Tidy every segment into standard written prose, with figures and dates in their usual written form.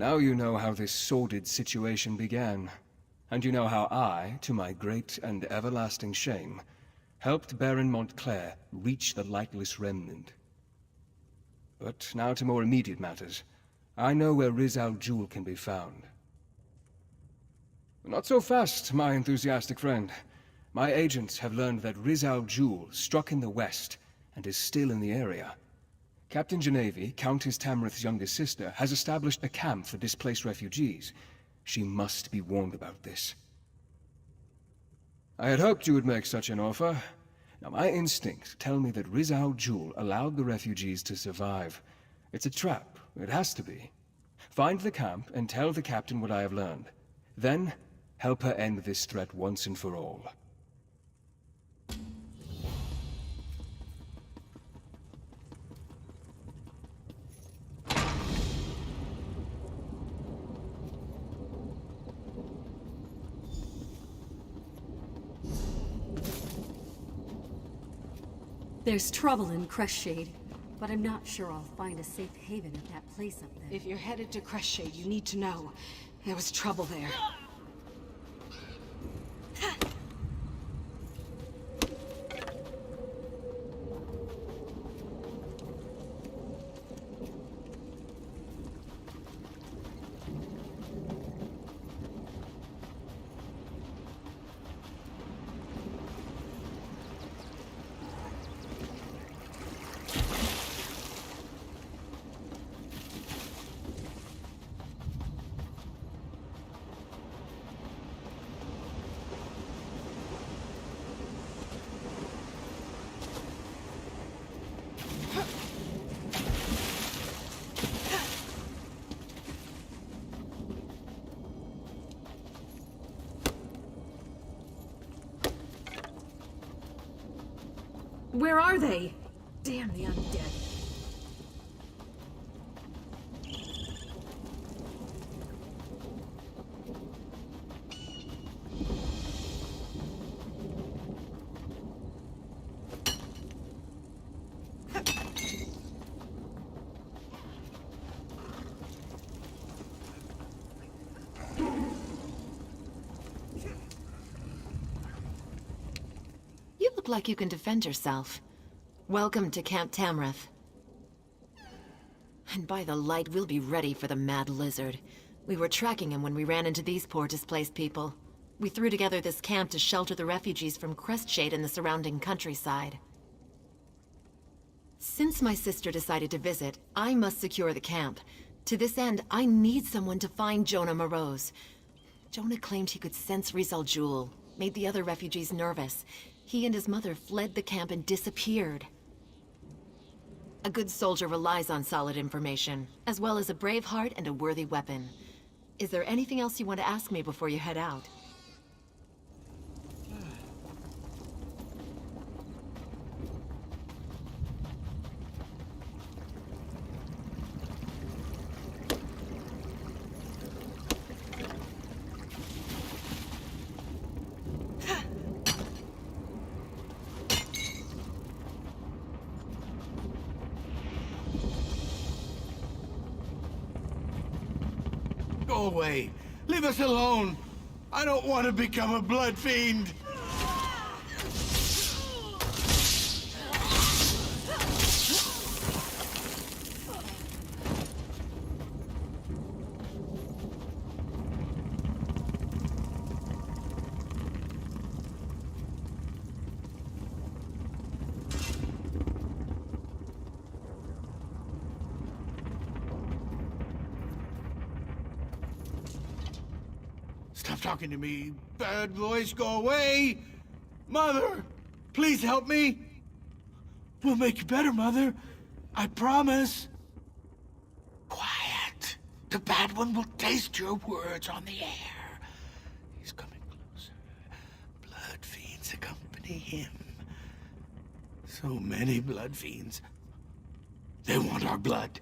Now you know how this sordid situation began. And you know how I, to my great and everlasting shame, helped Baron Montclair reach the Lightless Remnant. But now to more immediate matters. I know where Riz Al Ghul can be found. Not so fast, my enthusiastic friend. My agents have learned that Riz Al Ghul struck in the west and is still in the area. Captain Genevieve, Countess Tamrith's youngest sister, has established a camp for displaced refugees. She must be warned about this. I had hoped you would make such an offer. Now, my instincts tell me that Riz Al Ghul allowed the refugees to survive. It's a trap. It has to be. Find the camp and tell the captain what I have learned. Then, help her end this threat once and for all. There's trouble in Crestshade, but I'm not sure I'll find a safe haven at that place up there. If you're headed to Crestshade, you need to know. There was trouble there. Where are they? Damn the undead. You look like you can defend yourself. Welcome to Camp Tamrith. And by the light, we'll be ready for the Mad Lizard. We were tracking him when we ran into these poor displaced people. We threw together this camp to shelter the refugees from Crestshade and the surrounding countryside. Since my sister decided to visit, I must secure the camp. To this end, I need someone to find Jonah Morose. Jonah claimed he could sense Riz Al Ghul, made the other refugees nervous. He and his mother fled the camp and disappeared. A good soldier relies on solid information, as well as a brave heart and a worthy weapon. Is there anything else you want to ask me before you head out? Go away. Leave us alone. I don't want to become a blood fiend. Stop talking to me. Bad voice, go away. Mother, please help me. We'll make you better, Mother. I promise. Quiet. The bad one will taste your words on the air. He's coming closer. Blood fiends accompany him. So many blood fiends. They want our blood.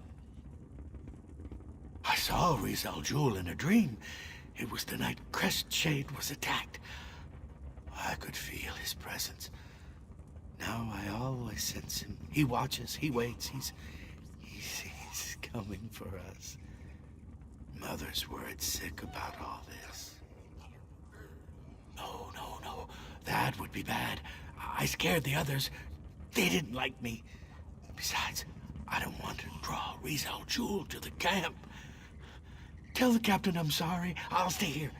I saw Riz Al Ghul in a dream. It was the night Crestshade was attacked. I could feel his presence. Now I always sense him. He watches, he waits, he's coming for us. Mother's worried sick about all this. No, no, no. That would be bad. I scared the others. They didn't like me. Besides, I don't want to draw Rizal Jul to the camp. Tell the captain I'm sorry. I'll stay here.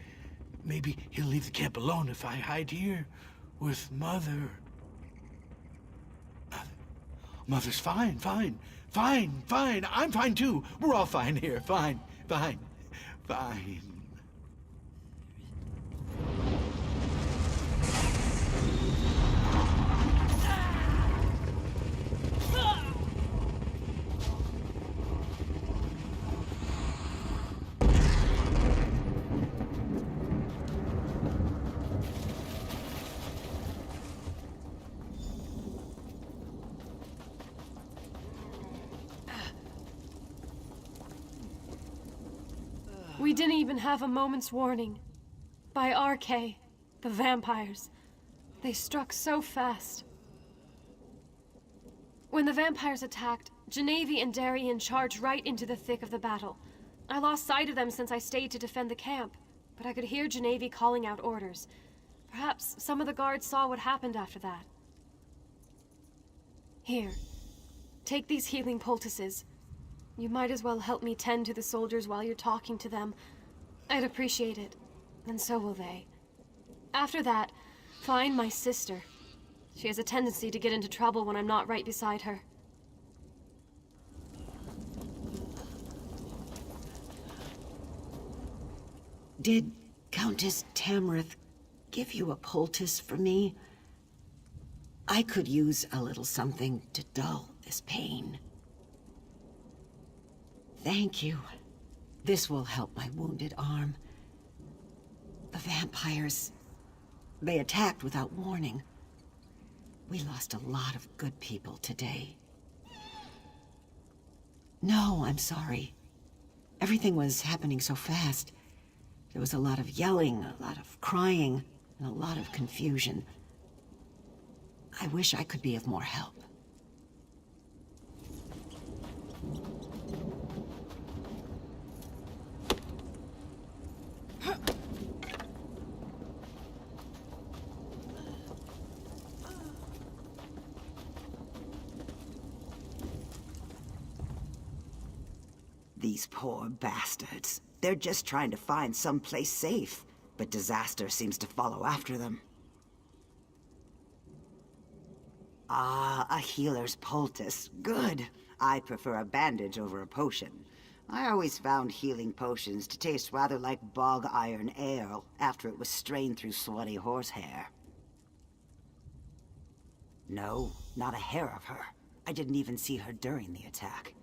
Maybe he'll leave the camp alone if I hide here with Mother. Mother's fine, fine, fine, fine. I'm fine too. We're all fine here. Fine, fine, fine. We didn't even have a moment's warning. By RK, the vampires. They struck so fast. When the vampires attacked, Genevieve and Darien charged right into the thick of the battle. I lost sight of them since I stayed to defend the camp, but I could hear Genevieve calling out orders. Perhaps some of the guards saw what happened after that. Here, take these healing poultices. You might as well help me tend to the soldiers while you're talking to them. I'd appreciate it, and so will they. After that, find my sister. She has a tendency to get into trouble when I'm not right beside her. Did Countess Tamrith give you a poultice for me? I could use a little something to dull this pain. Thank you. This will help my wounded arm. The vampires, they attacked without warning. We lost a lot of good people today. No, I'm sorry. Everything was happening so fast. There was a lot of yelling, a lot of crying, and a lot of confusion. I wish I could be of more help. These poor bastards. They're just trying to find someplace safe, but disaster seems to follow after them. Ah, a healer's poultice. Good. I prefer a bandage over a potion. I always found healing potions to taste rather like bog iron ale after it was strained through sweaty horsehair. No, not a hair of her. I didn't even see her during the attack.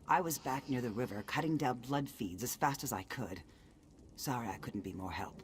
I was back near the river cutting down blood feeds as fast as I could. Sorry I couldn't be more help.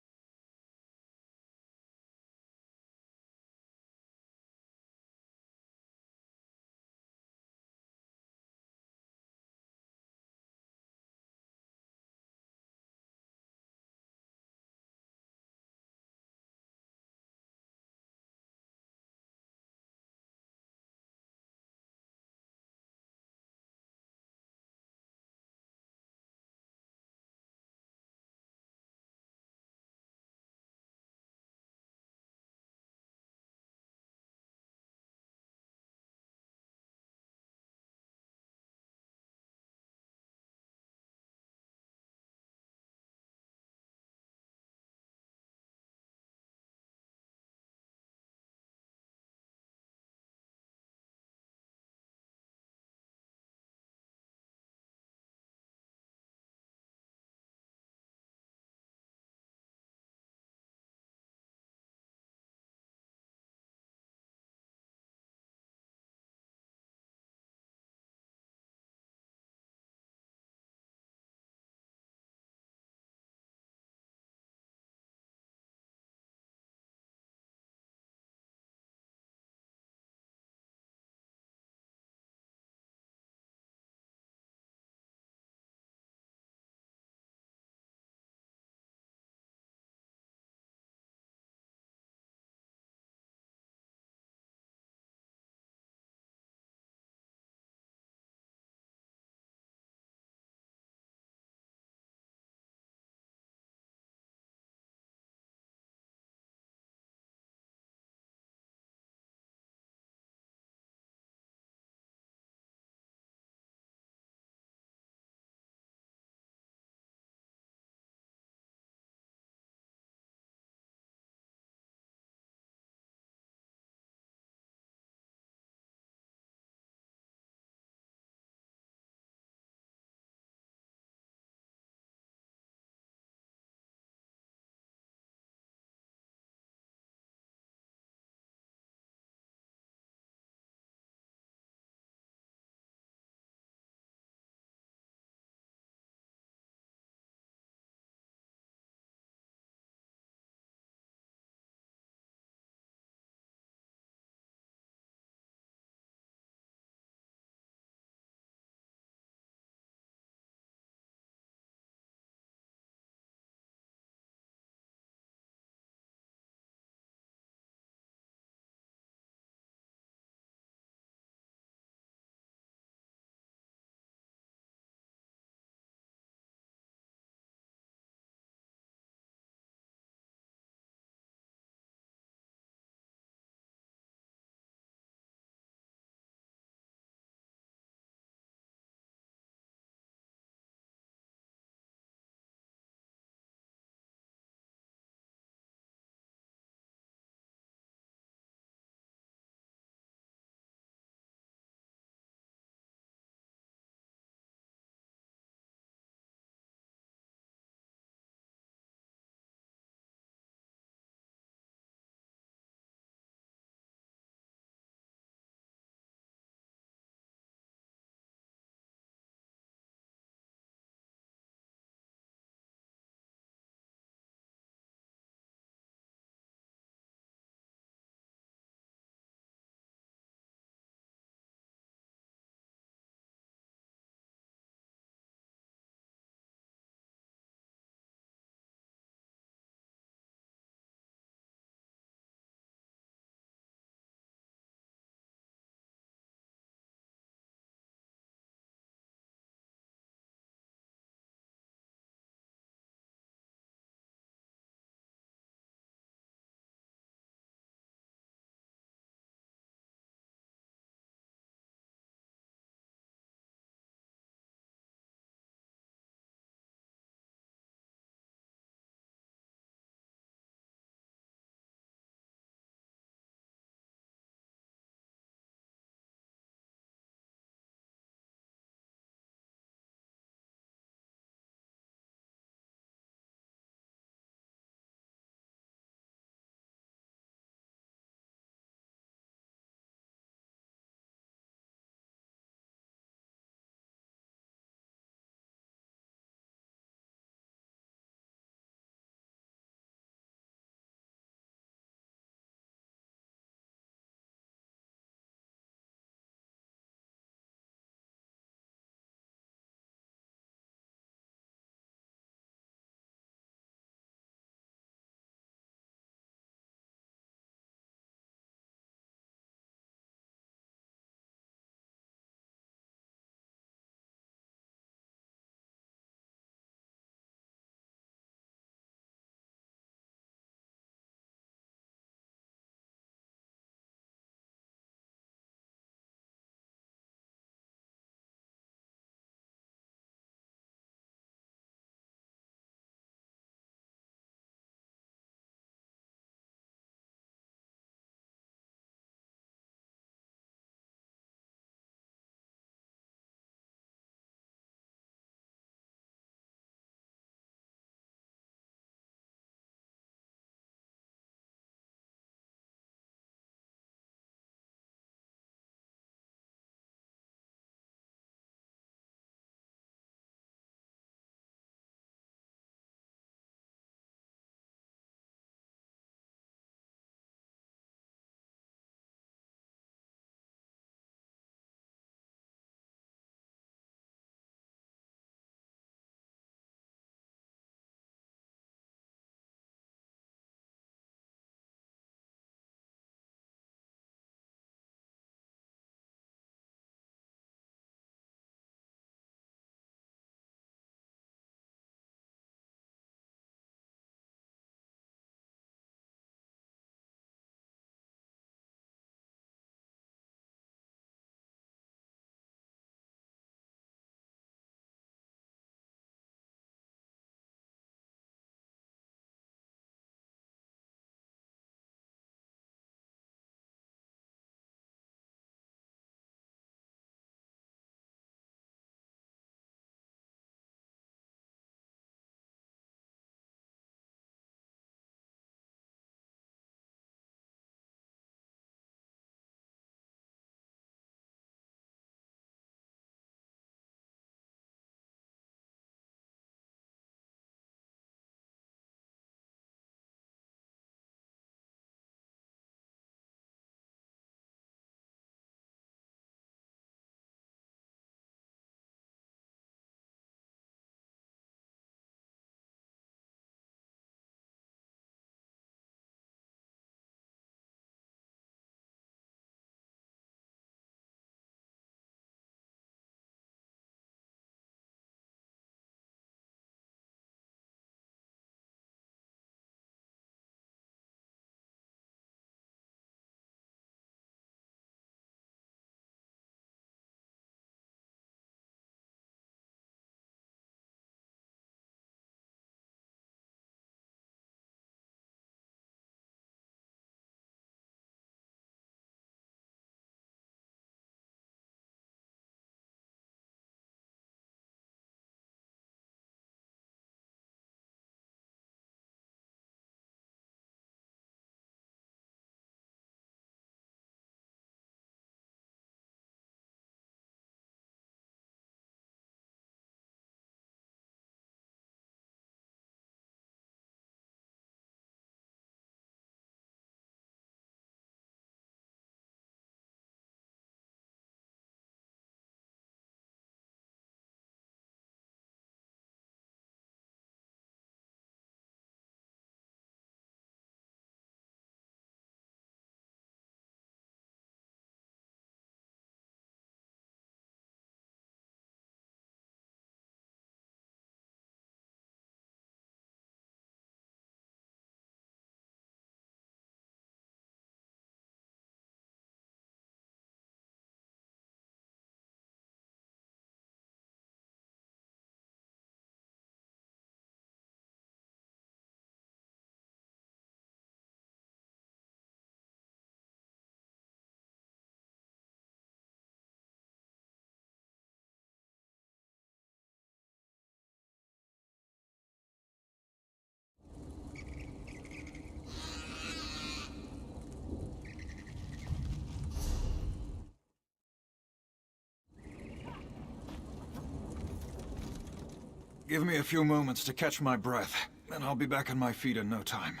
Give me a few moments to catch my breath, and I'll be back on my feet in no time.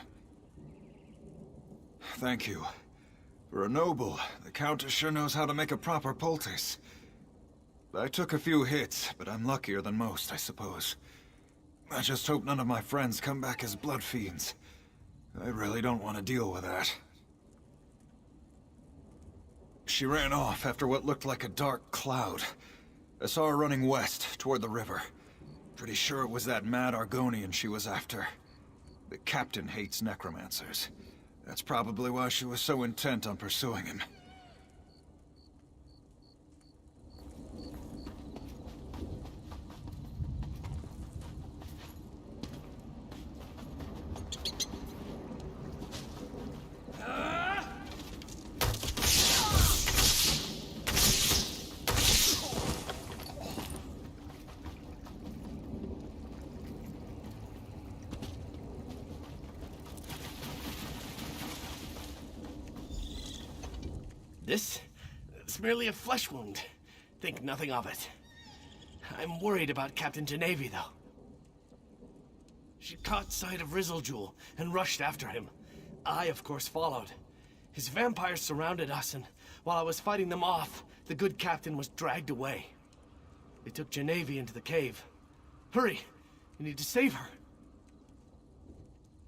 Thank you. For a noble, the Countess sure knows how to make a proper poultice. I took a few hits, but I'm luckier than most, I suppose. I just hope none of my friends come back as blood fiends. I really don't want to deal with that. She ran off after what looked like a dark cloud. I saw her running west, toward the river. Pretty sure it was that mad Argonian she was after. The captain hates necromancers. That's probably why she was so intent on pursuing him. It's merely a flesh wound. Think nothing of it. I'm worried about Captain Genevieve, though. She caught sight of Rizzlejewel and rushed after him. I, of course, followed. His vampires surrounded us, and while I was fighting them off, the good captain was dragged away. They took Genevieve into the cave. Hurry! You need to save her.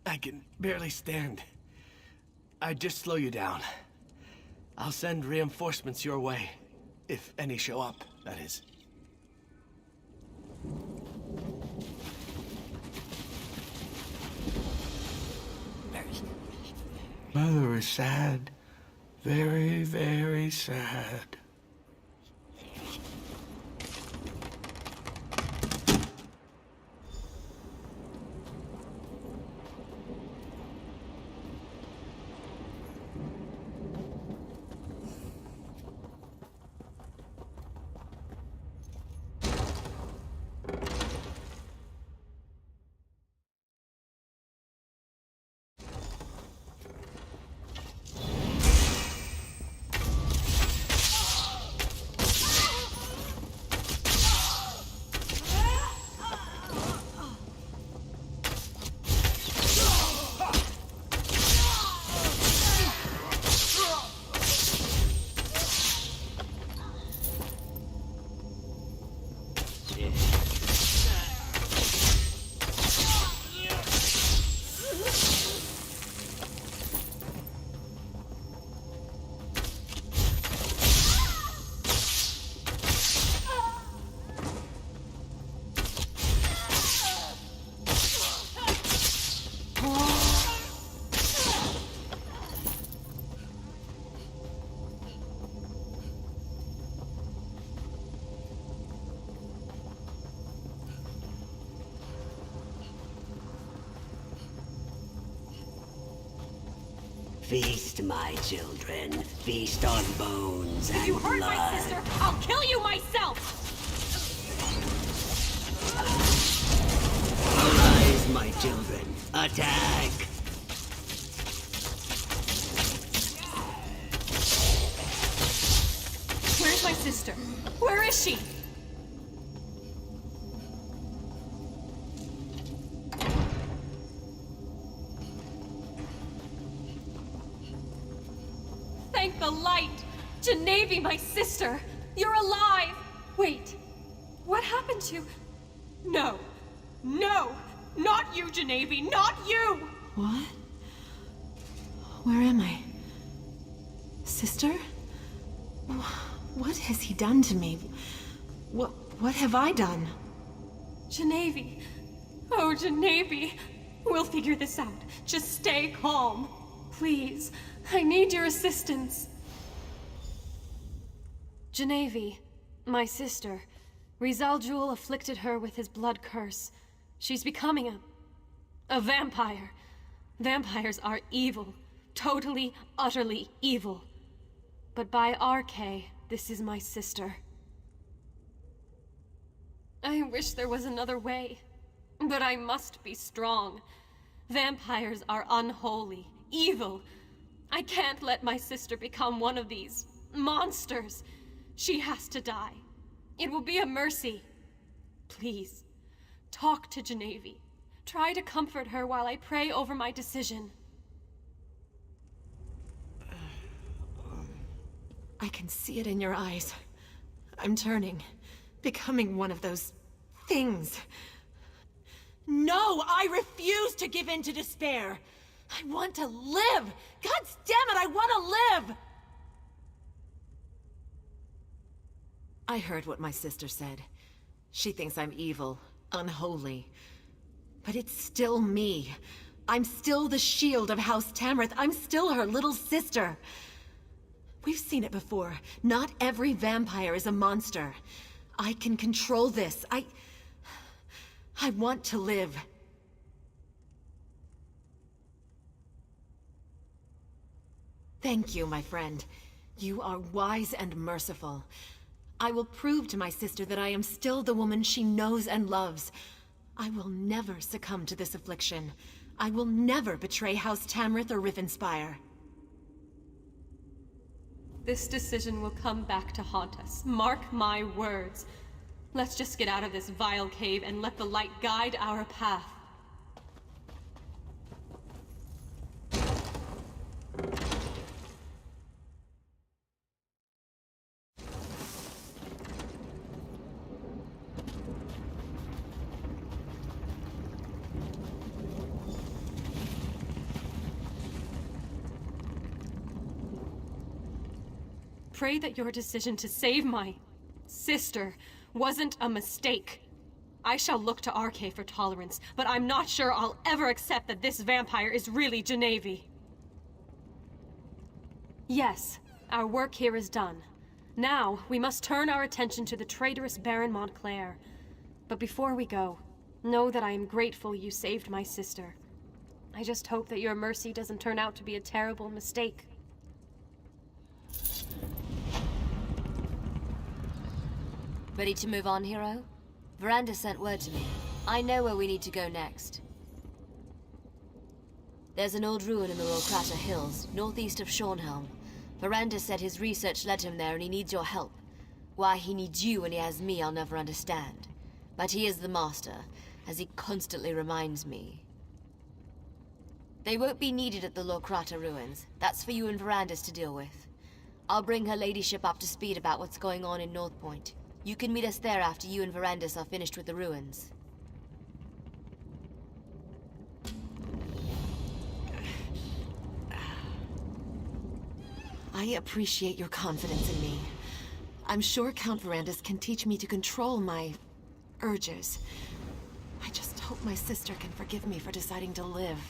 I can barely stand. I'd just slow you down. I'll send reinforcements your way. If any show up, that is. Mother is sad. Very, very sad. Feast, my children. Feast on bones and If you hurt blood. my sister, I'll kill you myself! Arise, my children. Attack! Where's my sister? Where is she? Thank the light! Genevieve, my sister! You're alive! Wait, what happened to... No! No! Not you, Genevieve! Not you! What? Where am I? Sister? What has he done to me? What have I done? Genevieve! Oh, Genevieve! We'll figure this out. Just stay calm. Please, I need your assistance. Genevieve, my sister. Rizzlejewel afflicted her with his blood curse. She's becoming a vampire. Vampires are evil. Totally, utterly evil. But by RK, this is my sister. I wish there was another way. But I must be strong. Vampires are unholy, evil. I can't let my sister become one of these monsters. She has to die. It will be a mercy. Please, Talk to Genevieve. Try to comfort her while I pray over my decision. I can see it in your eyes. I'm turning, becoming one of those things. No, I refuse to give in to despair. I want to live. God damn it, I want to live! I heard what my sister said. She thinks I'm evil, unholy. But it's still me. I'm still the shield of House Tamrith. I'm still her little sister. We've seen it before. Not every vampire is a monster. I can control this. I want to live. Thank you, my friend. You are wise and merciful. I will prove to my sister that I am still the woman she knows and loves. I will never succumb to this affliction. I will never betray House Tamrith or Rivenspire. This decision will come back to haunt us. Mark my words. Let's just get out of this vile cave and let the light guide our path. Pray that your decision to save my sister wasn't a mistake. I shall look to Arcade for tolerance, but I'm not sure I'll ever accept that this vampire is really Genevieve. Yes, our work here is done. Now, we must turn our attention to the traitorous Baron Montclair. But before we go, know that I am grateful you saved my sister. I just hope that your mercy doesn't turn out to be a terrible mistake. Ready to move on, hero? Veranda sent word to me. I know where we need to go next. There's an old ruin in the Rocrata Hills, northeast of Shornhelm. Veranda said his research led him there and he needs your help. Why he needs you when he has me, I'll never understand. But he is the master, as he constantly reminds me. They won't be needed at the Lorkrata ruins. That's for you and Verandas to deal with. I'll bring her ladyship up to speed about what's going on in North Point. You can meet us there after you and Verandas are finished with the ruins. I appreciate your confidence in me. I'm sure Count Verandas can teach me to control my urges. I just hope my sister can forgive me for deciding to live.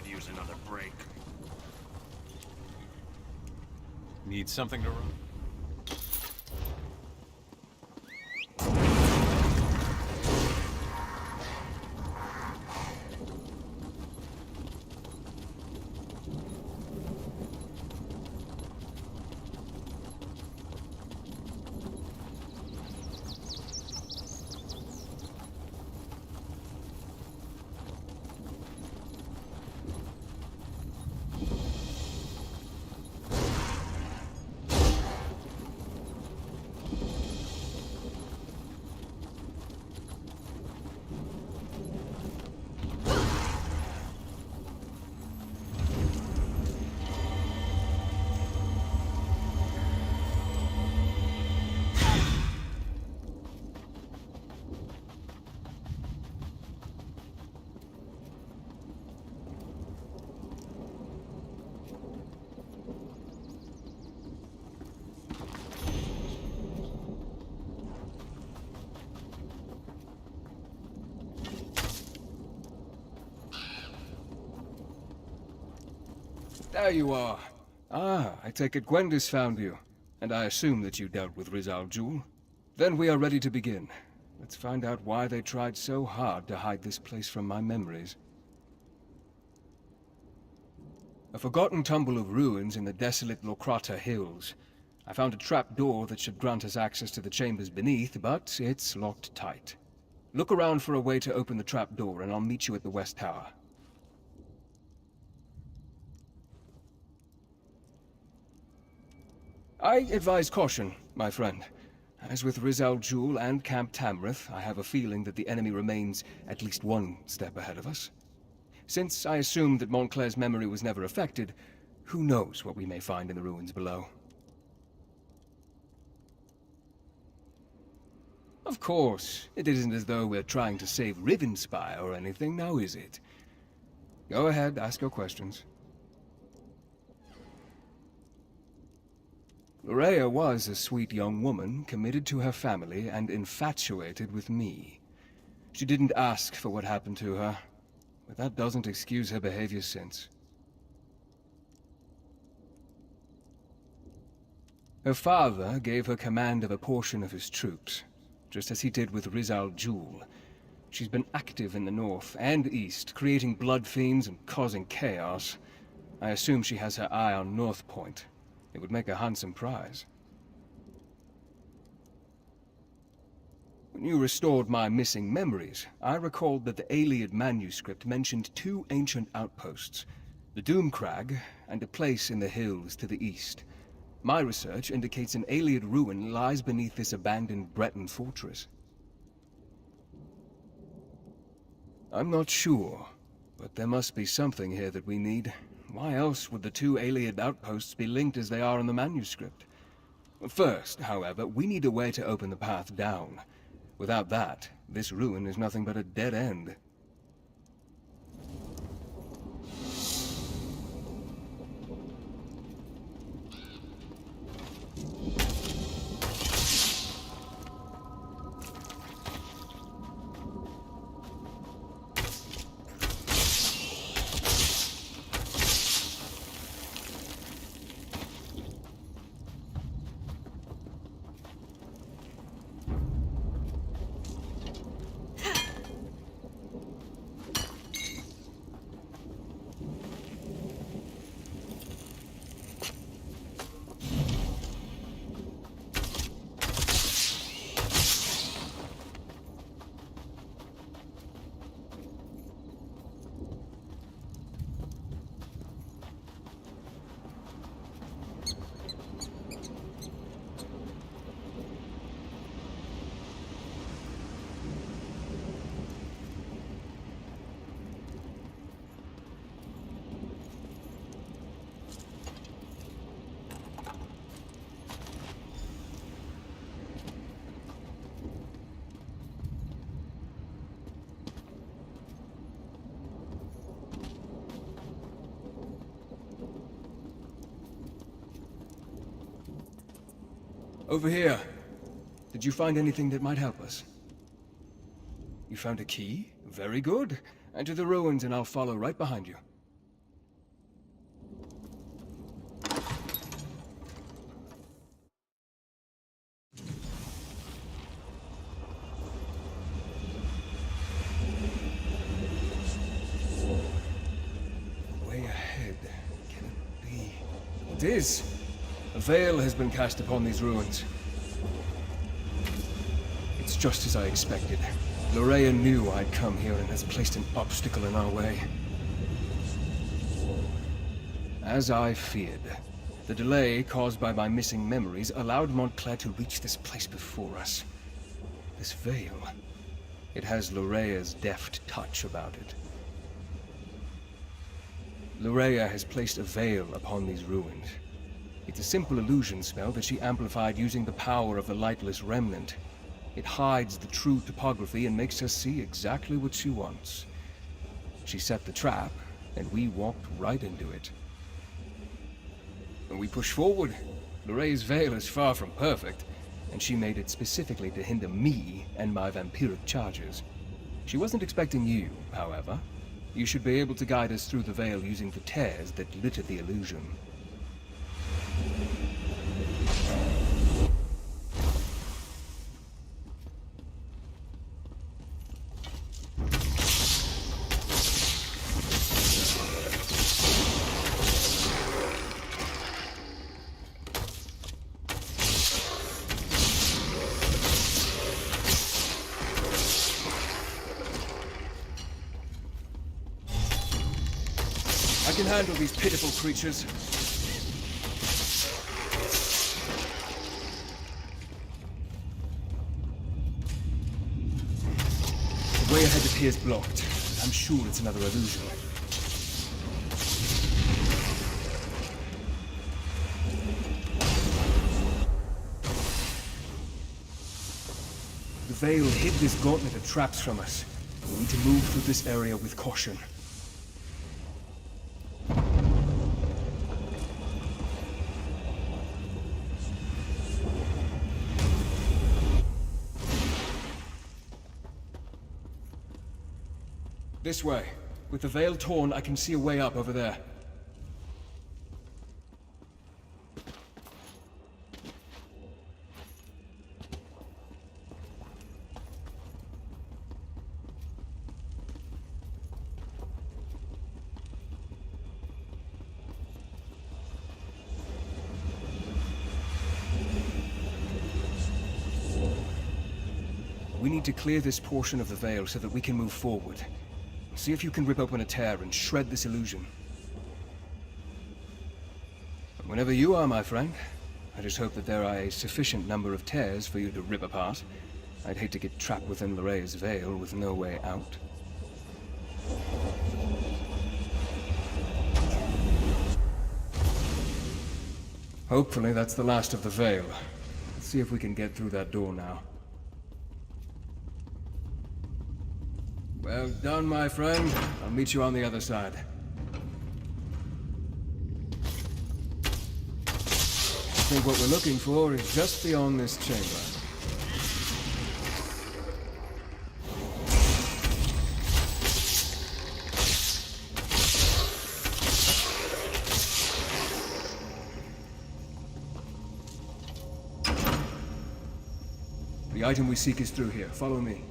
Use another break. Need something to run? There you are. Ah, I take it Gwendis found you. And I assume that you dealt with Rizal Jul. Then we are ready to begin. Let's find out why they tried so hard to hide this place from my memories. A forgotten tumble of ruins in the desolate Lokrata Hills. I found a trap door that should grant us access to the chambers beneath, but it's locked tight. Look around for a way to open the trap door, and I'll meet you at the West Tower. I advise caution, my friend. As with Rizal Jul and Camp Tamrith, I have a feeling that the enemy remains at least one step ahead of us. Since I assume that Montclair's memory was never affected, who knows what we may find in the ruins below. Of course, it isn't as though we're trying to save Rivenspire or anything, now is it? Go ahead, ask your questions. Lorea was a sweet young woman, committed to her family and infatuated with me. She didn't ask for what happened to her, but that doesn't excuse her behavior since. Her father gave her command of a portion of his troops, just as he did with Rizal Jul. She's been active in the north and east, creating blood fiends and causing chaos. I assume she has her eye on North Point. It would make a handsome prize. When you restored my missing memories, I recalled that the Aeliad manuscript mentioned two ancient outposts, the Doomcrag and a place in the hills to the east. My research indicates an Aeliad ruin lies beneath this abandoned Breton fortress. I'm not sure, but there must be something here that we need. Why else would the two Aeliad outposts be linked as they are in the manuscript? First, however, we need a way to open the path down. Without that, this ruin is nothing but a dead end. Over here. Did you find anything that might help us? You found a key? Very good. Enter the ruins and I'll follow right behind you. Way ahead. Can it be? It is! A veil has been cast upon these ruins. It's just as I expected. Lorea knew I'd come here and has placed an obstacle in our way. As I feared, the delay caused by my missing memories allowed Montclair to reach this place before us. This veil, it has Lorea's deft touch about it. Lorea has placed a veil upon these ruins. It's a simple illusion spell that she amplified using the power of the Lightless Remnant. It hides the true topography and makes her see exactly what she wants. She set the trap, and we walked right into it. And we pushed forward. Lorea's veil is far from perfect, and she made it specifically to hinder me and my vampiric charges. She wasn't expecting you, however. You should be able to guide us through the veil using the tears that littered the illusion. I can handle these pitiful creatures. The way ahead appears blocked. I'm sure it's another illusion. The veil hid this gauntlet of traps from us. We need to move through this area with caution. This way. With the veil torn, I can see a way up over there. We need to clear this portion of the veil so that we can move forward. See if you can rip open a tear and shred this illusion. Whenever you are, my friend. I just hope that there are a sufficient number of tears for you to rip apart. I'd hate to get trapped within Lorraea's veil with no way out. Hopefully that's the last of the veil. Let's see if we can get through that door now. Well done, my friend. I'll meet you on the other side. I think what we're looking for is just beyond this chamber. The item we seek is through here. Follow me.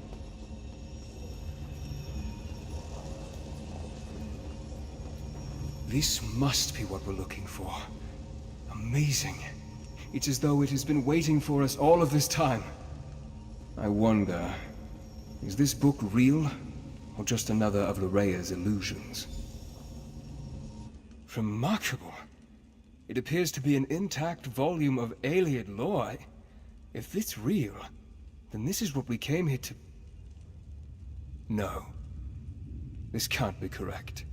This must be what we're looking for. Amazing. It's as though it has been waiting for us all of this time. I wonder, is this book real, or just another of Lorraea's illusions? Remarkable. It appears to be an intact volume of Ayleid lore. If it's real, then this is what we came here to... No. This can't be correct.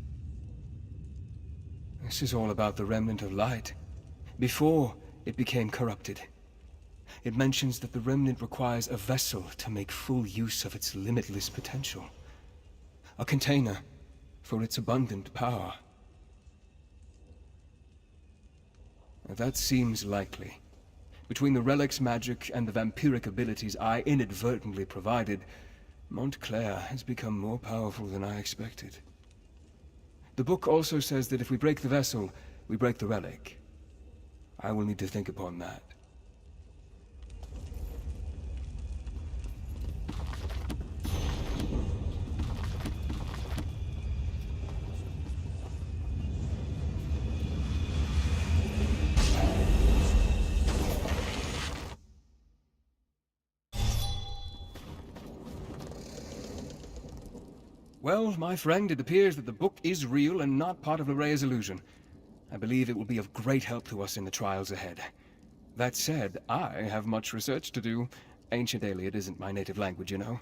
This is all about the Remnant of Light, before it became corrupted. It mentions that the Remnant requires a vessel to make full use of its limitless potential. A container for its abundant power. Now, that seems likely. Between the relic's magic and the vampiric abilities I inadvertently provided, Montclair has become more powerful than I expected. The book also says that if we break the vessel, we break the relic. I will need to think upon that. Well, my friend, it appears that the book is real and not part of Lorraea's illusion. I believe it will be of great help to us in the trials ahead. That said, I have much research to do. Ancient Ayleid isn't my native language, you know.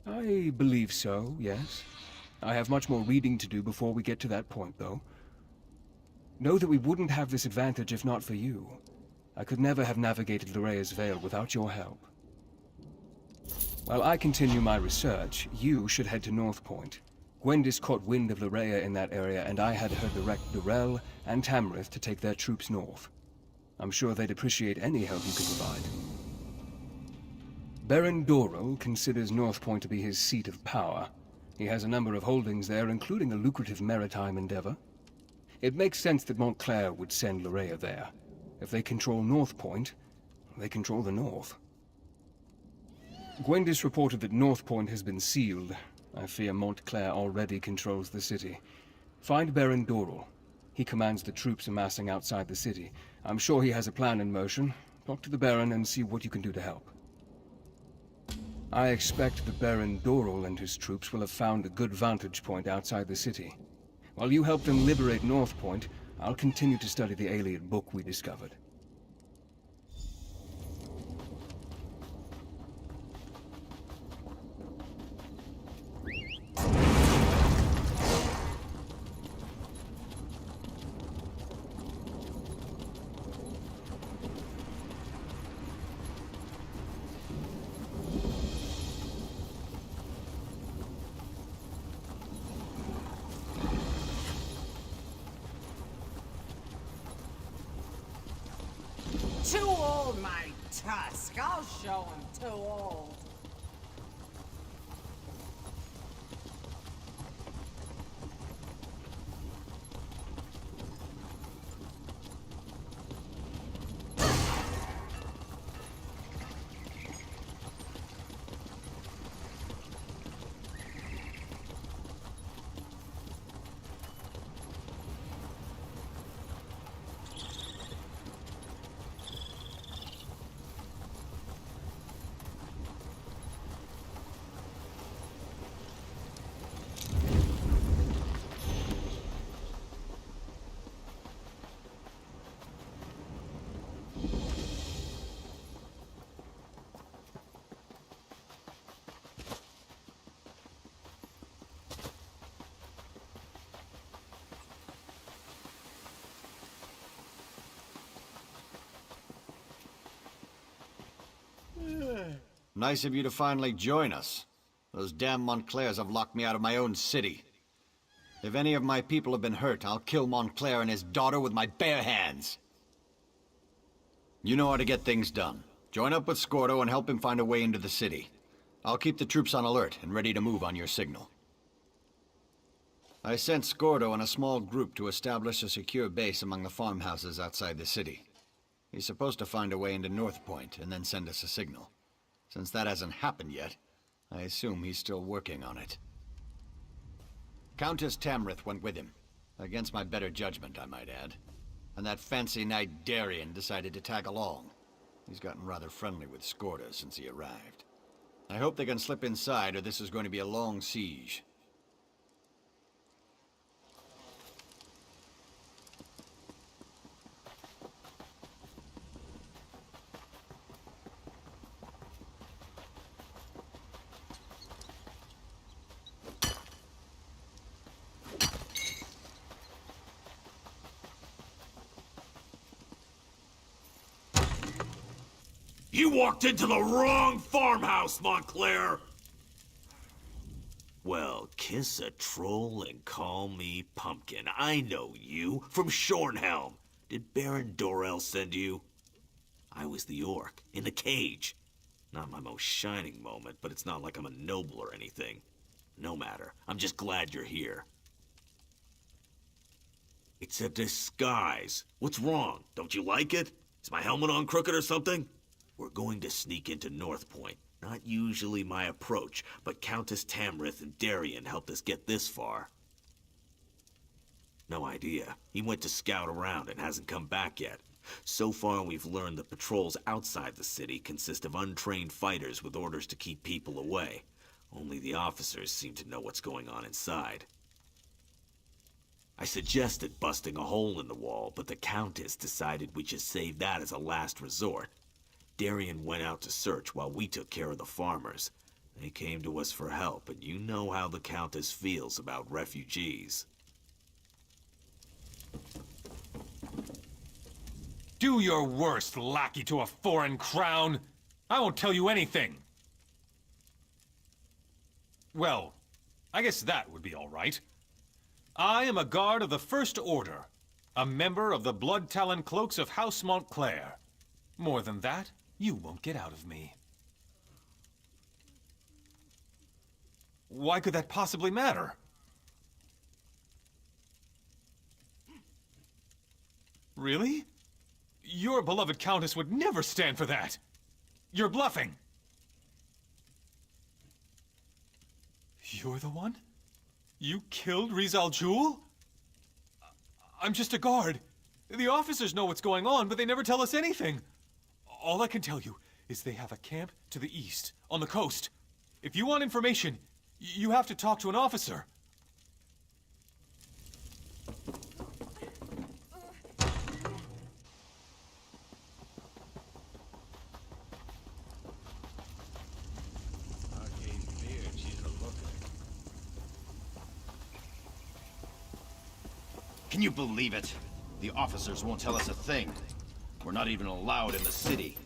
I believe so, yes. I have much more reading to do before we get to that point, though. Know that we wouldn't have this advantage if not for you. I could never have navigated Lorraea's Veil without your help. While I continue my research, you should head to North Point. Gwendis caught wind of Lorraea in that area, and I had her direct Durrell and Tamrith to take their troops north. I'm sure they'd appreciate any help you could provide. Baron Dorrell considers North Point to be his seat of power. He has a number of holdings there, including a lucrative maritime endeavor. It makes sense that Montclair would send Lorrea there. If they control North Point, they control the North. Gwendis reported that North Point has been sealed. I fear Montclair already controls the city. Find Baron Doral. He commands the troops amassing outside the city. I'm sure he has a plan in motion. Talk to the Baron and see what you can do to help. I expect the Baron Doral and his troops will have found a good vantage point outside the city. While you help them liberate North Point, I'll continue to study the alien book we discovered. Too old, my tusk. I'll show him too old. Nice of you to finally join us. Those damn Montclairs have locked me out of my own city. If any of my people have been hurt, I'll kill Montclair and his daughter with my bare hands. You know how to get things done. Join up with Scordo and help him find a way into the city. I'll keep the troops on alert and ready to move on your signal. I sent Scordo and a small group to establish a secure base among the farmhouses outside the city. He's supposed to find a way into North Point and then send us a signal. Since that hasn't happened yet, I assume he's still working on it. Countess Tamrith went with him. Against my better judgment, I might add. And that fancy knight Darien decided to tag along. He's gotten rather friendly with Scorda since he arrived. I hope they can slip inside, or this is going to be a long siege. You walked into the wrong farmhouse, Montclair! Well, kiss a troll and call me Pumpkin. I know you, from Shornhelm. Did Baron Dorel send you? I was the orc, in the cage. Not my most shining moment, but it's not like I'm a noble or anything. No matter, I'm just glad you're here. It's a disguise. What's wrong? Don't you like it? Is my helmet on crooked or something? We're going to sneak into North Point. Not usually my approach, but Countess Tamrith and Darien helped us get this far. No idea. He went to scout around and hasn't come back yet. So far, we've learned the patrols outside the city consist of untrained fighters with orders to keep people away. Only the officers seem to know what's going on inside. I suggested busting a hole in the wall, but the Countess decided we should save that as a last resort. Darien went out to search while we took care of the farmers. They came to us for help, and you know how the Countess feels about refugees. Do your worst, lackey to a foreign crown. I won't tell you anything. Well, I guess that would be all right. I am a guard of the First Order, a member of the Blood Talon Cloaks of House Montclair. More than that, you won't get out of me. Why could that possibly matter? Really? Your beloved Countess would never stand for that! You're bluffing! You're the one? You killed Rizal Jul? I'm just a guard. The officers know what's going on, but they never tell us anything. All I can tell you is they have a camp to the east, on the coast. If you want information, you have to talk to an officer. Can you believe it? The officers won't tell us a thing. We're not even allowed in the city.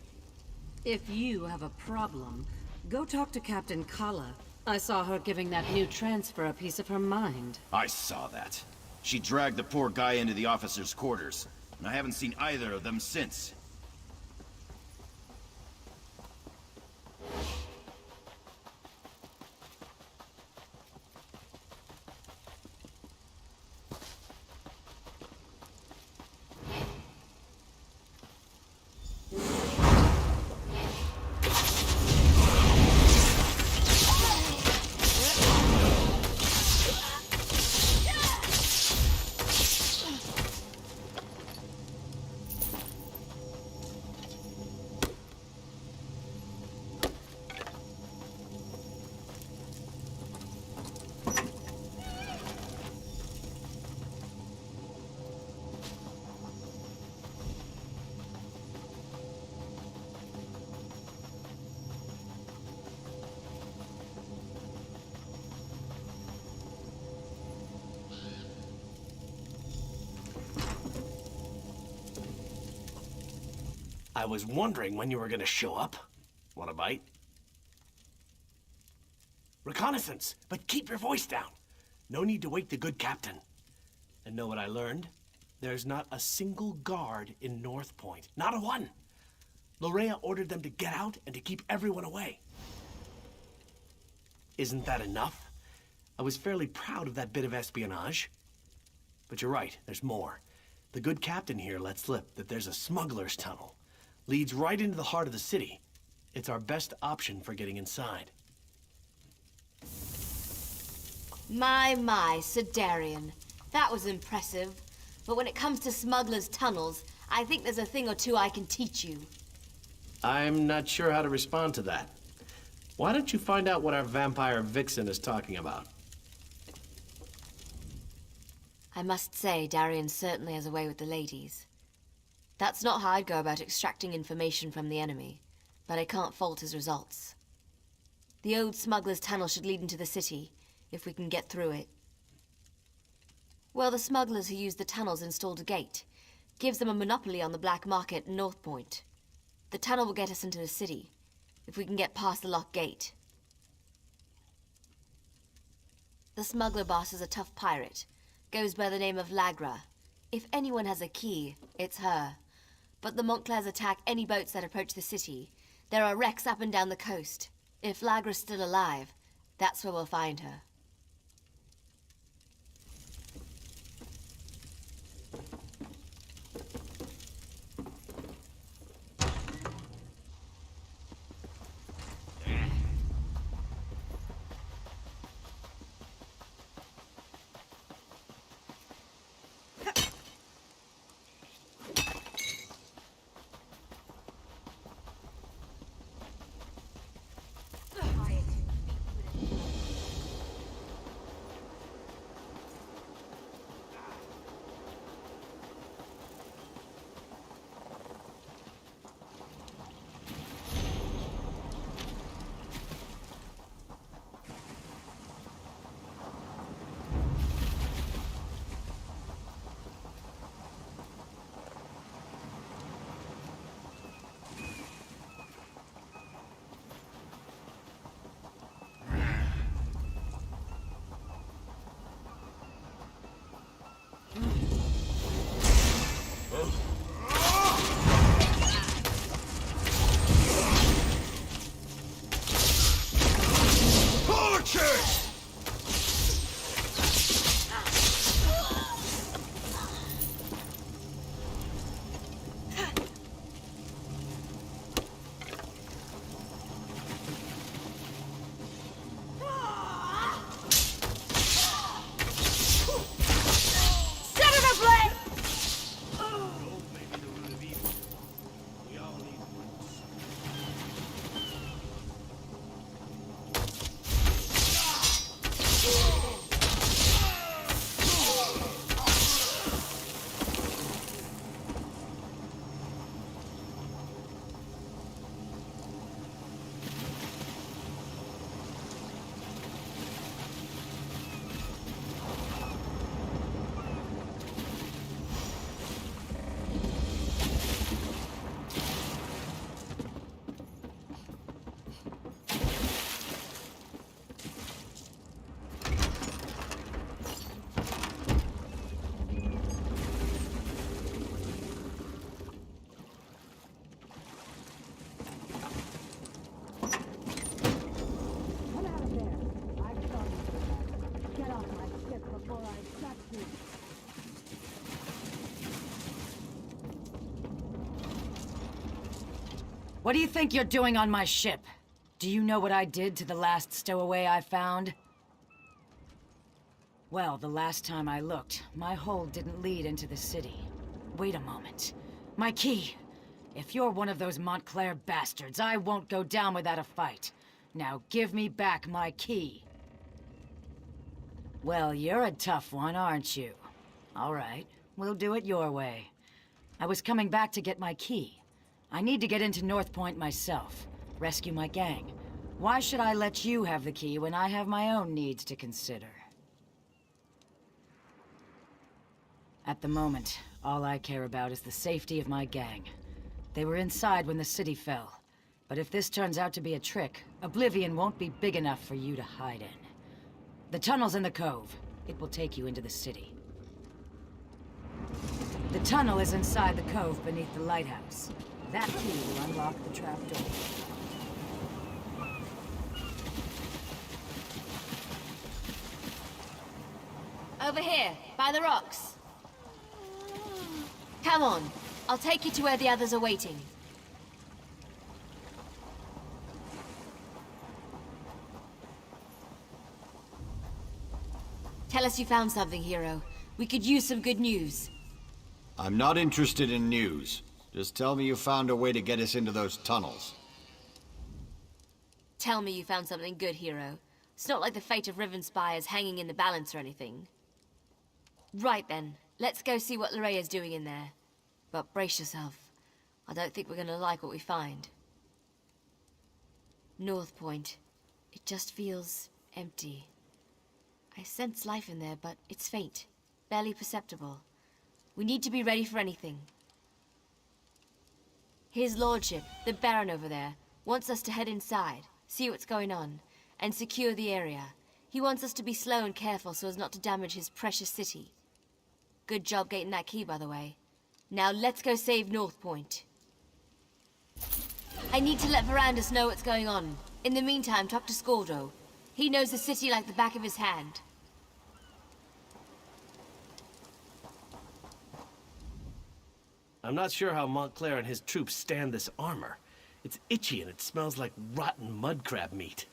If you have a problem, go talk to Captain Kala. I saw her giving that new transfer a piece of her mind. I saw that. She dragged the poor guy into the officers' quarters, and I haven't seen either of them since. I was wondering when you were gonna show up. Want a bite? Reconnaissance, but keep your voice down. No need to wake the good captain. And know what I learned? There's not a single guard in North Point. Not a one. Lorea ordered them to get out and to keep everyone away. Isn't that enough? I was fairly proud of that bit of espionage. But you're right, there's more. The good captain here let slip that there's a smuggler's tunnel. Leads right into the heart of the city. It's our best option for getting inside. My, Sir Darian. That was impressive. But when it comes to smugglers' tunnels, I think there's a thing or two I can teach you. I'm not sure how to respond to that. Why don't you find out what our vampire vixen is talking about? I must say, Darian certainly has a way with the ladies. That's not how I'd go about extracting information from the enemy, but I can't fault his results. The old smuggler's tunnel should lead into the city, if we can get through it. Well, the smugglers who used the tunnels installed a gate. Gives them a monopoly on the black market in North Point. The tunnel will get us into the city, if we can get past the locked gate. The smuggler boss is a tough pirate. Goes by the name of Lagra. If anyone has a key, it's her. But the Montclairs attack any boats that approach the city. There are wrecks up and down the coast. If Lagra's still alive, that's where we'll find her. What do you think you're doing on my ship? Do you know what I did to the last stowaway I found? Well, the last time I looked, my hold didn't lead into the city. Wait a moment. My key! If you're one of those Montclair bastards, I won't go down without a fight. Now give me back my key. Well, you're a tough one, aren't you? All right, we'll do it your way. I was coming back to get my key. I need to get into North Point myself, rescue my gang. Why should I let you have the key when I have my own needs to consider? At the moment, all I care about is the safety of my gang. They were inside when the city fell. But if this turns out to be a trick, Oblivion won't be big enough for you to hide in. The tunnel's in the cove. It will take you into the city. The tunnel is inside the cove beneath the lighthouse. That key will unlock the trapdoor. Over here, by the rocks. Come on, I'll take you to where the others are waiting. Tell us you found something, hero. We could use some good news. I'm not interested in news. Just tell me you found a way to get us into those tunnels. Tell me you found something good, hero. It's not like the fate of Rivenspire is hanging in the balance or anything. Right then, let's go see what Lorea's doing in there. But brace yourself. I don't think we're gonna like what we find. North Point. It just feels empty. I sense life in there, but it's faint. Barely perceptible. We need to be ready for anything. His lordship, the Baron over there, wants us to head inside, see what's going on, and secure the area. He wants us to be slow and careful so as not to damage his precious city. Good job getting that key, by the way. Now let's go save North Point. I need to let Verandus know what's going on. In the meantime, talk to Scordo. He knows the city like the back of his hand. I'm not sure how Montclair and his troops stand this armor. It's itchy and it smells like rotten mud crab meat.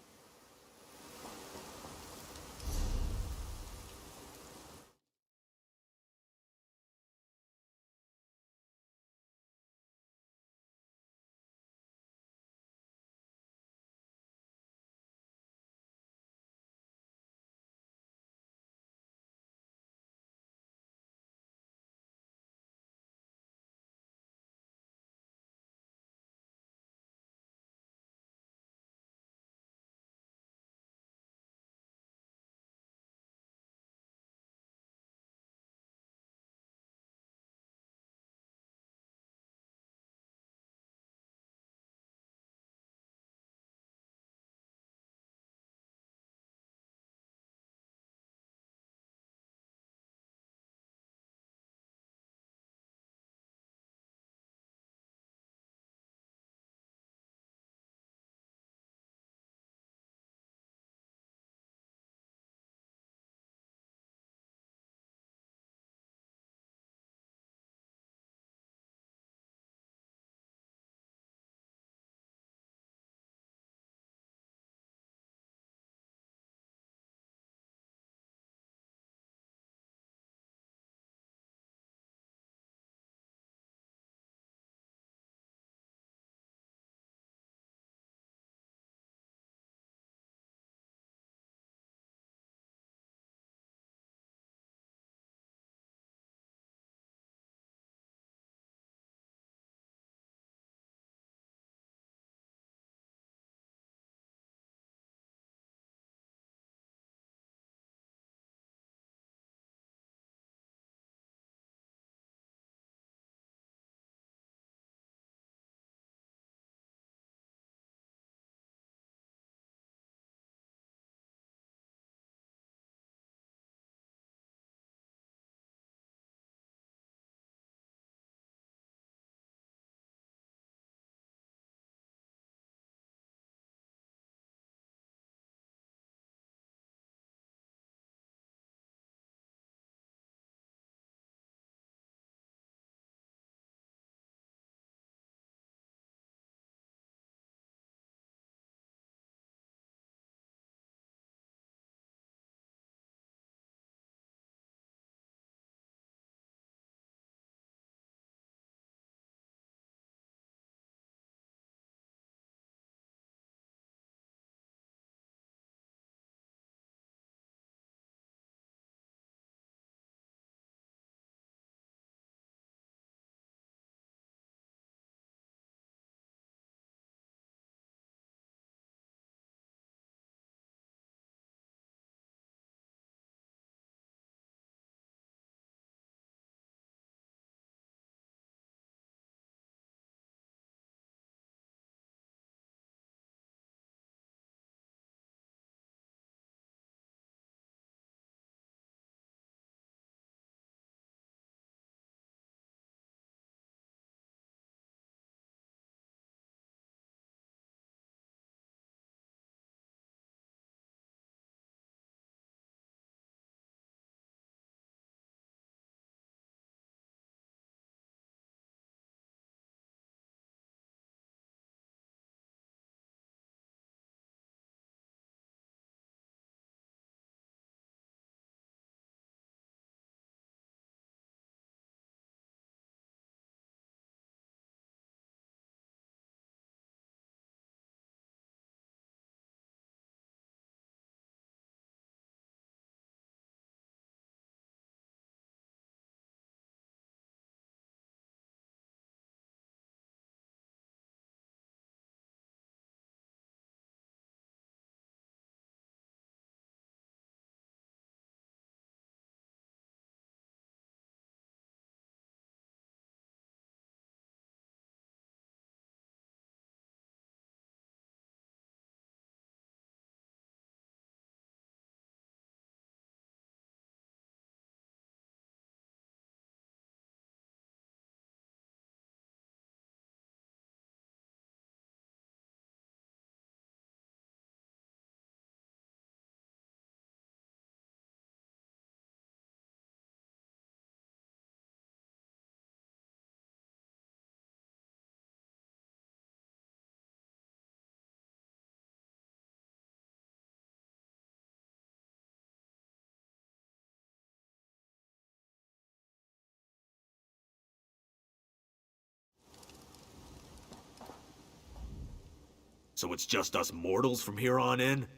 So it's just us mortals from here on in?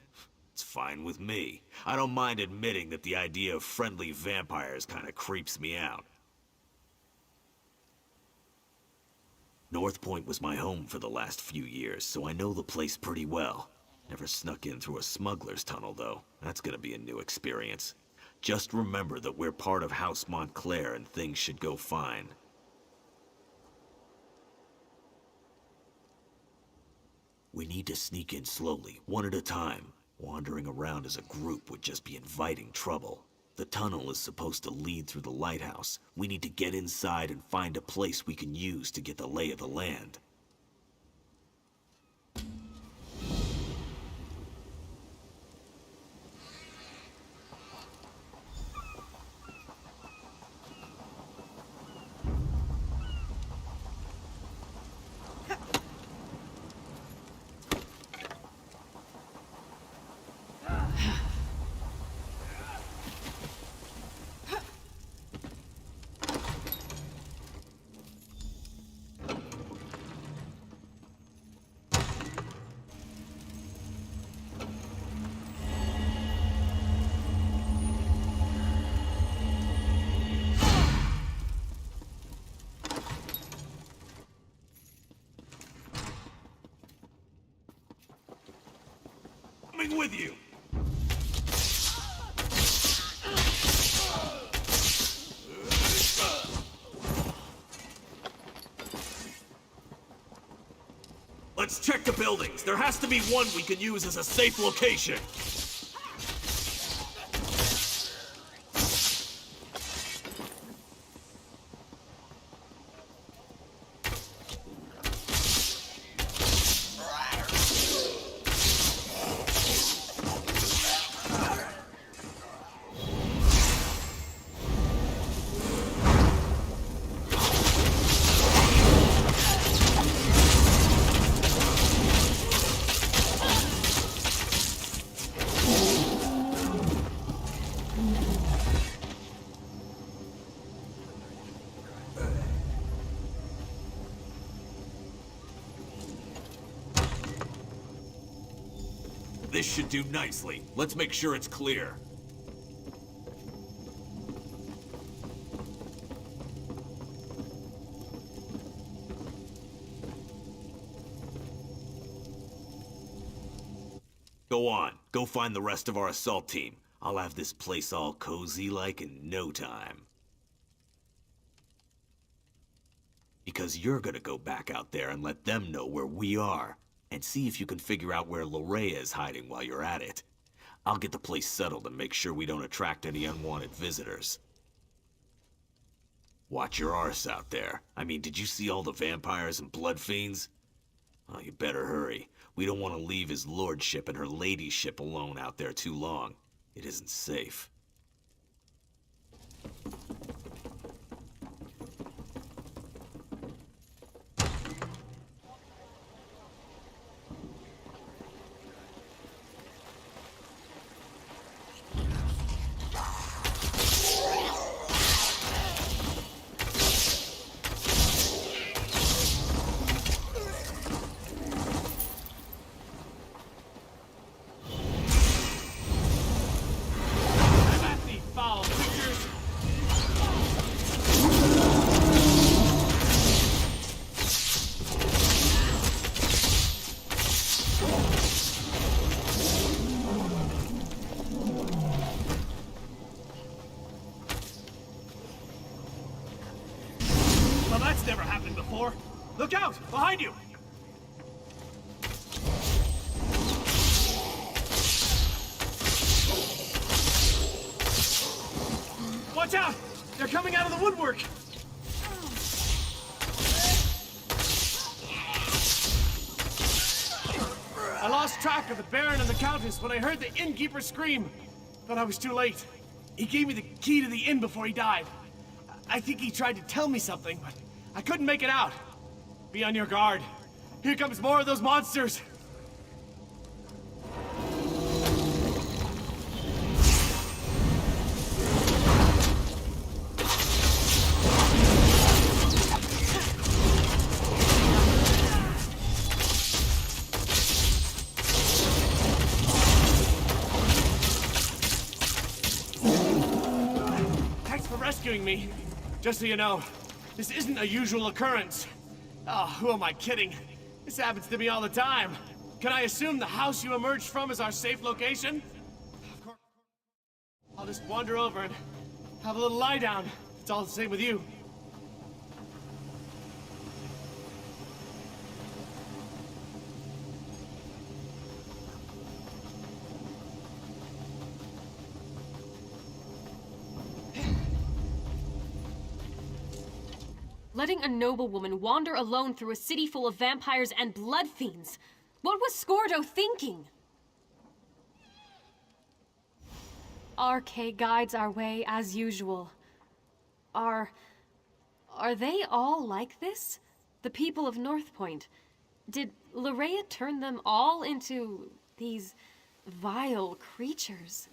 It's fine with me. I don't mind admitting that the idea of friendly vampires kinda creeps me out. North Point was my home for the last few years, so I know the place pretty well. Never snuck in through a smuggler's tunnel, though. That's gonna be a new experience. Just remember that we're part of House Montclair and things should go fine. We need to sneak in slowly, one at a time. Wandering around as a group would just be inviting trouble. The tunnel is supposed to lead through the lighthouse. We need to get inside and find a place we can use to get the lay of the land. Coming with you! Let's check the buildings. There has to be one we can use as a safe location. This should do nicely. Let's make sure it's clear. Go on. Go find the rest of our assault team. I'll have this place all cozy-like in no time. Because you're gonna go back out there and let them know where we are. And see if you can figure out where Lorrea is hiding while you're at it. I'll get the place settled and make sure we don't attract any unwanted visitors. Watch your arse out there. I mean, did you see all the vampires and blood fiends? Oh, you better hurry. We don't want to leave his lordship and her ladyship alone out there too long. It isn't safe. Well, that's never happened before. Look out! Behind you! Watch out! They're coming out of the woodwork! I lost track of the Baron and the Countess when I heard the innkeeper scream. But I was too late. He gave me the key to the inn before he died. I think he tried to tell me something, but I couldn't make it out. Be on your guard. Here comes more of those monsters. rescuing me. Just so you know, this isn't a usual occurrence. Oh, who am I kidding? This happens to me all the time. Can I assume the house you emerged from is our safe location? Of course. I'll just wander over and have a little lie down. It's all the same with you. Letting a noblewoman wander alone through a city full of vampires and blood fiends. What was Scordo thinking? RK guides our way as usual. Are they all like this? The people of Northpoint? Did Larea turn them all into these vile creatures?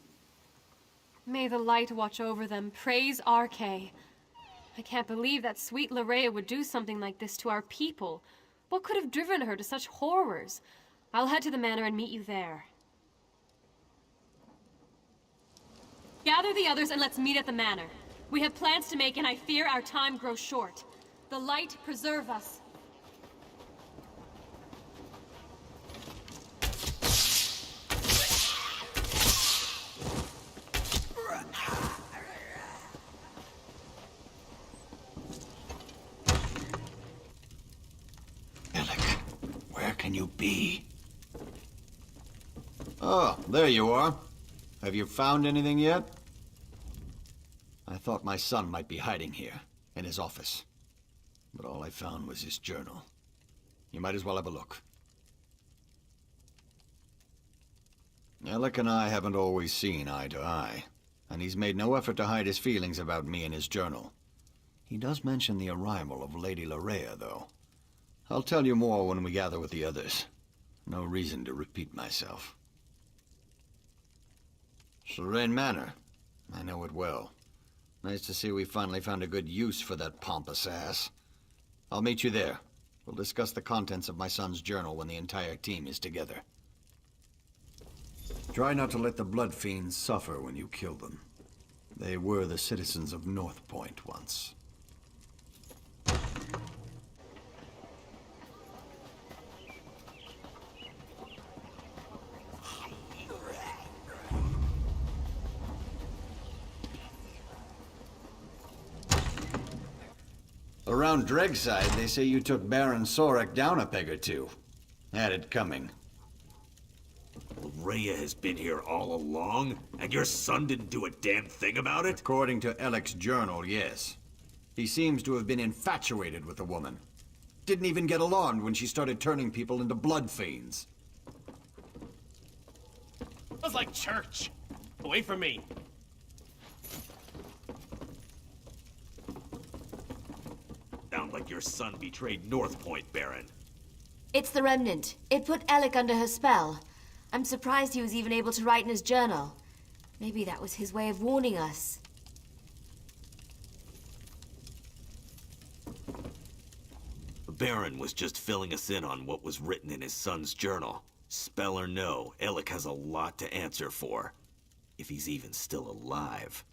May the light watch over them. Praise RK. I can't believe that sweet Larea would do something like this to our people. What could have driven her to such horrors? I'll head to the manor and meet you there. Gather the others and let's meet at the manor. We have plans to make and I fear our time grows short. The light preserve us. Where can you be? Oh, there you are. Have you found anything yet? I thought my son might be hiding here, in his office. But all I found was his journal. You might as well have a look. Alec and I haven't always seen eye to eye, and he's made no effort to hide his feelings about me in his journal. He does mention the arrival of Lady Larea, though. I'll tell you more when we gather with the others. No reason to repeat myself. Serene Manor. I know it well. Nice to see we finally found a good use for that pompous ass. I'll meet you there. We'll discuss the contents of my son's journal when the entire team is together. Try not to let the Blood Fiends suffer when you kill them. They were the citizens of Northpoint once. Around Dregside, they say you took Baron Sorek down a peg or two. Had it coming. Larea has been here all along, and your son didn't do a damn thing about it? According to Alec's journal, yes. He seems to have been infatuated with the woman. Didn't even get alarmed when she started turning people into blood fiends. It was like church. Away from me. Sound like your son betrayed Northpoint, Baron. It's the Remnant. It put Alec under her spell. I'm surprised he was even able to write in his journal. Maybe that was his way of warning us. The Baron was just filling us in on what was written in his son's journal. Spell or no, Alec has a lot to answer for. If he's even still alive.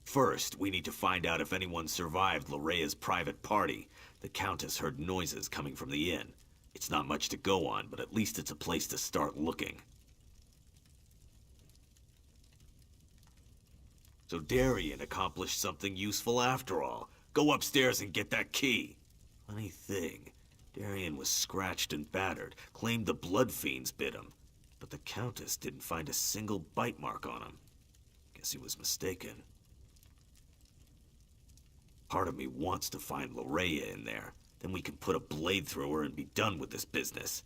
First, we need to find out if anyone survived Larea's private party. The Countess heard noises coming from the inn. It's not much to go on, but at least it's a place to start looking. So Darien accomplished something useful after all. Go upstairs and get that key. Funny thing, Darien was scratched and battered, claimed the blood fiends bit him. But the Countess didn't find a single bite mark on him. Guess he was mistaken. Part of me wants to find Larea in there. Then we can put a blade through her and be done with this business.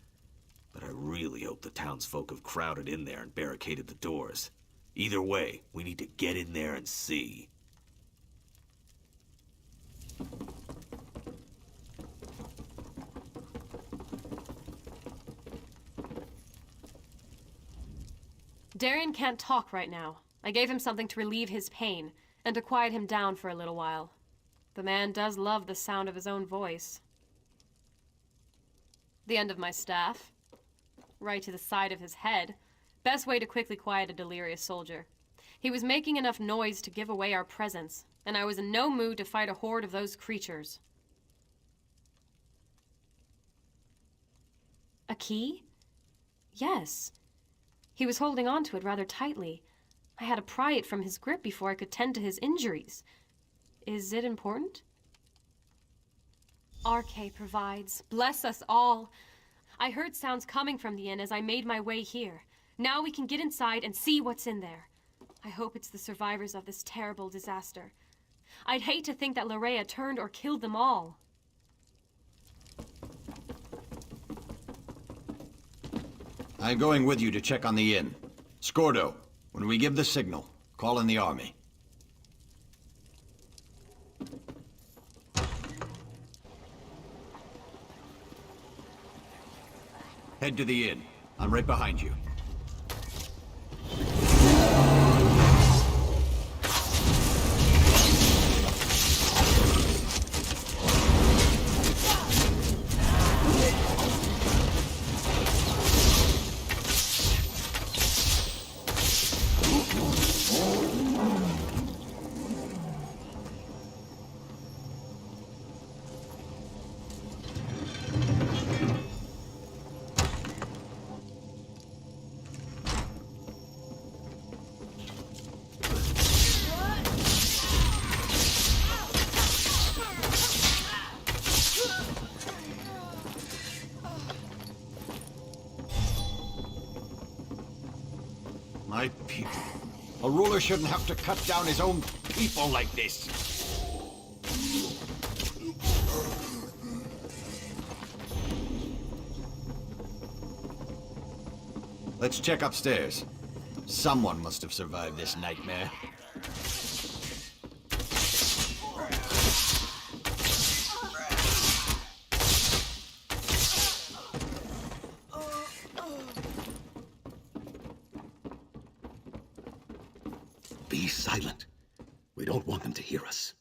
But I really hope the townsfolk have crowded in there and barricaded the doors. Either way, we need to get in there and see. Darien can't talk right now. I gave him something to relieve his pain, and to quiet him down for a little while. The man does love the sound of his own voice. The end of my staff. Right to the side of his head. Best way to quickly quiet a delirious soldier. He was making enough noise to give away our presence, and I was in no mood to fight a horde of those creatures. A key? Yes. He was holding on to it rather tightly. I had to pry it from his grip before I could tend to his injuries. Is it important? RK provides. Bless us all. I heard sounds coming from the inn as I made my way here. Now we can get inside and see what's in there. I hope it's the survivors of this terrible disaster. I'd hate to think that Larea turned or killed them all. I'm going with you to check on the inn. Scordo, when we give the signal, call in the army. Head to the inn. I'm right behind you. My people. A ruler shouldn't have to cut down his own people like this. Let's check upstairs. Someone must have survived this nightmare. Be silent. We don't want them to hear us.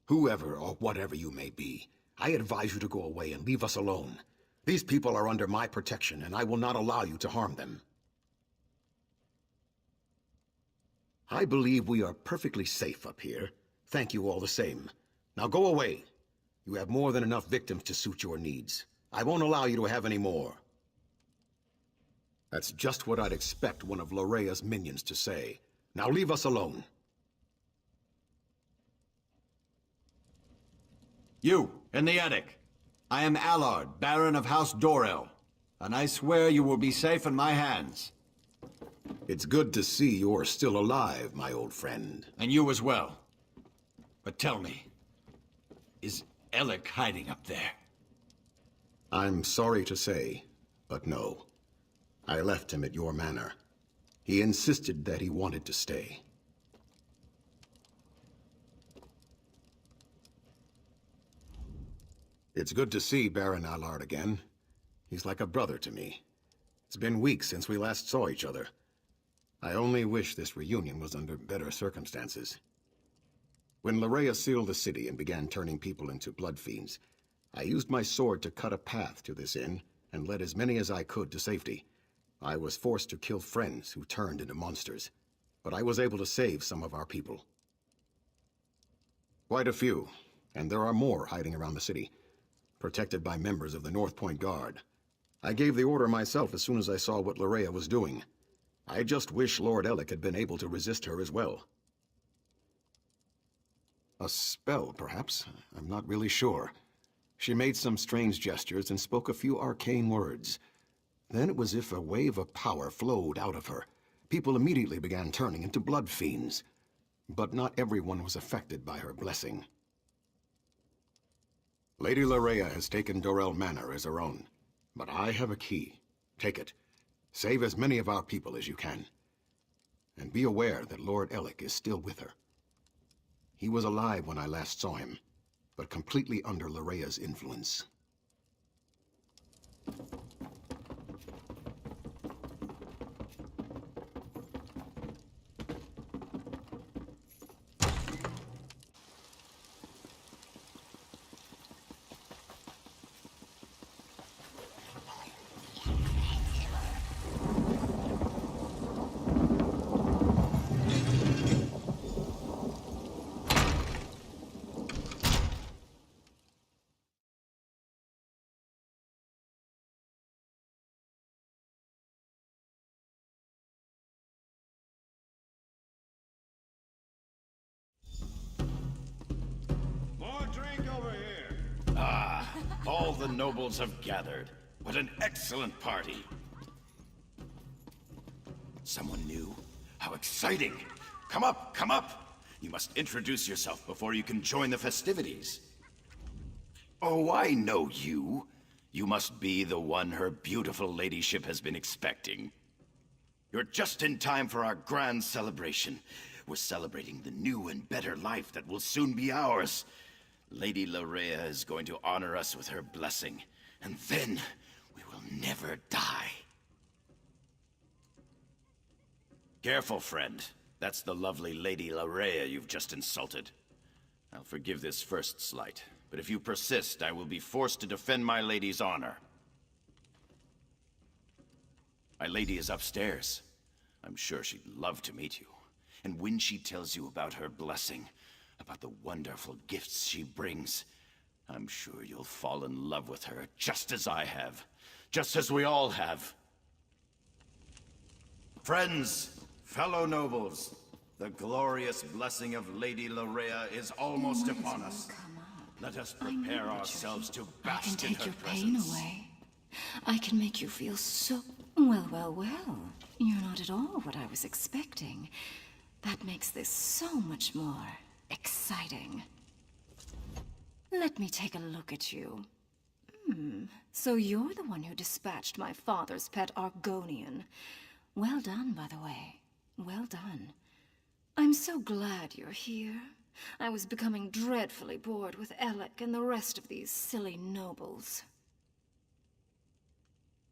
Whoever or whatever you may be, I advise you to go away and leave us alone. These people are under my protection, and I will not allow you to harm them. I believe we are perfectly safe up here. Thank you all the same. Now go away. You have more than enough victims to suit your needs. I won't allow you to have any more. That's just what I'd expect one of Larea's minions to say. Now leave us alone. You, in the attic. I am Allard, Baron of House Dorel, and I swear you will be safe in my hands. It's good to see you're still alive, my old friend. And you as well. But tell me, is Alec hiding up there? I'm sorry to say, but no. I left him at your manor. He insisted that he wanted to stay. It's good to see Baron Allard again. He's like a brother to me. It's been weeks since we last saw each other. I only wish this reunion was under better circumstances. When Larea sealed the city and began turning people into blood fiends, I used my sword to cut a path to this inn and led as many as I could to safety. I was forced to kill friends who turned into monsters, but I was able to save some of our people. Quite a few, and there are more hiding around the city, protected by members of the North Point Guard. I gave the order myself as soon as I saw what Larea was doing. I just wish Lord Alec had been able to resist her as well. A spell, perhaps? I'm not really sure. She made some strange gestures and spoke a few arcane words. Then it was as if a wave of power flowed out of her. People immediately began turning into blood fiends. But not everyone was affected by her blessing. Lady Larea has taken Dorel Manor as her own. But I have a key. Take it. Save as many of our people as you can. And be aware that Lord Alec is still with her. He was alive when I last saw him, but completely under Larea's influence. All the nobles have gathered. What an excellent party. Someone new? How exciting! Come up, come up! You must introduce yourself before you can join the festivities. Oh, I know you. You must be the one her beautiful ladyship has been expecting. You're just in time for our grand celebration. We're celebrating the new and better life that will soon be ours. Lady Larea is going to honor us with her blessing, and then we will never die. Careful, friend. That's the lovely Lady Larea you've just insulted. I'll forgive this first slight, but if you persist, I will be forced to defend my lady's honor. My lady is upstairs. I'm sure she'd love to meet you. And when she tells you about her blessing, about the wonderful gifts she brings, I'm sure you'll fall in love with her just as I have. Just as we all have. Friends, fellow nobles, the glorious blessing of Lady Larea is almost upon us. Let us prepare ourselves to bask in her presence. I can take your pain away. I can make you feel so... Well. You're not at all what I was expecting. That makes this so much more exciting. Let me take a look at you. So you're the one who dispatched my father's pet Argonian. Well done, by the way. Well done. I'm so glad you're here. I was becoming dreadfully bored with Alec and the rest of these silly nobles.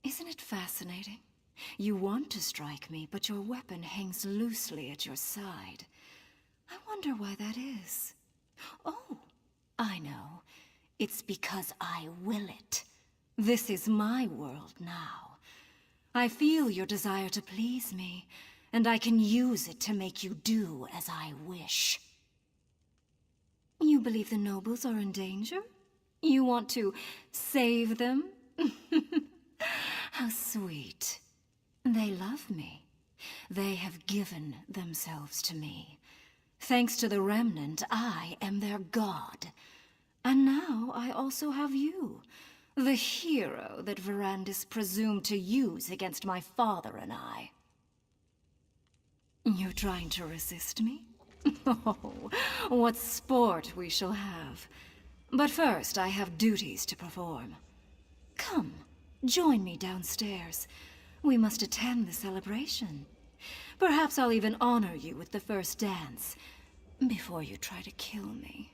Isn't it fascinating? You want to strike me, but your weapon hangs loosely at your side. I wonder why that is. Oh, I know. It's because I will it. This is my world now. I feel your desire to please me, and I can use it to make you do as I wish. You believe the nobles are in danger? You want to save them? How sweet. They love me. They have given themselves to me. Thanks to the Remnant, I am their god. And now I also have you, the hero that Verandis presumed to use against my father and I. You're trying to resist me? Oh, what sport we shall have. But first, I have duties to perform. Come, join me downstairs. We must attend the celebration. Perhaps I'll even honor you with the first dance, before you try to kill me.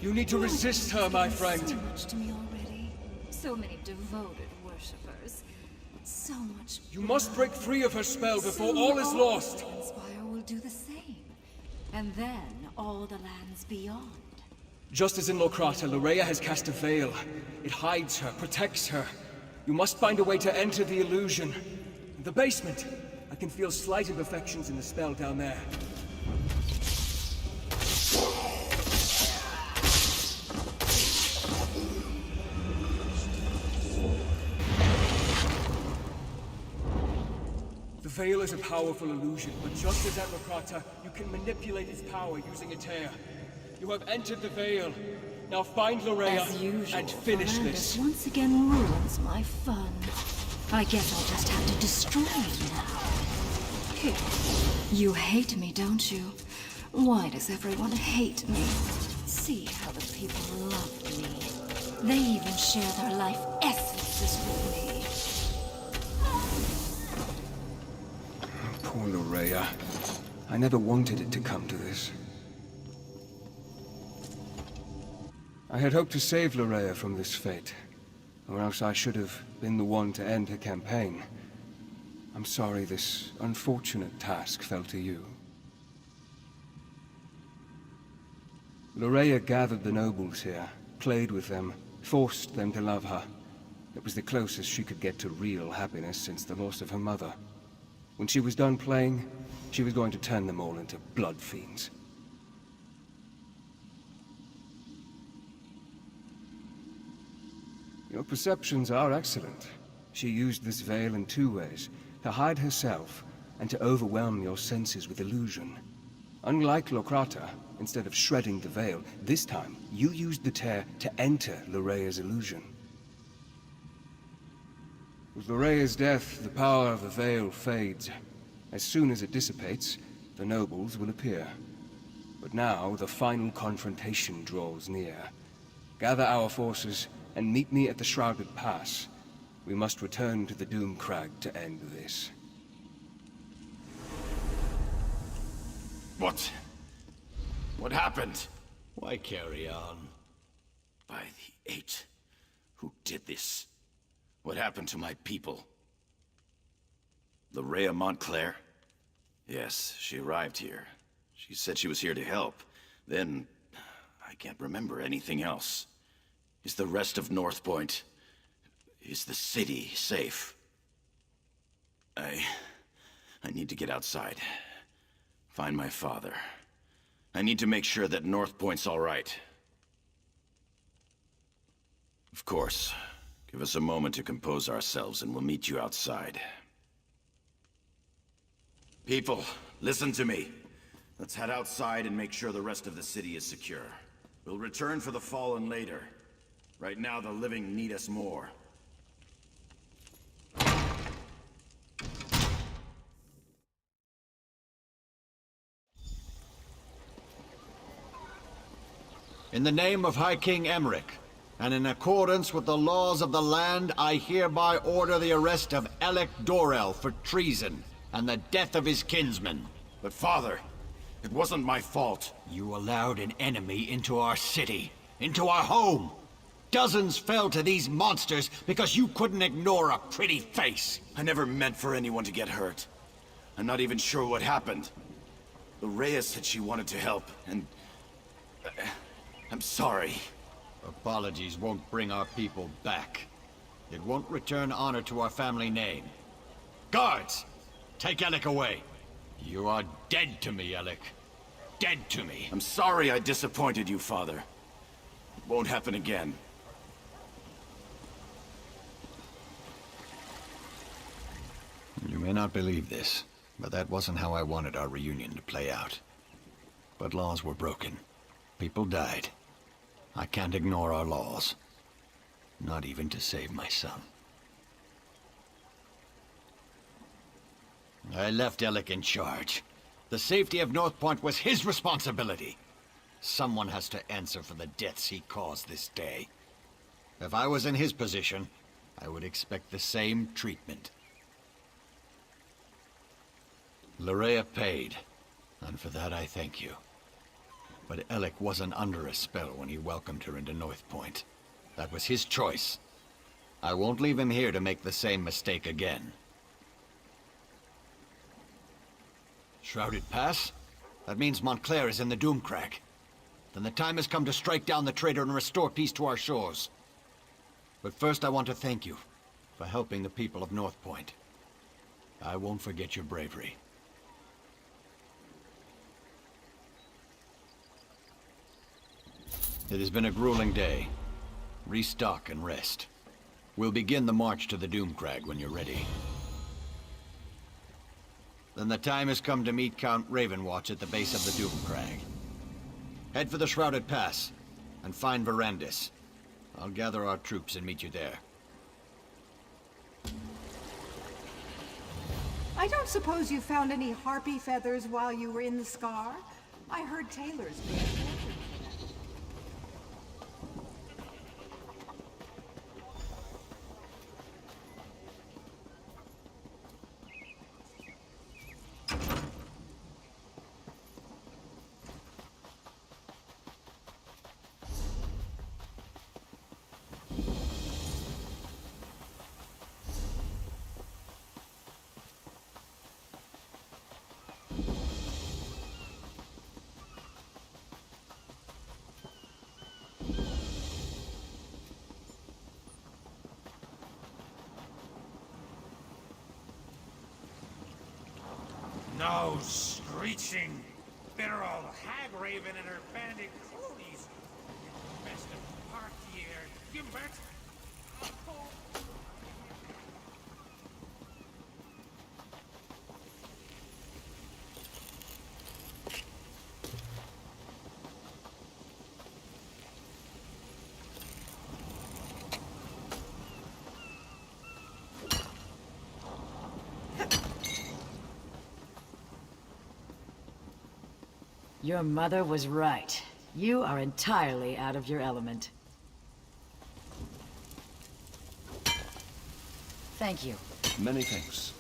You need to resist her, my friend. So much to me already. So many devoted worshippers. So much... You must break free of her spell before all is lost. Spire will do the same. And then all the lands beyond. Just as in Lokrata, Larea has cast a veil. It hides her, protects her. You must find a way to enter the illusion. The basement. I can feel slight imperfections in the spell down there. The veil is a powerful illusion, but just as at Lokrata, you can manipulate its power using a tear. You have entered the veil. Now find Larea and finish this. Once again ruins my fun. I guess I'll just have to destroy you now. Here. You hate me, don't you? Why does everyone hate me? See how the people love me. They even share their life essences with me. Poor Larea. I never wanted it to come to this. I had hoped to save Larea from this fate, or else I should have been the one to end her campaign. I'm sorry this unfortunate task fell to you. Larea gathered the nobles here, played with them, forced them to love her. It was the closest she could get to real happiness since the loss of her mother. When she was done playing, she was going to turn them all into blood fiends. Your perceptions are excellent. She used this veil in two ways, to hide herself and to overwhelm your senses with illusion. Unlike Locrata, instead of shredding the veil, this time you used the tear to enter Lorea's illusion. With Lorea's death, the power of the veil fades. As soon as it dissipates, the nobles will appear. But now the final confrontation draws near. Gather our forces and meet me at the Shrouded Pass. We must return to the Doom Crag to end this. What happened? Why carry on? By the Eight. Who did this? What happened to my people? Larea Montclair? Yes, she arrived here. She said she was here to help. Then, I can't remember anything else. Is the rest of North Point... is the city safe? I need to get outside. Find my father. I need to make sure that North Point's all right. Of course. Give us a moment to compose ourselves and we'll meet you outside. People, listen to me. Let's head outside and make sure the rest of the city is secure. We'll return for the fallen later. Right now, the living need us more. In the name of High King Emmerich, and in accordance with the laws of the land, I hereby order the arrest of Alec Dorel for treason and the death of his kinsman. But father, it wasn't my fault. You allowed an enemy into our city, into our home. Dozens fell to these monsters because you couldn't ignore a pretty face. I never meant for anyone to get hurt. I'm not even sure what happened. Larea said she wanted to help, and... I'm sorry. Apologies won't bring our people back. It won't return honor to our family name. Guards! Take Alec away. You are dead to me, Alec. Dead to me. I'm sorry I disappointed you, father. It won't happen again. You may not believe this, but that wasn't how I wanted our reunion to play out. But laws were broken. People died. I can't ignore our laws. Not even to save my son. I left Alec in charge. The safety of North Point was his responsibility. Someone has to answer for the deaths he caused this day. If I was in his position, I would expect the same treatment. Larea paid, and for that I thank you. But Alec wasn't under a spell when he welcomed her into North Point. That was his choice. I won't leave him here to make the same mistake again. Shrouded Pass? That means Montclair is in the Doom Crag. Then the time has come to strike down the traitor and restore peace to our shores. But first I want to thank you for helping the people of North Point. I won't forget your bravery. It has been a grueling day. Restock and rest. We'll begin the march to the Doom Crag when you're ready. Then the time has come to meet Count Ravenwatch at the base of the Doom Crag. Head for the Shrouded Pass, and find Verandis. I'll gather our troops and meet you there. I don't suppose you found any harpy feathers while you were in the Scar? I heard tailors made a fortune. No screeching, bitter old hag raven and her bandit cronies. Best of part year, Gimbert. Your mother was right. You are entirely out of your element. Thank you. Many thanks.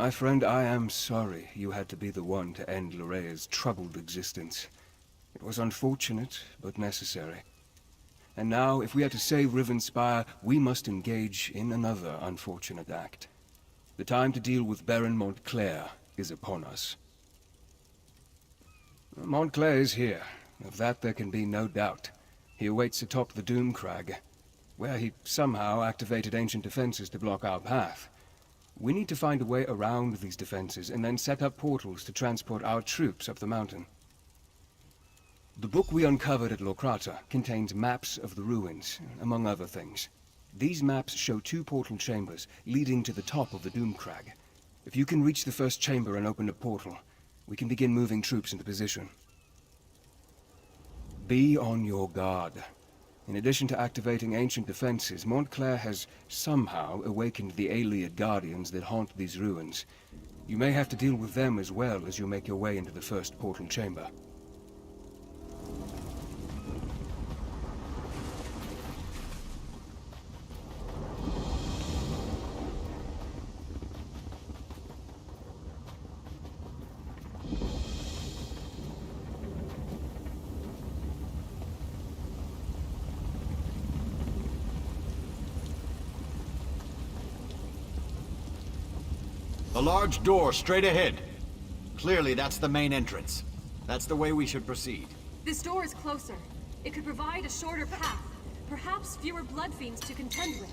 My friend, I am sorry you had to be the one to end Lorea's troubled existence. It was unfortunate, but necessary. And now, if we are to save Rivenspire, we must engage in another unfortunate act. The time to deal with Baron Montclair is upon us. Montclair is here. Of that there can be no doubt. He awaits atop the Doom Crag, where he somehow activated ancient defenses to block our path. We need to find a way around these defenses and then set up portals to transport our troops up the mountain. The book we uncovered at Locrata contains maps of the ruins, among other things. These maps show 2 portal chambers leading to the top of the Doom Crag. If you can reach the first chamber and open a portal, we can begin moving troops into position. Be on your guard. In addition to activating ancient defenses, Montclair has somehow awakened the Ayleid guardians that haunt these ruins. You may have to deal with them as well as you make your way into the first portal chamber. The large door straight ahead. Clearly, that's the main entrance. That's the way we should proceed. This door is closer. It could provide a shorter path. Perhaps fewer blood fiends to contend with.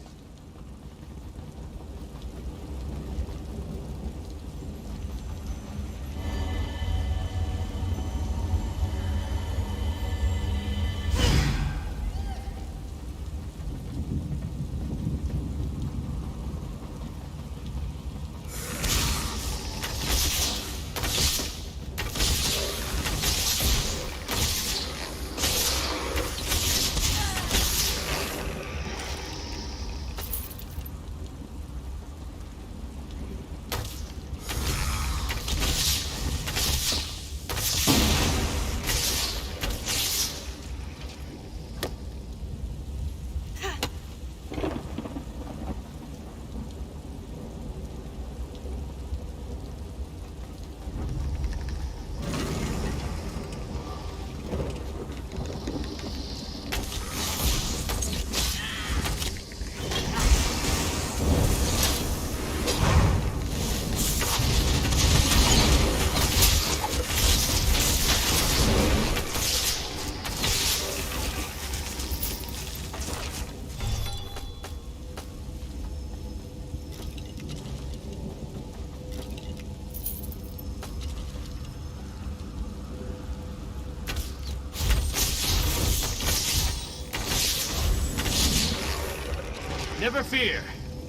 Never fear.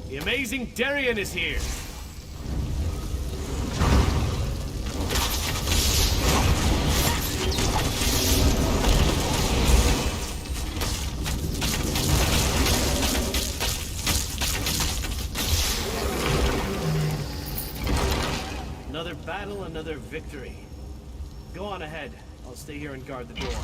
The amazing Darien is here. Another battle, another victory. Go on ahead. I'll stay here and guard the door.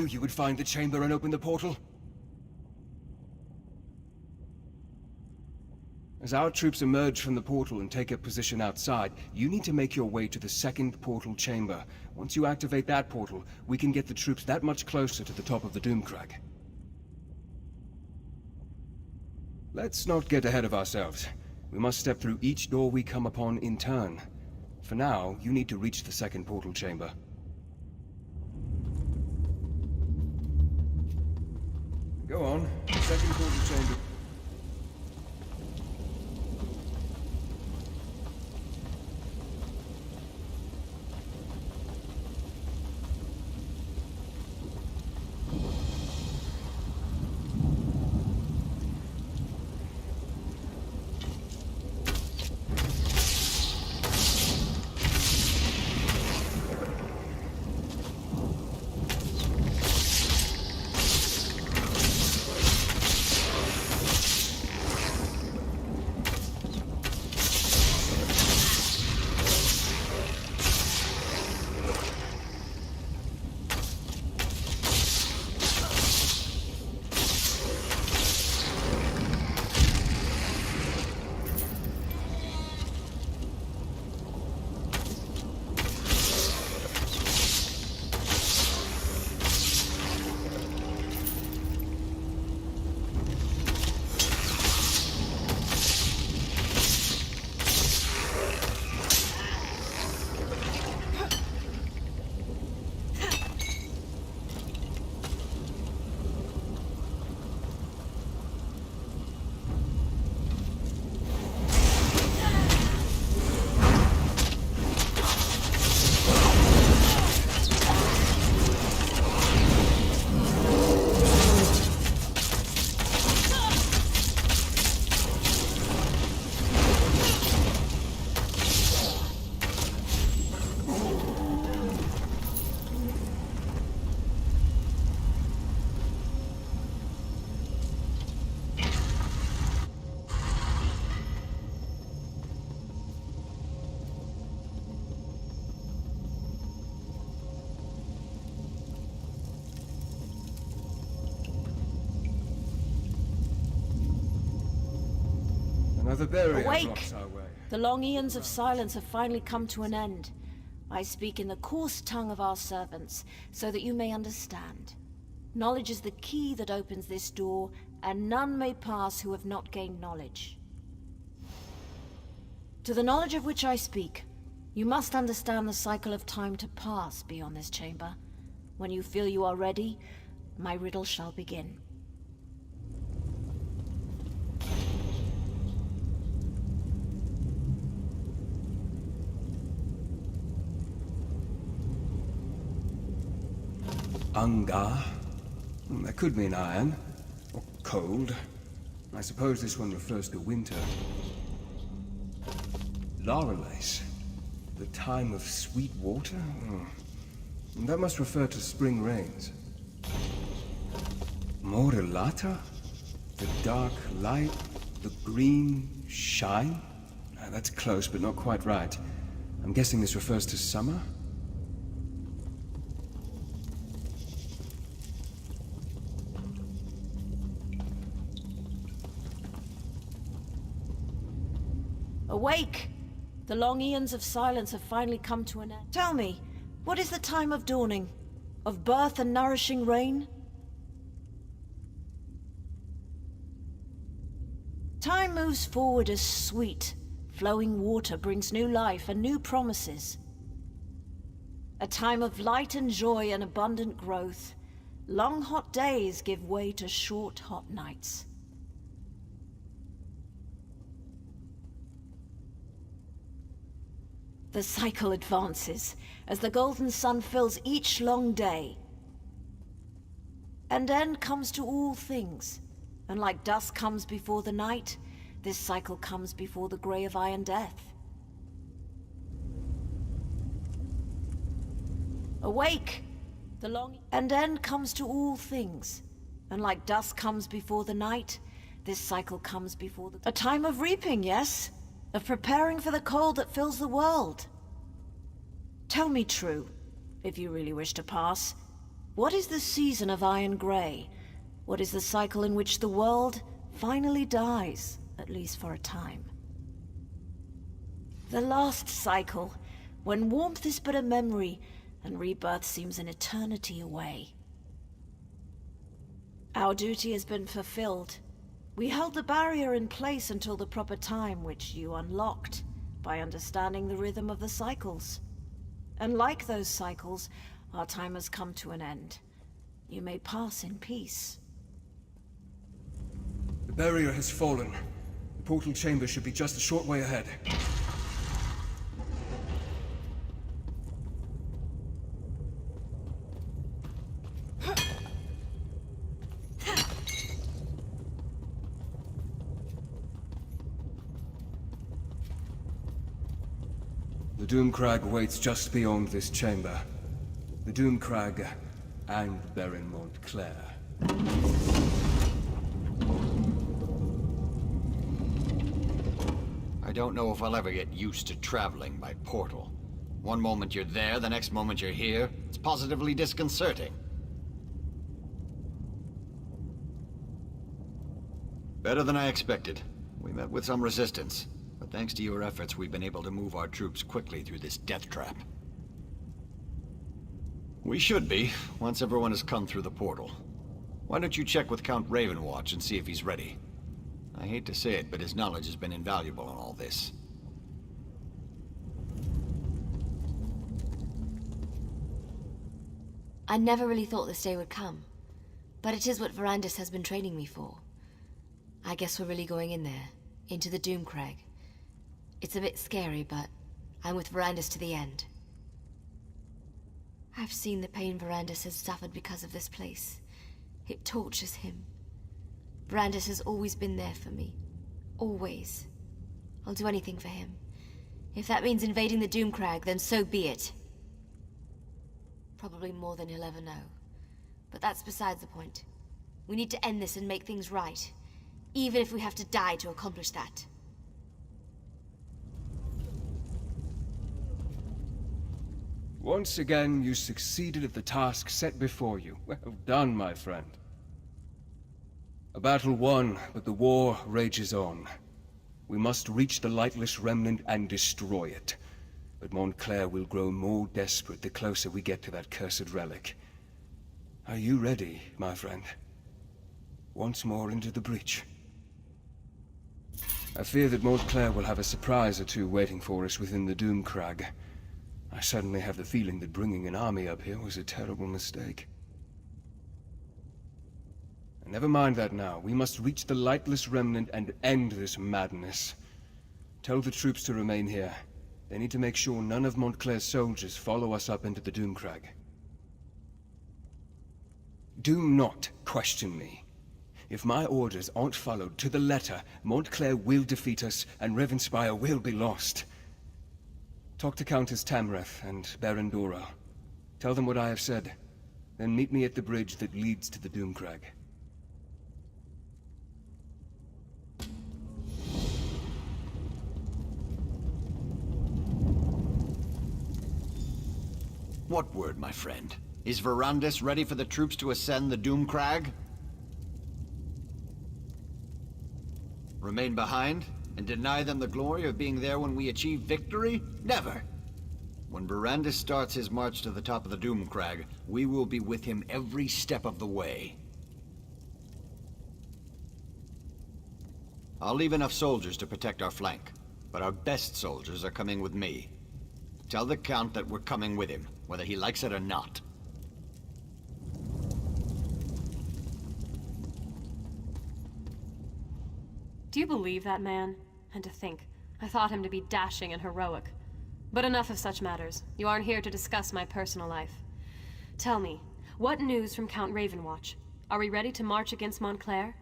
You would find the chamber and open the portal. As our troops emerge from the portal and take up position outside, you need to make your way to the second portal chamber. Once you activate that portal, we can get the troops that much closer to the top of the Doomcrag. Let's not get ahead of ourselves. We must step through each door we come upon in turn. For now, you need to reach the second portal chamber. Go on. Second portal chamber. Another barrier blocks our way. The long eons of silence have finally come to an end. I speak in the coarse tongue of our servants, so that you may understand. Knowledge is the key that opens this door, and none may pass who have not gained knowledge. To the knowledge of which I speak, You must understand the cycle of time to pass beyond this chamber. When you feel you are ready, my riddle shall begin. Ungar? That could mean iron. Or cold. I suppose this one refers to winter. Laurelace? The time of sweet water? That must refer to spring rains. Morillata? The dark light? The green shine? That's close, but not quite right. I'm guessing this refers to summer? Awake! The long eons of silence have finally come to an end. Tell me, what is the time of dawning? Of birth and nourishing rain? Time moves forward as sweet, flowing water brings new life and new promises. A time of light and joy and abundant growth. Long hot days give way to short hot nights. The cycle advances as the golden sun fills each long day. An end comes to all things, and like dusk comes before the night, this cycle comes before the grey of iron death. Awake! The long and end comes to all things, and like dusk comes before the night, this cycle comes before the... A time of reaping, yes? Of preparing for the cold that fills the world. Tell me true, if you really wish to pass. What is the season of Iron Grey? What is the cycle in which the world finally dies, at least for a time? The last cycle, when warmth is but a memory, and rebirth seems an eternity away. Our duty has been fulfilled. We held the barrier in place until the proper time, which you unlocked, by understanding the rhythm of the cycles. And like those cycles, our time has come to an end. You may pass in peace. The barrier has fallen. The portal chamber should be just a short way ahead. The Doomcrag waits just beyond this chamber. The Doomcrag and Baron Montclair. I don't know if I'll ever get used to traveling by portal. One moment you're there, the next moment you're here. It's positively disconcerting. Better than I expected. We met with some resistance. But thanks to your efforts, we've been able to move our troops quickly through this death trap. We should be, once everyone has come through the portal. Why don't you check with Count Ravenwatch and see if he's ready? I hate to say it, but his knowledge has been invaluable in all this. I never really thought this day would come. But it is what Verandis has been training me for. I guess we're really going in there, into the Doomcrag. It's a bit scary, but I'm with Verandis to the end. I've seen the pain Verandis has suffered because of this place. It tortures him. Verandis has always been there for me. Always. I'll do anything for him. If that means invading the Doomcrag, then so be it. Probably more than he'll ever know. But that's besides the point. We need to end this and make things right. Even if we have to die to accomplish that. Once again, you succeeded at the task set before you. Well done, my friend. A battle won, but the war rages on. We must reach the Lightless Remnant and destroy it. But Montclair will grow more desperate the closer we get to that cursed relic. Are you ready, my friend? Once more into the breach. I fear that Montclair will have a surprise or two waiting for us within the Doomcrag. I suddenly have the feeling that bringing an army up here was a terrible mistake. Never mind that now. We must reach the Lightless Remnant and end this madness. Tell the troops to remain here. They need to make sure none of Montclair's soldiers follow us up into the Doomcrag. Do not question me. If my orders aren't followed to the letter, Montclair will defeat us, and Ravenspire will be lost. Talk to Countess Tamreth and Baron Dora. Tell them what I have said. Then meet me at the bridge that leads to the Doomcrag. What word, my friend? Is Verandis ready for the troops to ascend the Doomcrag? Remain behind and deny them the glory of being there when we achieve victory? Never! When Verandis starts his march to the top of the Doomcrag, we will be with him every step of the way. I'll leave enough soldiers to protect our flank, but our best soldiers are coming with me. Tell the Count that we're coming with him, whether he likes it or not. Do you believe that man? And to think, I thought him to be dashing and heroic. But enough of such matters. You aren't here to discuss my personal life. Tell me, what news from Count Ravenwatch? Are we ready to march against Montclair?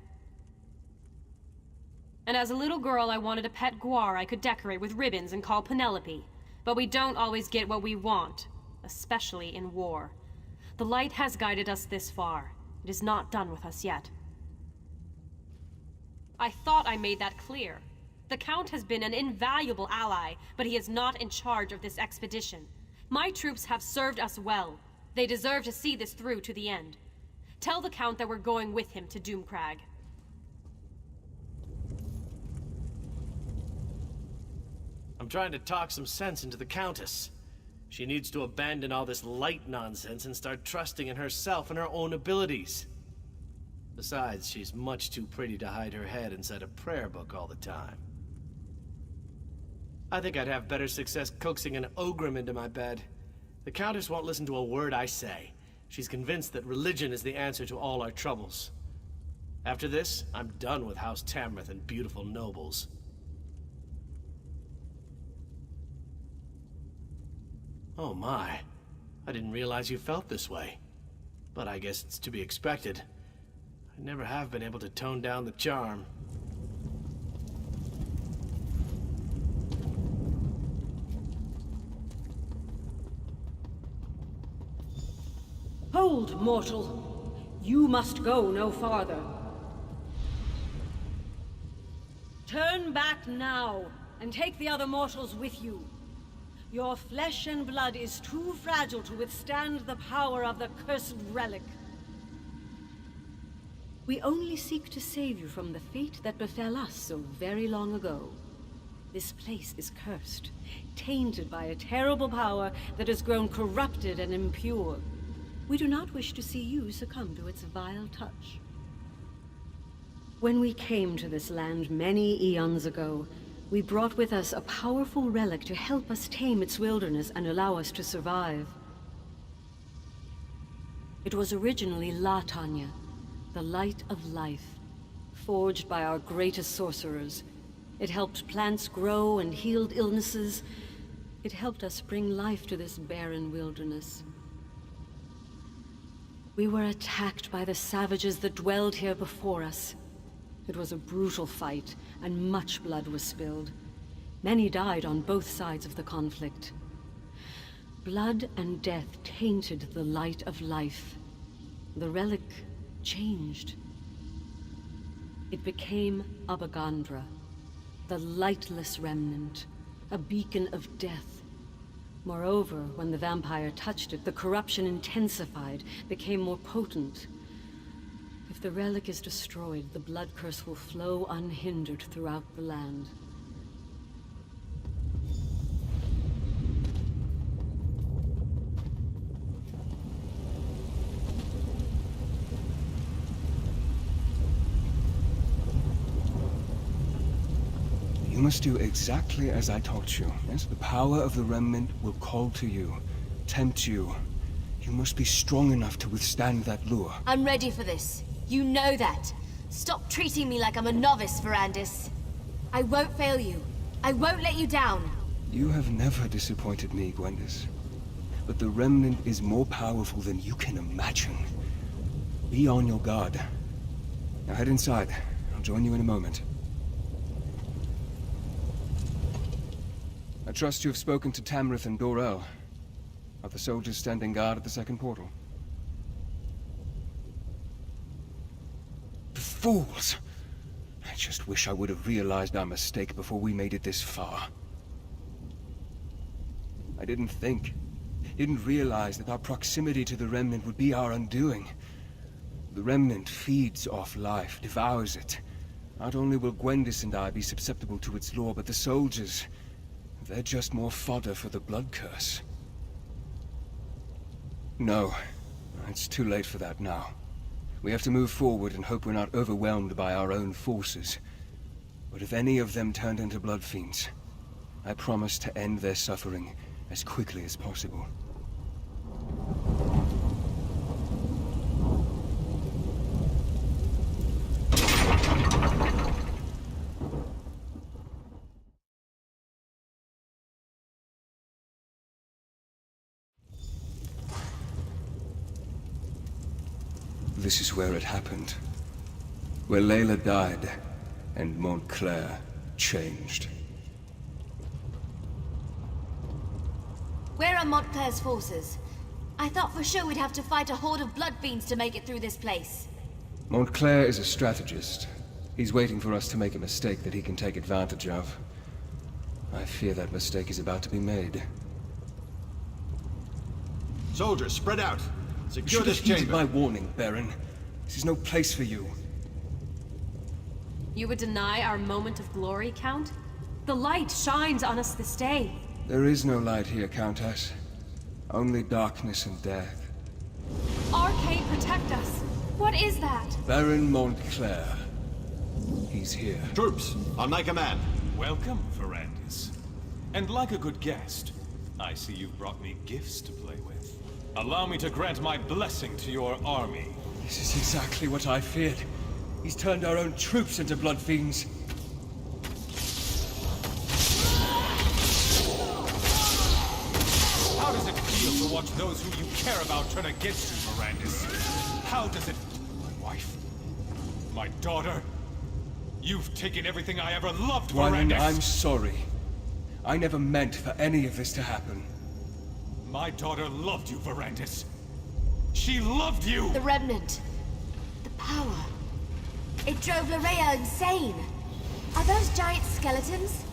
And as a little girl, I wanted a pet guar I could decorate with ribbons and call Penelope. But we don't always get what we want, especially in war. The light has guided us this far. It is not done with us yet. I thought I made that clear. The Count has been an invaluable ally, but he is not in charge of this expedition. My troops have served us well. They deserve to see this through to the end. Tell the Count that we're going with him to Doomcrag. I'm trying to talk some sense into the Countess. She needs to abandon all this light nonsense and start trusting in herself and her own abilities. Besides, she's much too pretty to hide her head inside a prayer book all the time. I think I'd have better success coaxing an Ogrim into my bed. The Countess won't listen to a word I say. She's convinced that religion is the answer to all our troubles. After this, I'm done with House Tamreth and beautiful nobles. Oh my. I didn't realize you felt this way. But I guess it's to be expected. I never have been able to tone down the charm. Hold, mortal. You must go no farther. Turn back now, and take the other mortals with you. Your flesh and blood is too fragile to withstand the power of the cursed relic. We only seek to save you from the fate that befell us so very long ago. This place is cursed, tainted by a terrible power that has grown corrupted and impure. We do not wish to see you succumb to its vile touch. When we came to this land many eons ago, we brought with us a powerful relic to help us tame its wilderness and allow us to survive. It was originally La Tanya, the light of life, forged by our greatest sorcerers. It helped plants grow and healed illnesses. It helped us bring life to this barren wilderness. We were attacked by the savages that dwelled here before us. It was a brutal fight, and much blood was spilled. Many died on both sides of the conflict. Blood and death tainted the light of life. The relic changed. It became Abagandra, the lightless remnant, a beacon of death. Moreover, when the vampire touched it, the corruption intensified, became more potent. If the relic is destroyed, the blood curse will flow unhindered throughout the land. You must do exactly as I taught you. Yes, the power of the Remnant will call to you, tempt you. You must be strong enough to withstand that lure. I'm ready for this. You know that. Stop treating me like I'm a novice, Verandis. I won't fail you. I won't let you down. You have never disappointed me, Gwendis. But the Remnant is more powerful than you can imagine. Be on your guard. Now head inside. I'll join you in a moment. I trust you have spoken to Tamrith and Dorel. Are the soldiers standing guard at the second portal? The fools! I just wish I would have realized our mistake before we made it this far. I didn't realize that our proximity to the Remnant would be our undoing. The Remnant feeds off life, devours it. Not only will Gwendis and I be susceptible to its lore, but the soldiers... they're just more fodder for the blood curse. No, it's too late for that now. We have to move forward and hope we're not overwhelmed by our own forces. But if any of them turned into blood fiends, I promise to end their suffering as quickly as possible. This is where it happened. Where Layla died, and Montclair changed. Where are Montclair's forces? I thought for sure we'd have to fight a horde of blood fiends to make it through this place. Montclair is a strategist. He's waiting for us to make a mistake that he can take advantage of. I fear that mistake is about to be made. Soldiers, spread out. You Secure should have this heeded chamber. my warning, Baron. This is no place for you. You would deny our moment of glory, Count? The light shines on us this day. There is no light here, Countess. Only darkness and death. Arcade, protect us! What is that? Baron Montclair. He's here. Troops, on my command. Welcome, Verandis. And like a good guest, I see you've brought me gifts to play with. Allow me to grant my blessing to your army. This is exactly what I feared. He's turned our own troops into blood fiends. How does it feel to watch those who you care about turn against you, Verandis? How does it... My wife? My daughter? You've taken everything I ever loved, Wyman, Verandis! I'm sorry. I never meant for any of this to happen. My daughter loved you, Verandis. She loved you! The Remnant. The power. It drove Larea insane. Are those giant skeletons?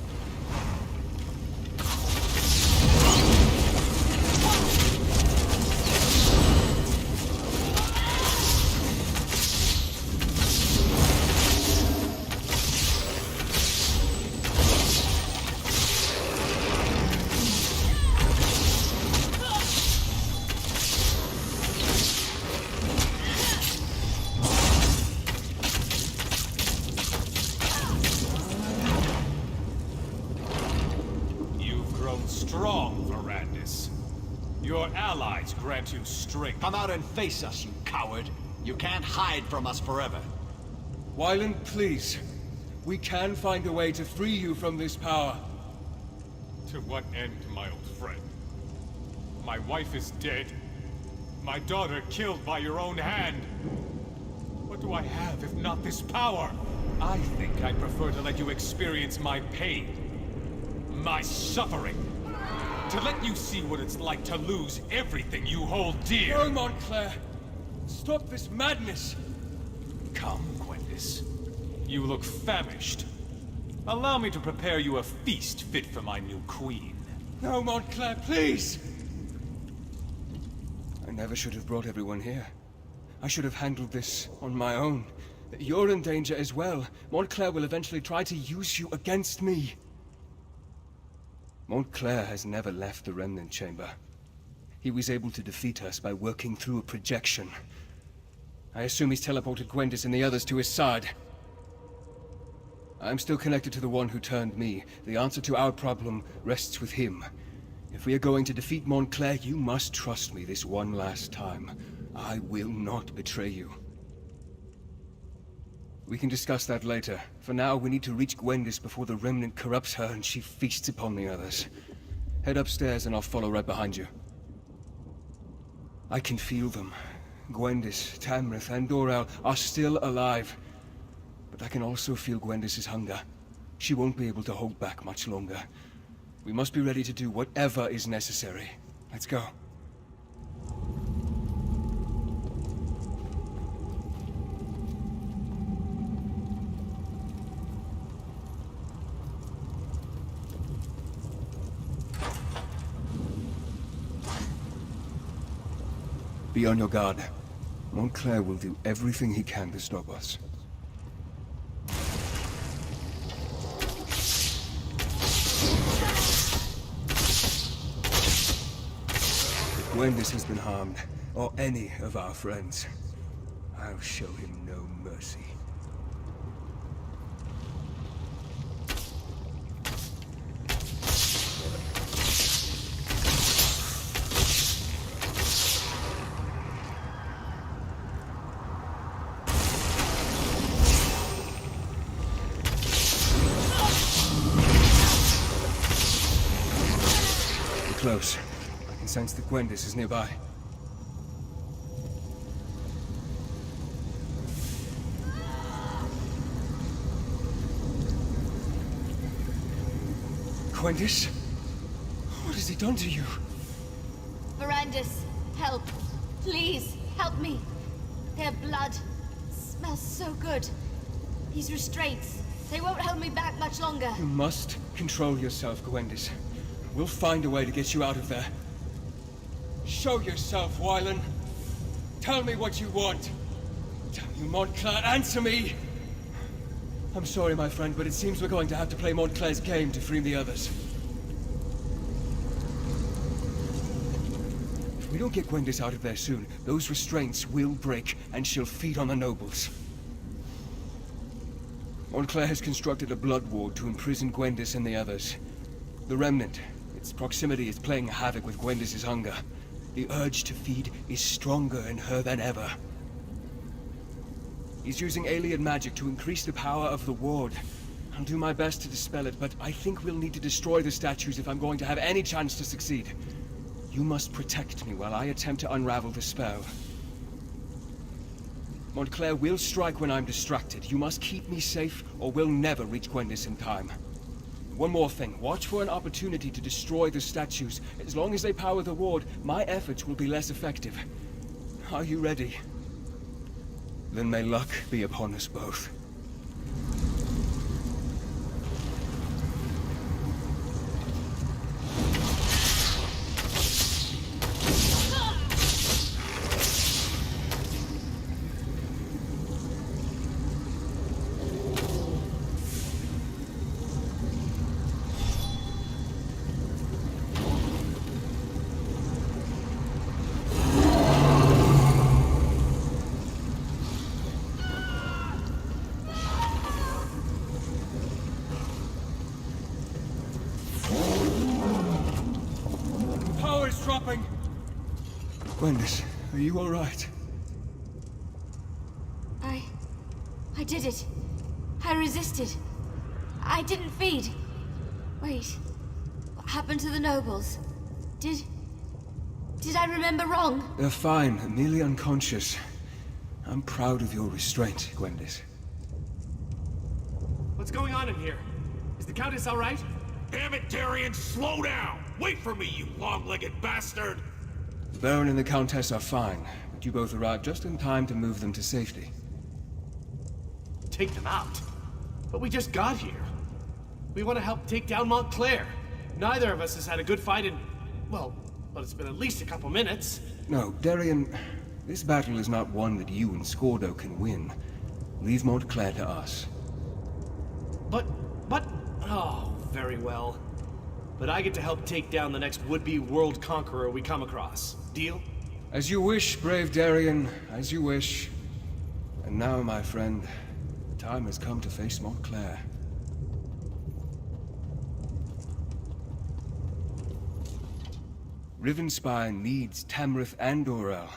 Strong, Verandis. Your allies grant you strength. Come out and face us, you coward. You can't hide from us forever. Wyland, please. We can find a way to free you from this power. To what end, my old friend? My wife is dead. My daughter killed by your own hand. What do I have if not this power? I think I'd prefer to let you experience my pain. My suffering. To let you see what it's like to lose everything you hold dear. No, Montclair! Stop this madness! Come, Gwendis. You look famished. Allow me to prepare you a feast fit for my new queen. No, Montclair, please! I never should have brought everyone here. I should have handled this on my own. You're in danger as well. Montclair will eventually try to use you against me. Montclair has never left the Remnant Chamber. He was able to defeat us by working through a projection. I assume he's teleported Gwendis and the others to his side. I'm still connected to the one who turned me. The answer to our problem rests with him. If we are going to defeat Montclair, you must trust me this one last time. I will not betray you. We can discuss that later. For now, we need to reach Gwendis before the Remnant corrupts her and she feasts upon the others. Head upstairs and I'll follow right behind you. I can feel them. Gwendis, Tamrith, and Dorel are still alive. But I can also feel Gwendis' hunger. She won't be able to hold back much longer. We must be ready to do whatever is necessary. Let's go. Be on your guard. Montclair will do everything he can to stop us. If Gwendis has been harmed, or any of our friends, I'll show him no mercy. Close. I can sense that Gwendis is nearby. Gwendis? What has he done to you? Verandis, help. Please, help me. Their blood smells so good. These restraints, they won't hold me back much longer. You must control yourself, Gwendis. We'll find a way to get you out of there. Show yourself, Wylan. Tell me what you want. Tell you, Montclair, answer me! I'm sorry, my friend, but it seems we're going to have to play Montclair's game to free the others. If we don't get Gwendis out of there soon, those restraints will break, and she'll feed on the nobles. Montclair has constructed a blood ward to imprison Gwendis and the others. The Remnant, its proximity is playing havoc with Gwendis' hunger. The urge to feed is stronger in her than ever. He's using alien magic to increase the power of the ward. I'll do my best to dispel it, but I think we'll need to destroy the statues if I'm going to have any chance to succeed. You must protect me while I attempt to unravel the spell. Montclair will strike when I'm distracted. You must keep me safe, or we'll never reach Gwendis in time. One more thing. Watch for an opportunity to destroy the statues. As long as they power the ward, my efforts will be less effective. Are you ready? Then may luck be upon us both. Dropping. Gwendis, are you all right? I did it. I resisted. I didn't feed. Wait. What happened to the nobles? Did I remember wrong? They're fine, merely unconscious. I'm proud of your restraint, Gwendis. What's going on in here? Is the Countess all right? Damn it, Darian, slow down! Wait for me, you long-legged bastard! The Baron and the Countess are fine, but you both arrived just in time to move them to safety. Take them out? But we just got here. We want to help take down Montclair. Neither of us has had a good fight in... well, it's been at least a couple minutes. No, Darian, this battle is not one that you and Scordo can win. Leave Montclair to us. But... oh, very well. But I get to help take down the next would-be world conqueror we come across. Deal? As you wish, brave Darian, as you wish. And now, my friend, the time has come to face Montclair. Rivenspire needs Tamrith and Orel.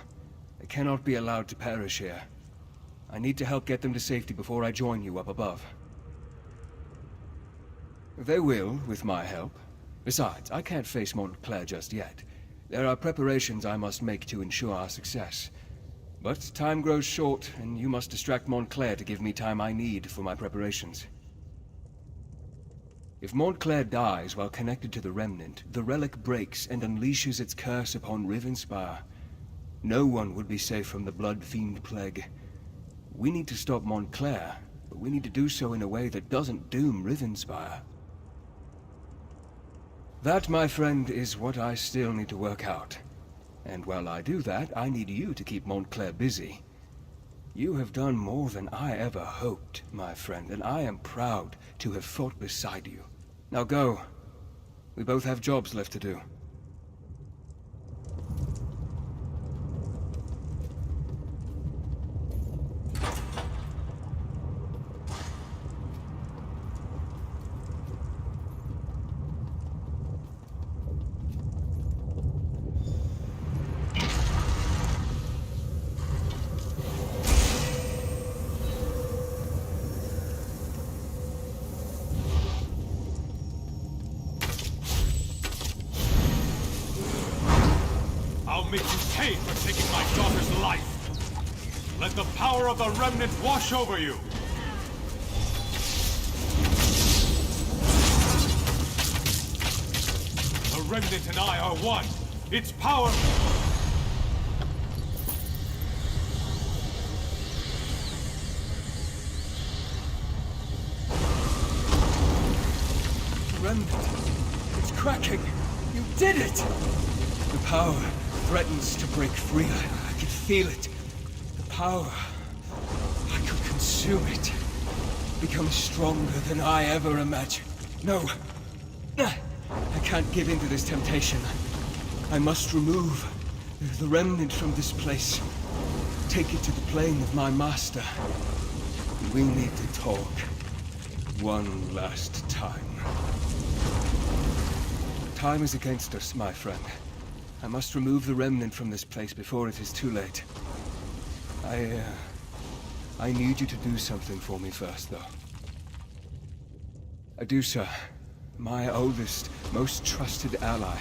They cannot be allowed to perish here. I need to help get them to safety before I join you up above. They will, with my help. Besides, I can't face Montclair just yet. There are preparations I must make to ensure our success. But time grows short, and you must distract Montclair to give me time I need for my preparations. If Montclair dies while connected to the Remnant, the relic breaks and unleashes its curse upon Rivenspire. No one would be safe from the Blood Fiend Plague. We need to stop Montclair, but we need to do so in a way that doesn't doom Rivenspire. That, my friend, is what I still need to work out. And while I do that, I need you to keep Montclair busy. You have done more than I ever hoped, my friend, and I am proud to have fought beside you. Now go. We both have jobs left to do. I'll make you pay for taking my daughter's life. Let the power of the Remnant wash over you. The Remnant and I are one. Its power... Remnant, it's cracking. You did it! The power threatens to break free. I can feel it. The power. I could consume it. Become stronger than I ever imagined. No. I can't give in to this temptation. I must remove the Remnant from this place. Take it to the plane of my master. We need to talk. One last time. Time is against us, my friend. I must remove the Remnant from this place before it is too late. I need you to do something for me first, though. Adusa, my oldest, most trusted ally.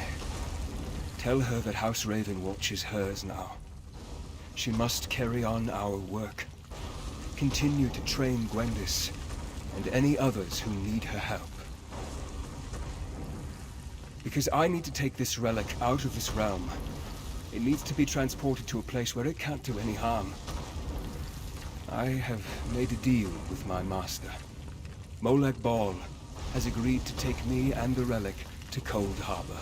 Tell her that House Ravenwatch is hers now. She must carry on our work. Continue to train Gwendis, and any others who need her help. Because I need to take this relic out of this realm. It needs to be transported to a place where it can't do any harm. I have made a deal with my master. Molag Bal has agreed to take me and the relic to Cold Harbor.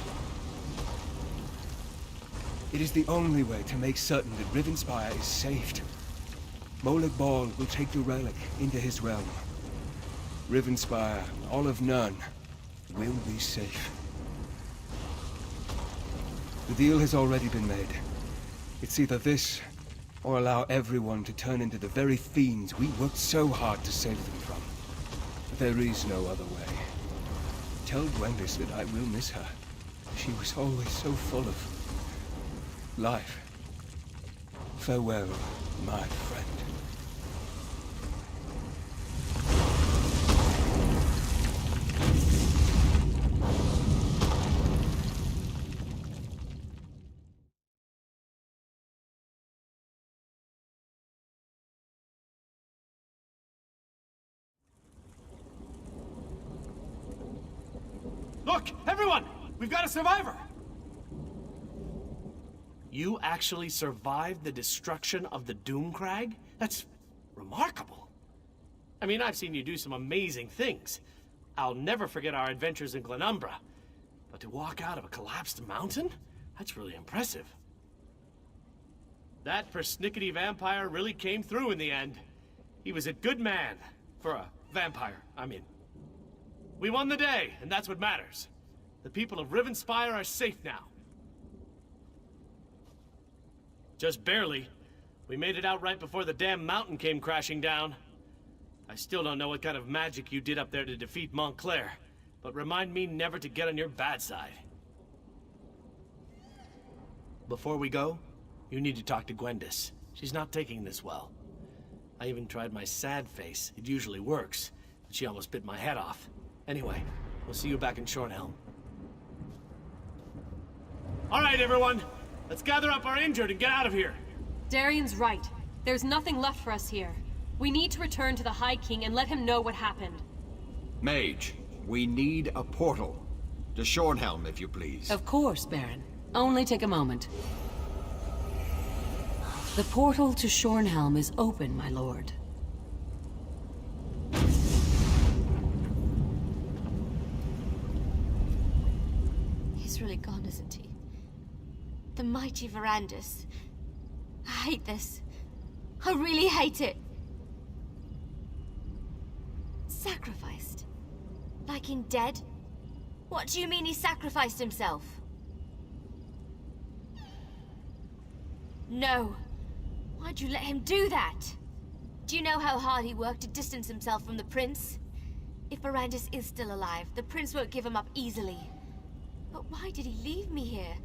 It is the only way to make certain that Rivenspire is saved. Molag Bal will take the relic into his realm. Rivenspire, all of Nurn, will be safe. The deal has already been made. It's either this, or allow everyone to turn into the very fiends we worked so hard to save them from. There is no other way. Tell Gwendis that I will miss her. She was always so full of life. Farewell, my friend. Look, everyone! We've got a survivor! You actually survived the destruction of the Doomcrag? That's remarkable. I mean, I've seen you do some amazing things. I'll never forget our adventures in Glenumbra. But to walk out of a collapsed mountain? That's really impressive. That persnickety vampire really came through in the end. He was a good man. For a vampire, I mean. We won the day, and that's what matters. The people of Rivenspire are safe now. Just barely. We made it out right before the damn mountain came crashing down. I still don't know what kind of magic you did up there to defeat Montclair, but remind me never to get on your bad side. before we go, you need to talk to Gwendis. She's not taking this well. I even tried my sad face. It usually works, but she almost bit my head off. Anyway, we'll see you back in Shornhelm. All right, everyone. Let's gather up our injured and get out of here. Darian's right. There's nothing left for us here. We need to return to the High King and let him know what happened. Mage, we need a portal. To Shornhelm, if you please. Of course, Baron. Only take a moment. The portal to Shornhelm is open, my lord. He's really gone, isn't he? The mighty Verandis. I hate this. I really hate it. Sacrificed? Like in dead? What do you mean he sacrificed himself? No. Why'd you let him do that? Do you know how hard he worked to distance himself from the prince? If Verandis is still alive, the prince won't give him up easily. But why did he leave me here?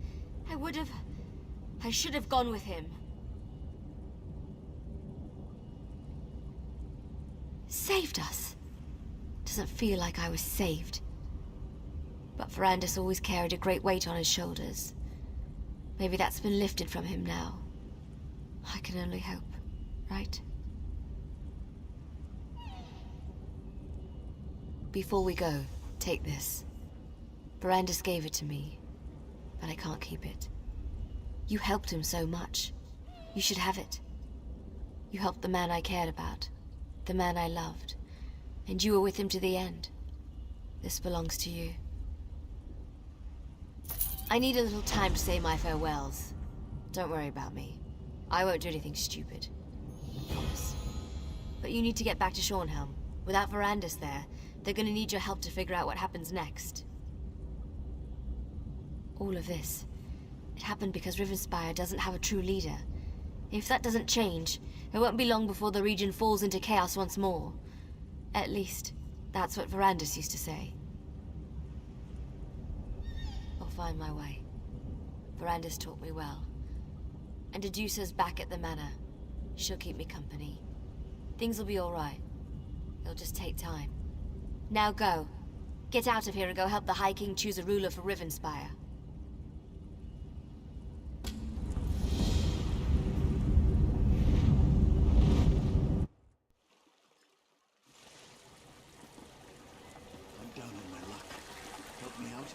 I should have gone with him. Saved us. Doesn't feel like I was saved. But Verandis always carried a great weight on his shoulders. Maybe that's been lifted from him now. I can only hope, right? Before we go, take this. Verandis gave it to me, but I can't keep it. You helped him so much. You should have it. You helped the man I cared about, the man I loved, and you were with him to the end. This belongs to you. I need a little time to say my farewells. Don't worry about me. I won't do anything stupid. I promise. But you need to get back to Shornhelm. Without Verandis there, they're gonna need your help to figure out what happens next. All of this, it happened because Rivenspire doesn't have a true leader. If that doesn't change, it won't be long before the region falls into chaos once more. At least, that's what Verandis used to say. I'll find my way. Verandis taught me well. And Adusa's back at the manor. She'll keep me company. Things will be all right. It'll just take time. Now go. Get out of here and go help the High King choose a ruler for Rivenspire. I'm down on my luck. Help me out?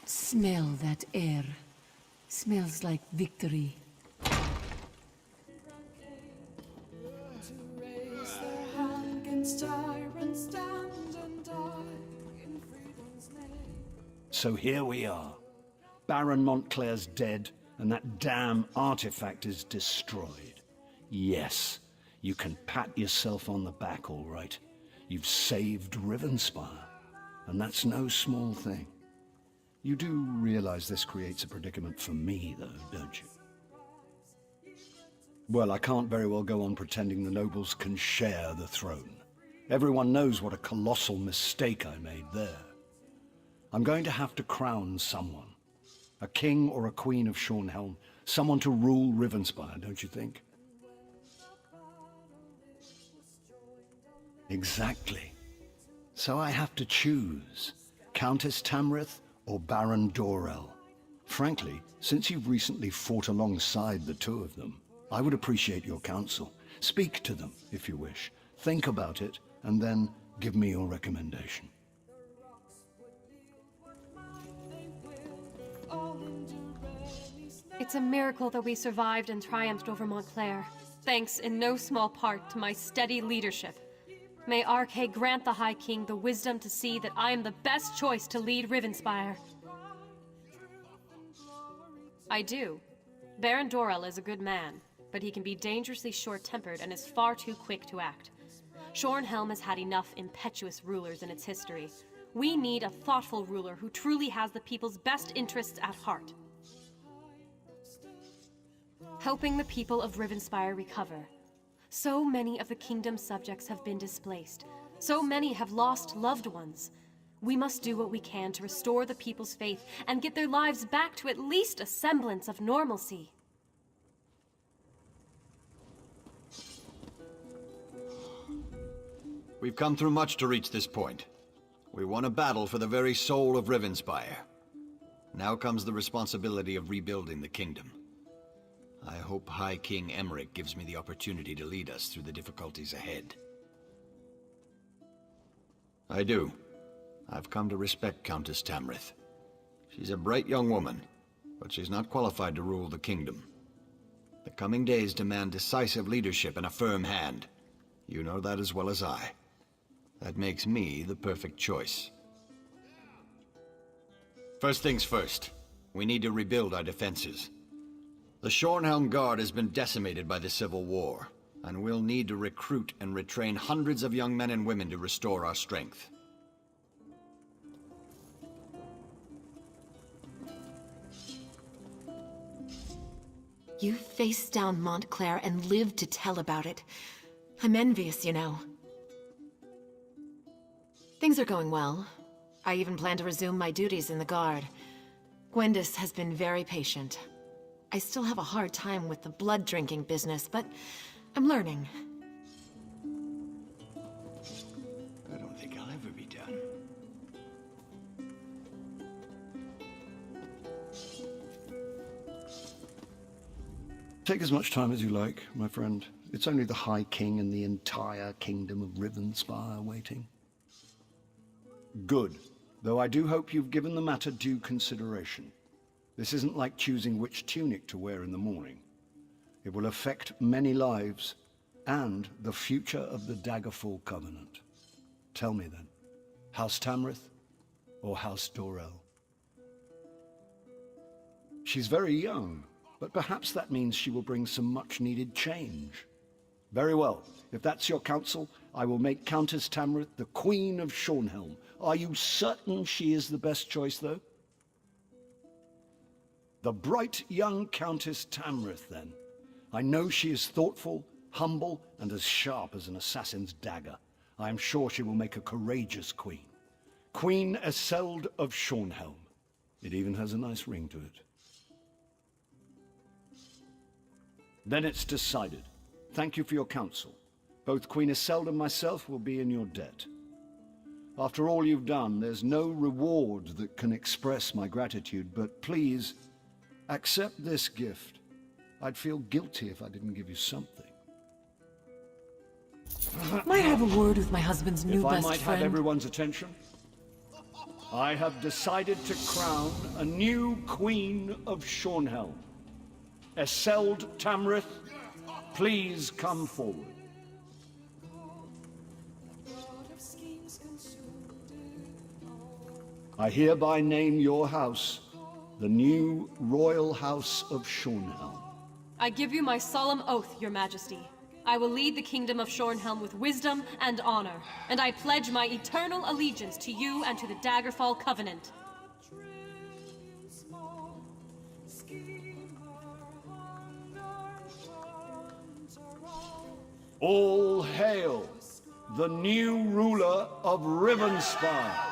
Smell that air. Smells like victory. So here we are. Baron Montclair's dead, and that damn artifact is destroyed. Yes, you can pat yourself on the back, all right. You've saved Rivenspire, and that's no small thing. You do realize this creates a predicament for me, though, don't you? Well, I can't very well go on pretending the nobles can share the throne. Everyone knows what a colossal mistake I made there. I'm going to have to crown someone. A king or a queen of Shornhelm. Someone to rule Rivenspire, don't you think? Exactly. So I have to choose. Countess Tamrith or Baron Dorell. Frankly, since you've recently fought alongside the two of them, I would appreciate your counsel. Speak to them, if you wish. Think about it, and then give me your recommendation. It's a miracle that we survived and triumphed over Montclair. Thanks in no small part to my steady leadership. May Arkay grant the High King the wisdom to see that I am the best choice to lead Rivenspire. I do. Baron Dorell is a good man, but he can be dangerously short-tempered and is far too quick to act. Shornhelm has had enough impetuous rulers in its history. We need a thoughtful ruler who truly has the people's best interests at heart. Helping the people of Rivenspire recover. So many of the kingdom's subjects have been displaced. So many have lost loved ones. We must do what we can to restore the people's faith and get their lives back to at least a semblance of normalcy. We've come through much to reach this point. We won a battle for the very soul of Rivenspire. Now comes the responsibility of rebuilding the kingdom. I hope High King Emmerich gives me the opportunity to lead us through the difficulties ahead. I do. I've come to respect Countess Tamrith. She's a bright young woman, but she's not qualified to rule the kingdom. The coming days demand decisive leadership and a firm hand. You know that as well as I. That makes me the perfect choice. First things first, we need to rebuild our defenses. The Shornhelm Guard has been decimated by the Civil War, and we'll need to recruit and retrain hundreds of young men and women to restore our strength. You faced down Montclair and lived to tell about it. I'm envious, you know. Things are going well. I even plan to resume my duties in the Guard. Gwendis has been very patient. I still have a hard time with the blood-drinking business, but I'm learning. I don't think I'll ever be done. Take as much time as you like, my friend. It's only the High King and the entire kingdom of Rivenspire waiting. Good. Though I do hope you've given the matter due consideration. This isn't like choosing which tunic to wear in the morning. It will affect many lives, and the future of the Daggerfall Covenant. Tell me then, House Tamrith or House Dorell? She's very young, but perhaps that means she will bring some much-needed change. Very well. If that's your counsel, I will make Countess Tamrith the Queen of Shornhelm. Are you certain she is the best choice, though? The bright young Countess Tamrith, then. I know she is thoughtful, humble, and as sharp as an assassin's dagger. I am sure she will make a courageous queen. Queen Eseld of Shornhelm. It even has a nice ring to it. Then it's decided. Thank you for your counsel. Both Queen Eseld and myself will be in your debt. After all you've done, there's no reward that can express my gratitude, but please, accept this gift. I'd feel guilty if I didn't give you something. Might I have a word with my husband's new best friend? If I might have everyone's attention, I have decided to crown a new Queen of Shornhelm. Eseld Tamrith, please come forward. I hereby name your house the new Royal House of Shornhelm. I give you my solemn oath, Your Majesty. I will lead the kingdom of Shornhelm with wisdom and honor, and I pledge my eternal allegiance to you and to the Daggerfall Covenant. All hail the new ruler of Rivenspire.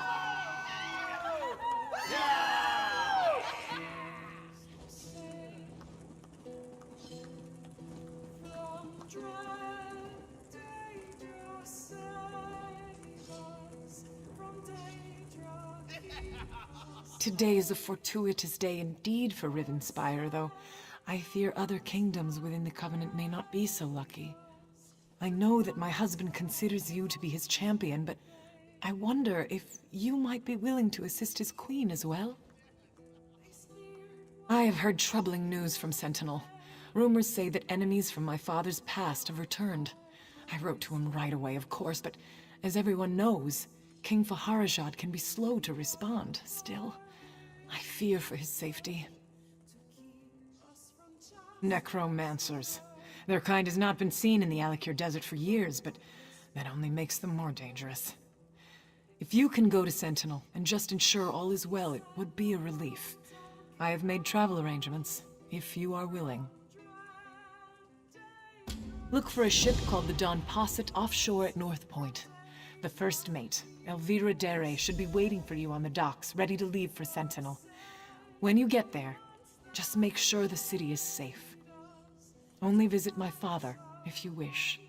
Today is a fortuitous day indeed for Rivenspire, though I fear other kingdoms within the Covenant may not be so lucky. I know that my husband considers you to be his champion, but I wonder if you might be willing to assist his queen as well? I have heard troubling news from Sentinel. Rumors say that enemies from my father's past have returned. I wrote to him right away, of course, but as everyone knows, King Faharajad can be slow to respond. Still, I fear for his safety. Necromancers. Their kind has not been seen in the Alikir Desert for years, but that only makes them more dangerous. If you can go to Sentinel and just ensure all is well, it would be a relief. I have made travel arrangements, if you are willing. Look for a ship called the Don Posset offshore at North Point. The first mate, Elvira Dere, should be waiting for you on the docks, ready to leave for Sentinel. When you get there, just make sure the city is safe. Only visit my father, if you wish.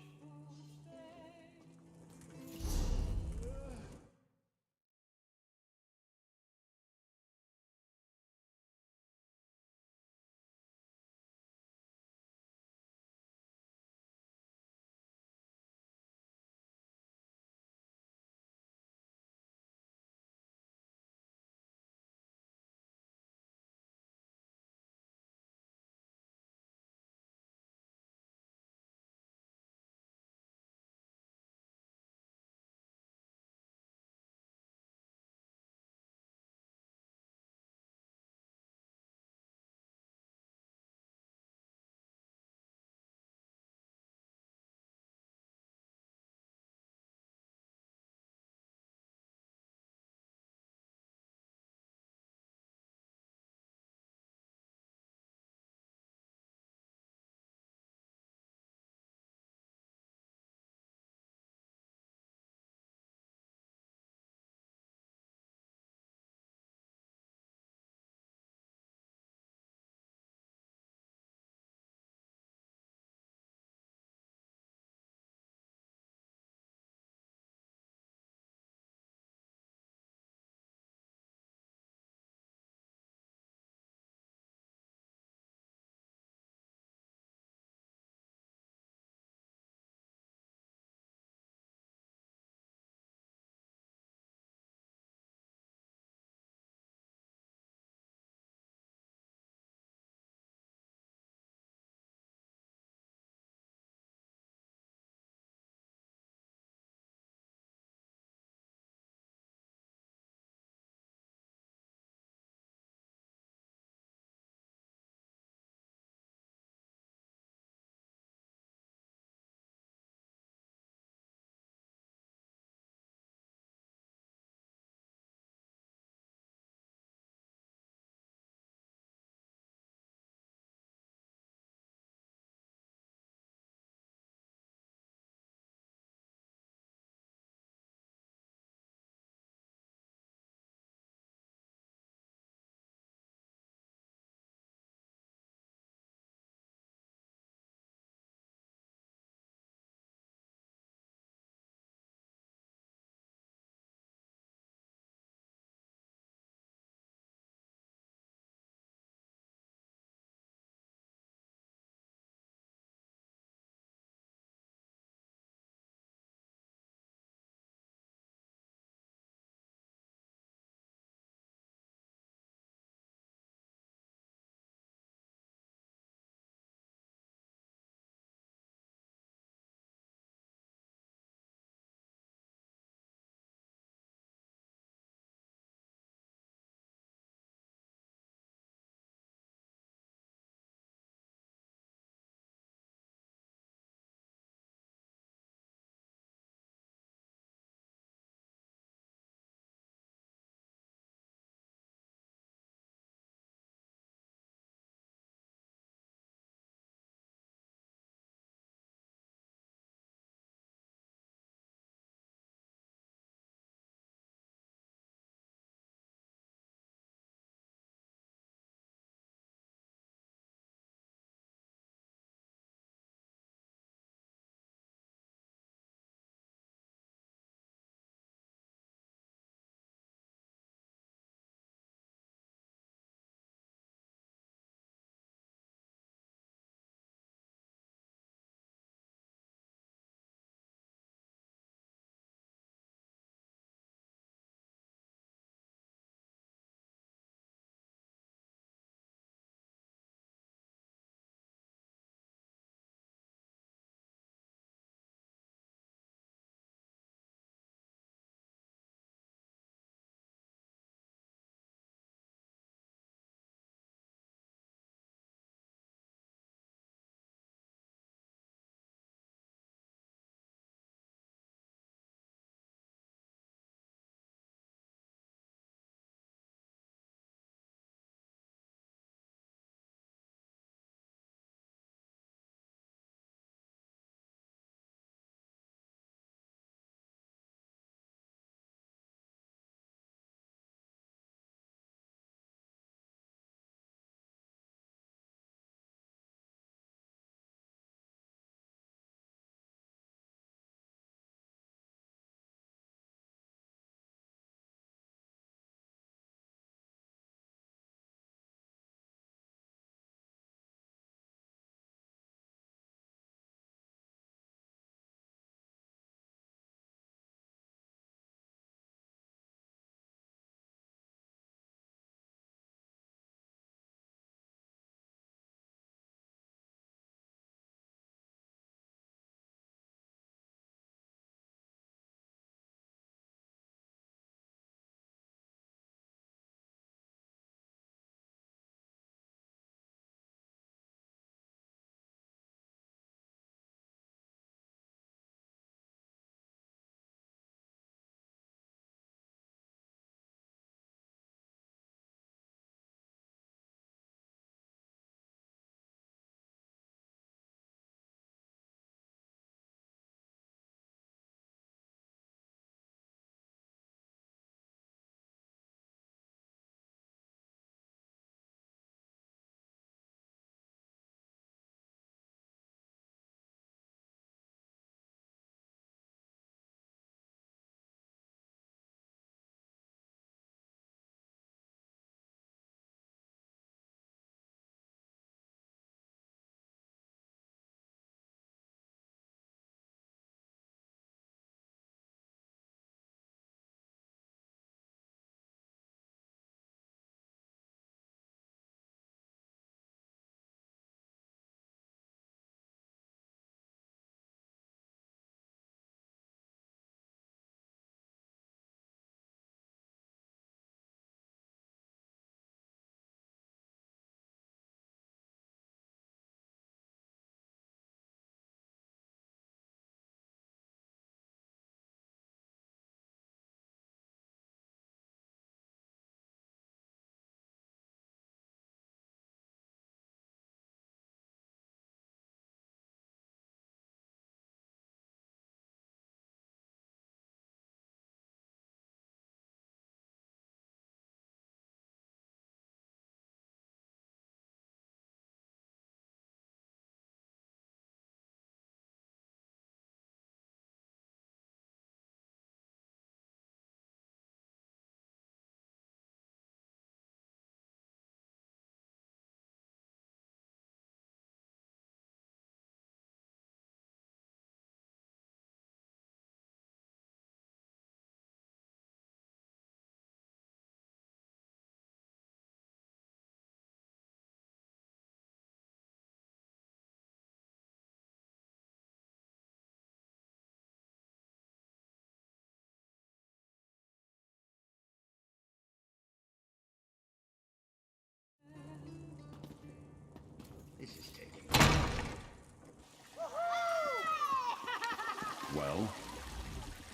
so?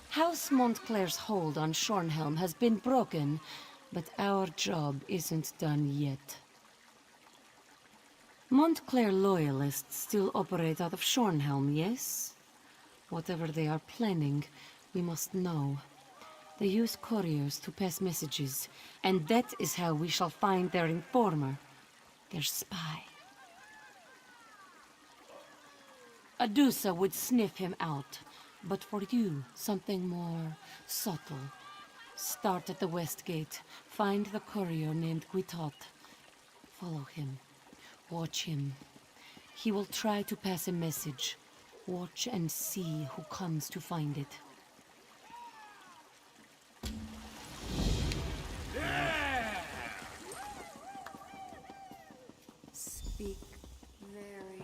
House Montclair's hold on Shornhelm has been broken, but our job isn't done yet. Montclair loyalists still operate out of Shornhelm, yes? Whatever they are planning, we must know. They use couriers to pass messages, and that is how we shall find their informer, their spy. Adusa would sniff him out, but for you, something more subtle. Start at the west gate, find the courier named Guitot. Follow him, watch him. He will try to pass a message. Watch and see who comes to find it. Speak very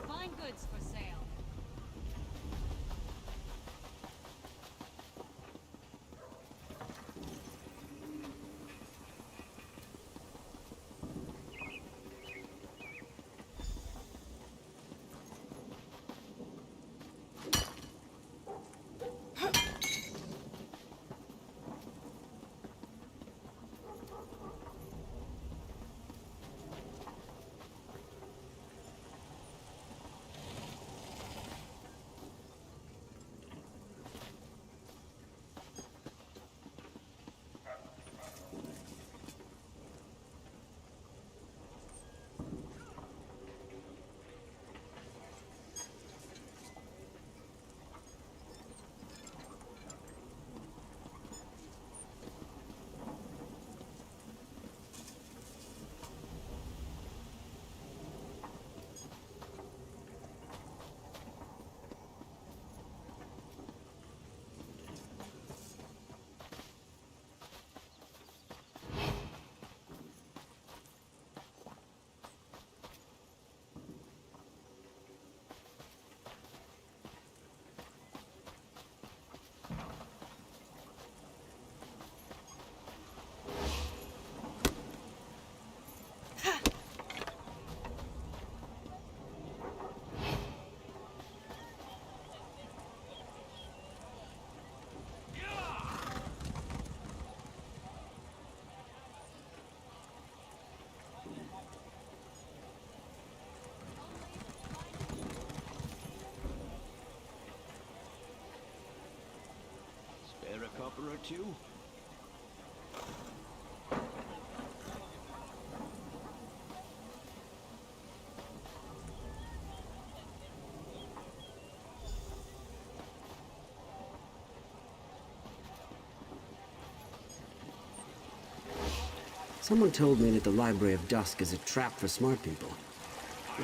Fine goods for sale. Spare a copper or two? Someone told me that the Library of Dusk is a trap for smart people.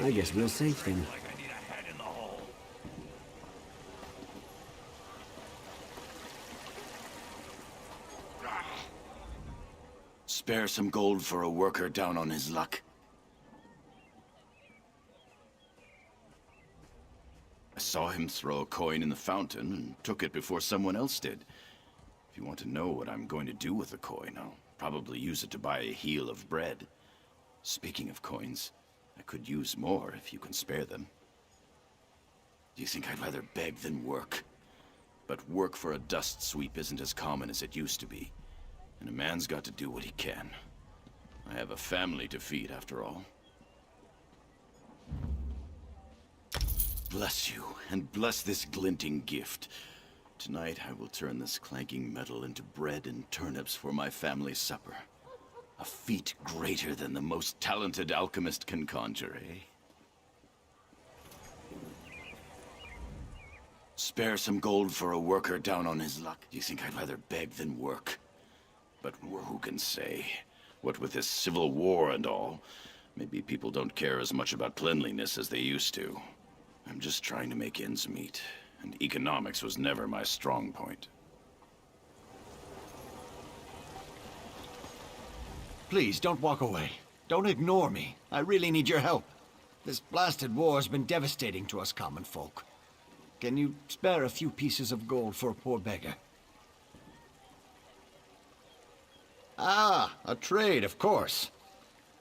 I guess we'll safe then. Spare some gold for a worker down on his luck. I saw him throw a coin in the fountain and took it before someone else did. If you want to know what I'm going to do with the coin, I'll probably use it to buy a heel of bread. Speaking of coins, I could use more if you can spare them. Do you think I'd rather beg than work? But work for a dust sweep isn't as common as it used to be. And a man's got to do what he can. I have a family to feed, after all. Bless you, and bless this glinting gift. Tonight I will turn this clanking metal into bread and turnips for my family's supper. A feat greater than the most talented alchemist can conjure, eh? Spare some gold for a worker down on his luck. Do you think I'd rather beg than work? But who can say? What with this civil war and all, maybe people don't care as much about cleanliness as they used to. I'm just trying to make ends meet, and economics was never my strong point. Please, don't walk away. Don't ignore me. I really need your help. This blasted war has been devastating to us common folk. Can you spare a few pieces of gold for a poor beggar? Ah, a trade, of course.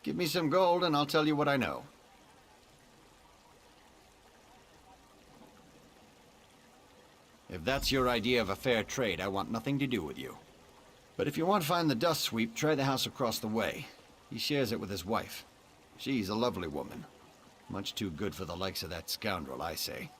Give me some gold and I'll tell you what I know. If that's your idea of a fair trade, I want nothing to do with you. But if you want to find the dust sweep, try the house across the way. He shares it with his wife. She's a lovely woman. Much too good for the likes of that scoundrel, I say.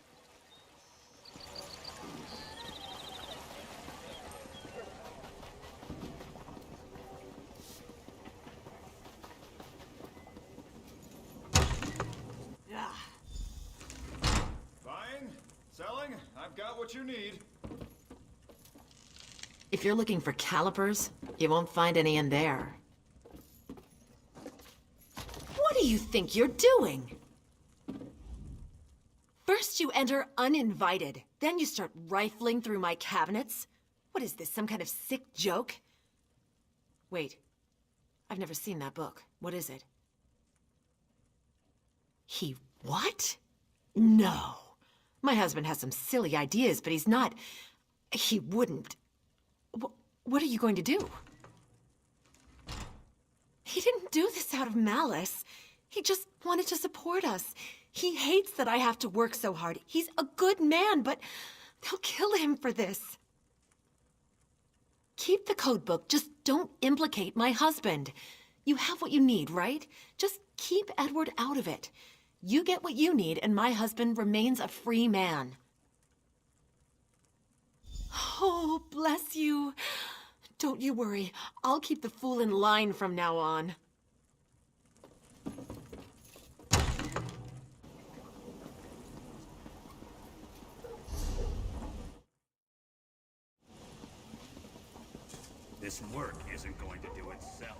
Buying? Selling? I've got what you need. If you're looking for calipers, you won't find any in there. What do you think you're doing? First you enter uninvited, then you start rifling through my cabinets? What is this, some kind of sick joke? Wait, I've never seen that book. What is it? He what? No. My husband has some silly ideas, but he's not... He wouldn't... What are you going to do? He didn't do this out of malice. He just wanted to support us. He hates that I have to work so hard. He's a good man, but they'll kill him for this. Keep the code book. Just don't implicate my husband. You have what you need, right? Just keep Edward out of it. You get what you need, and my husband remains a free man. Oh, bless you. Don't you worry. I'll keep the fool in line from now on. This work isn't going to do itself.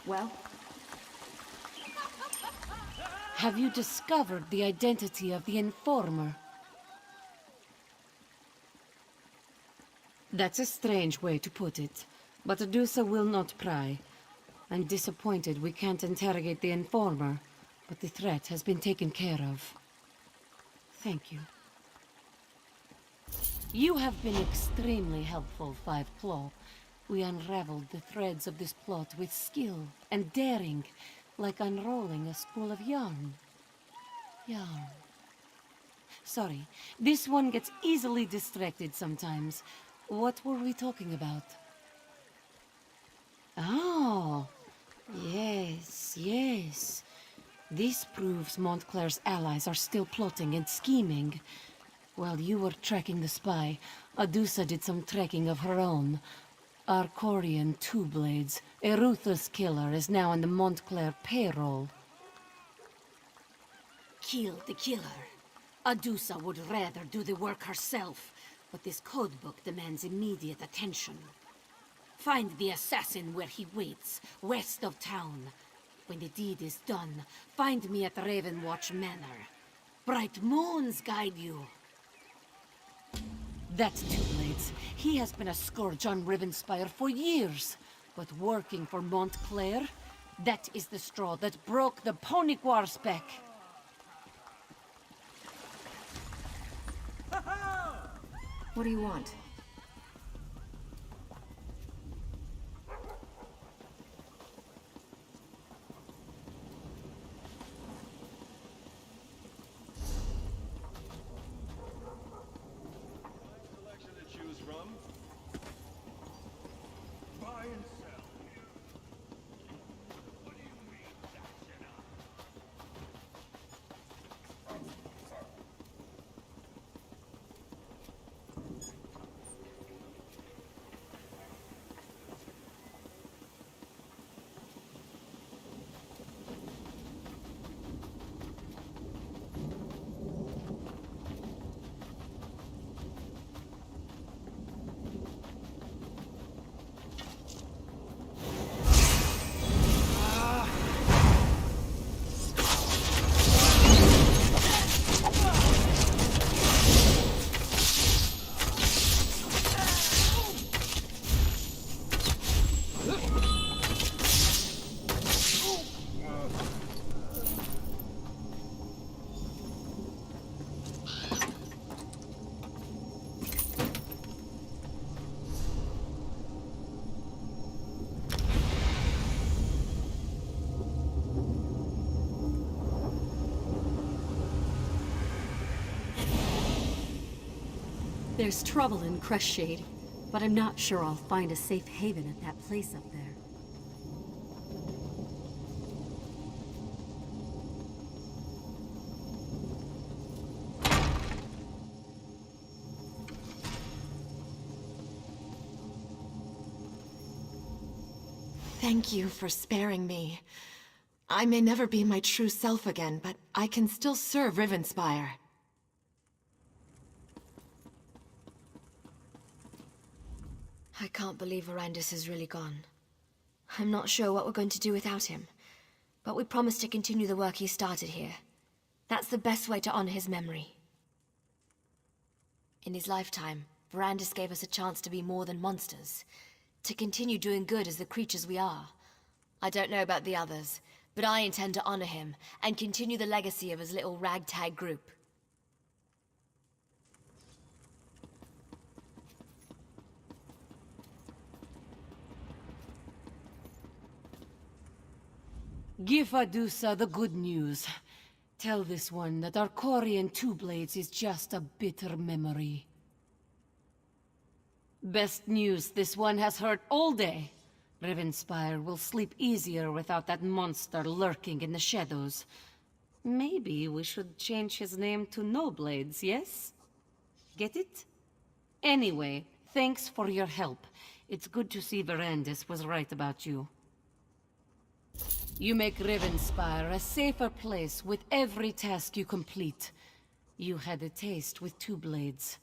Well? Have you discovered the identity of the informer? That's a strange way to put it, but Adusa will not pry. I'm disappointed we can't interrogate the informer, but the threat has been taken care of. Thank you. You have been extremely helpful, Five Claw. We unraveled the threads of this plot with skill and daring, like unrolling a spool of yarn. Yarn. Sorry, this one gets easily distracted sometimes. What were we talking about? Oh, yes, yes. This proves Montclair's allies are still plotting and scheming. While you were tracking the spy, Adusa did some tracking of her own. Our Corian Two-Blades, a ruthless killer, is now on the Montclair payroll. Kill the killer. Adusa would rather do the work herself, but this codebook demands immediate attention. Find the assassin where he waits, west of town. When the deed is done, find me at Ravenwatch Manor. Bright moons guide you. That's Two-Blades. He has been a scourge on Rivenspire for years. But working for Montclair, that is the straw that broke the Ponyquar's back. What do you want? There's trouble in Crestshade, but I'm not sure I'll find a safe haven at that place up there. Thank you for sparing me. I may never be my true self again, but I can still serve Rivenspire. I can't believe Arandis is really gone. I'm not sure what we're going to do without him, but we promised to continue the work he started here. That's the best way to honor his memory. In his lifetime, Arandis gave us a chance to be more than monsters, to continue doing good as the creatures we are. I don't know about the others, but I intend to honor him and continue the legacy of his little ragtag group. Give Adusa the good news. Tell this one that our Corian Two Blades is just a bitter memory. Best news this one has heard all day. Rivenspire will sleep easier without that monster lurking in the shadows. Maybe we should change his name to No Blades, yes? Get it? Anyway, thanks for your help. It's good to see Verandis was right about you. You make Rivenspire a safer place with every task you complete. You had a taste with Two Blades.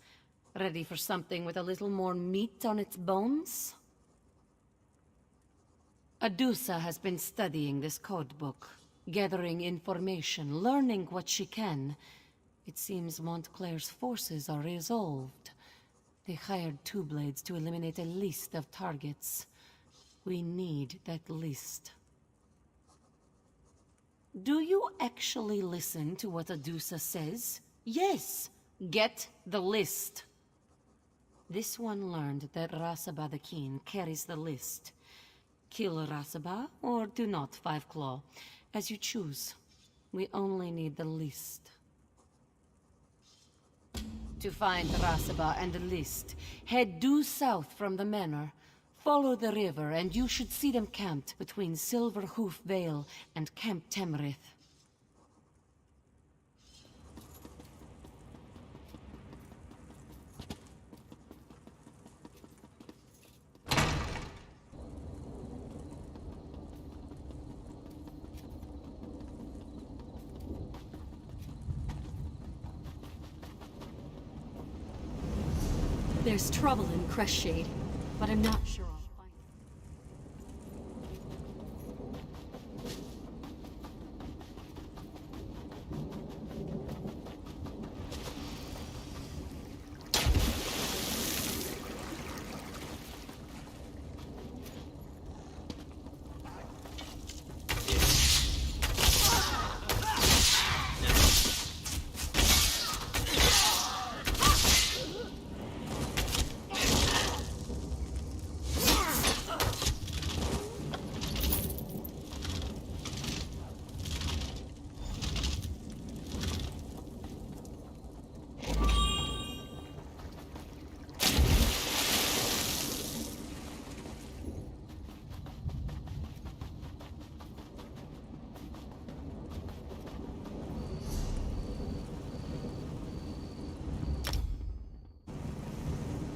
Ready for something with a little more meat on its bones? Adusa has been studying this codebook, gathering information, learning what she can. It seems Montclair's forces are resolved. They hired Two Blades to eliminate a list of targets. We need that list. Do you actually listen to what Adusa says? Yes! Get the list. This one learned that Rasaba the Keen carries the list. Kill Rasaba, or do not, Five Claw. As you choose. We only need the list. To find Rasaba and the list, head due south from the manor. Follow the river, and you should see them camped between Silverhoof Vale and Camp Temrith. There's trouble in Crestshade, but I'm not sure I'll find it.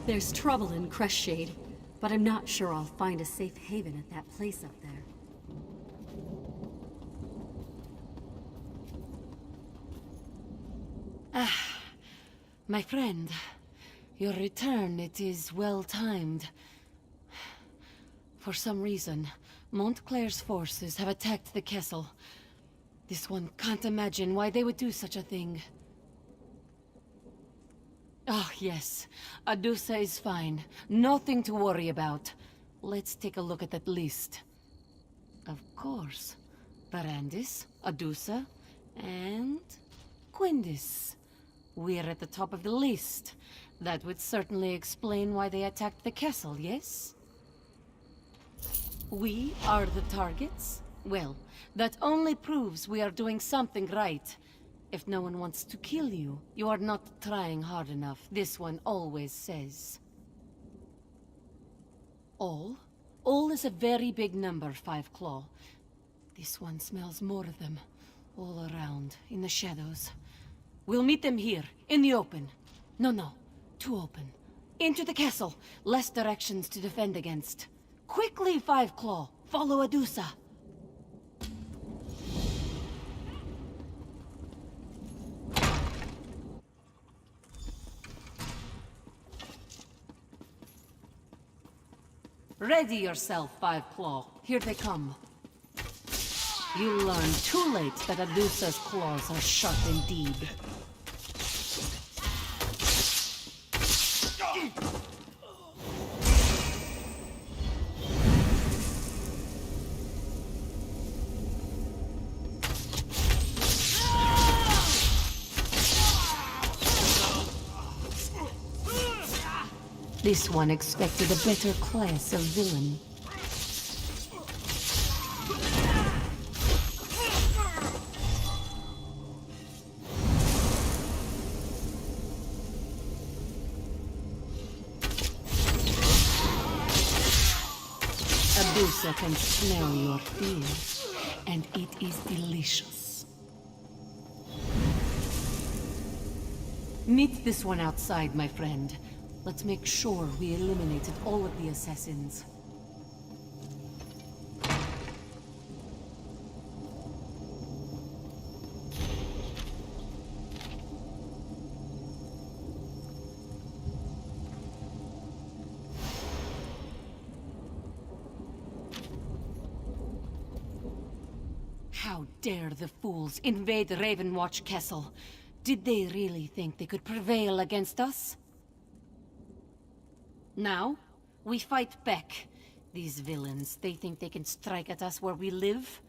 There's trouble in Crestshade, but I'm not sure I'll find a safe haven at that place up there. My friend, your return, it is well-timed. For some reason, Montclair's forces have attacked the castle. This one can't imagine why they would do such a thing. Ah, yes. Adusa is fine. Nothing to worry about. Let's take a look at that list. Of course. Verandis, Adusa, and Quindis. We're at the top of the list. That would certainly explain why they attacked the castle, yes? We are the targets? Well, that only proves we are doing something right. If no one wants to kill you, you are not trying hard enough, this one always says. All? All is a very big number, Five Claw. This one smells more of them, all around, in the shadows. We'll meet them here, in the open. No, too open. Into the castle, less directions to defend against. Quickly, Five Claw, follow Adusa. Ready yourself, Five Claw. Here they come. You learned too late that Adusa's claws are sharp indeed. This one expected a better class of villain. Abusa can smell your fear, and it is delicious. Meet this one outside, my friend. Let's make sure we eliminated all of the assassins. How dare the fools invade Ravenwatch Castle? Did they really think they could prevail against us? Now, we fight back. These villains, they think they can strike at us where we live?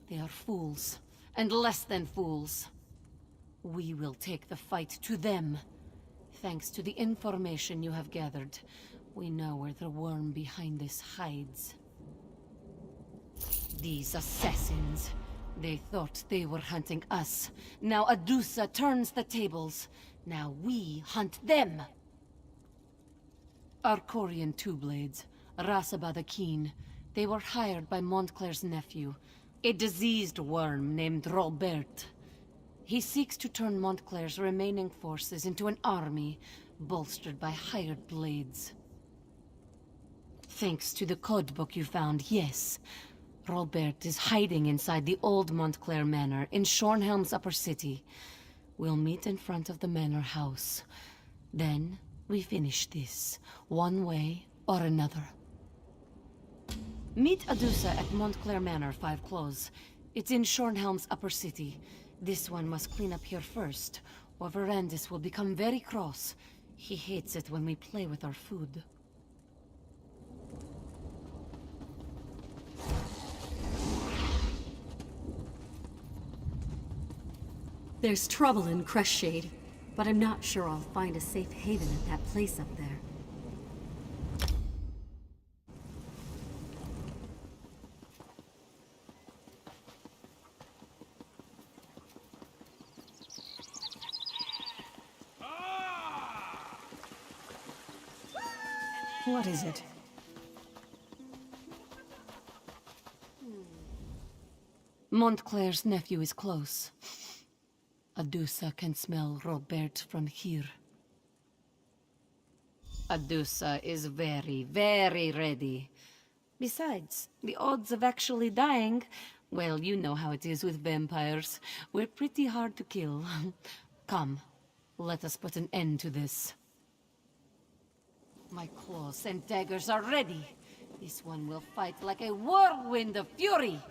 They are fools, and less than fools. We will take the fight to them. Thanks to the information you have gathered, we know where the worm behind this hides. These assassins, they thought they were hunting us. Now Adusa turns the tables. Now we hunt them. Arcorian Two-Blades, Rasaba the Keen. They were hired by Montclair's nephew, a diseased worm named Robert. He seeks to turn Montclair's remaining forces into an army, bolstered by hired blades. Thanks to the codebook you found, yes. Robert is hiding inside the old Montclair Manor in Shornhelm's upper city. We'll meet in front of the manor house. Then we finish this, one way or another. Meet Adusa at Montclair Manor, Five Claws. It's in Shornhelm's upper city. This one must clean up here first, or Verandis will become very cross. He hates it when we play with our food. There's trouble in Crestshade, but I'm not sure I'll find a safe haven at that place up there. What is it? Montclair's nephew is close. Adusa can smell Robert from here. Adusa is very, very ready. Besides, the odds of actually dying, well, you know how it is with vampires. We're pretty hard to kill. Come, let us put an end to this. My claws and daggers are ready. This one will fight like a whirlwind of fury.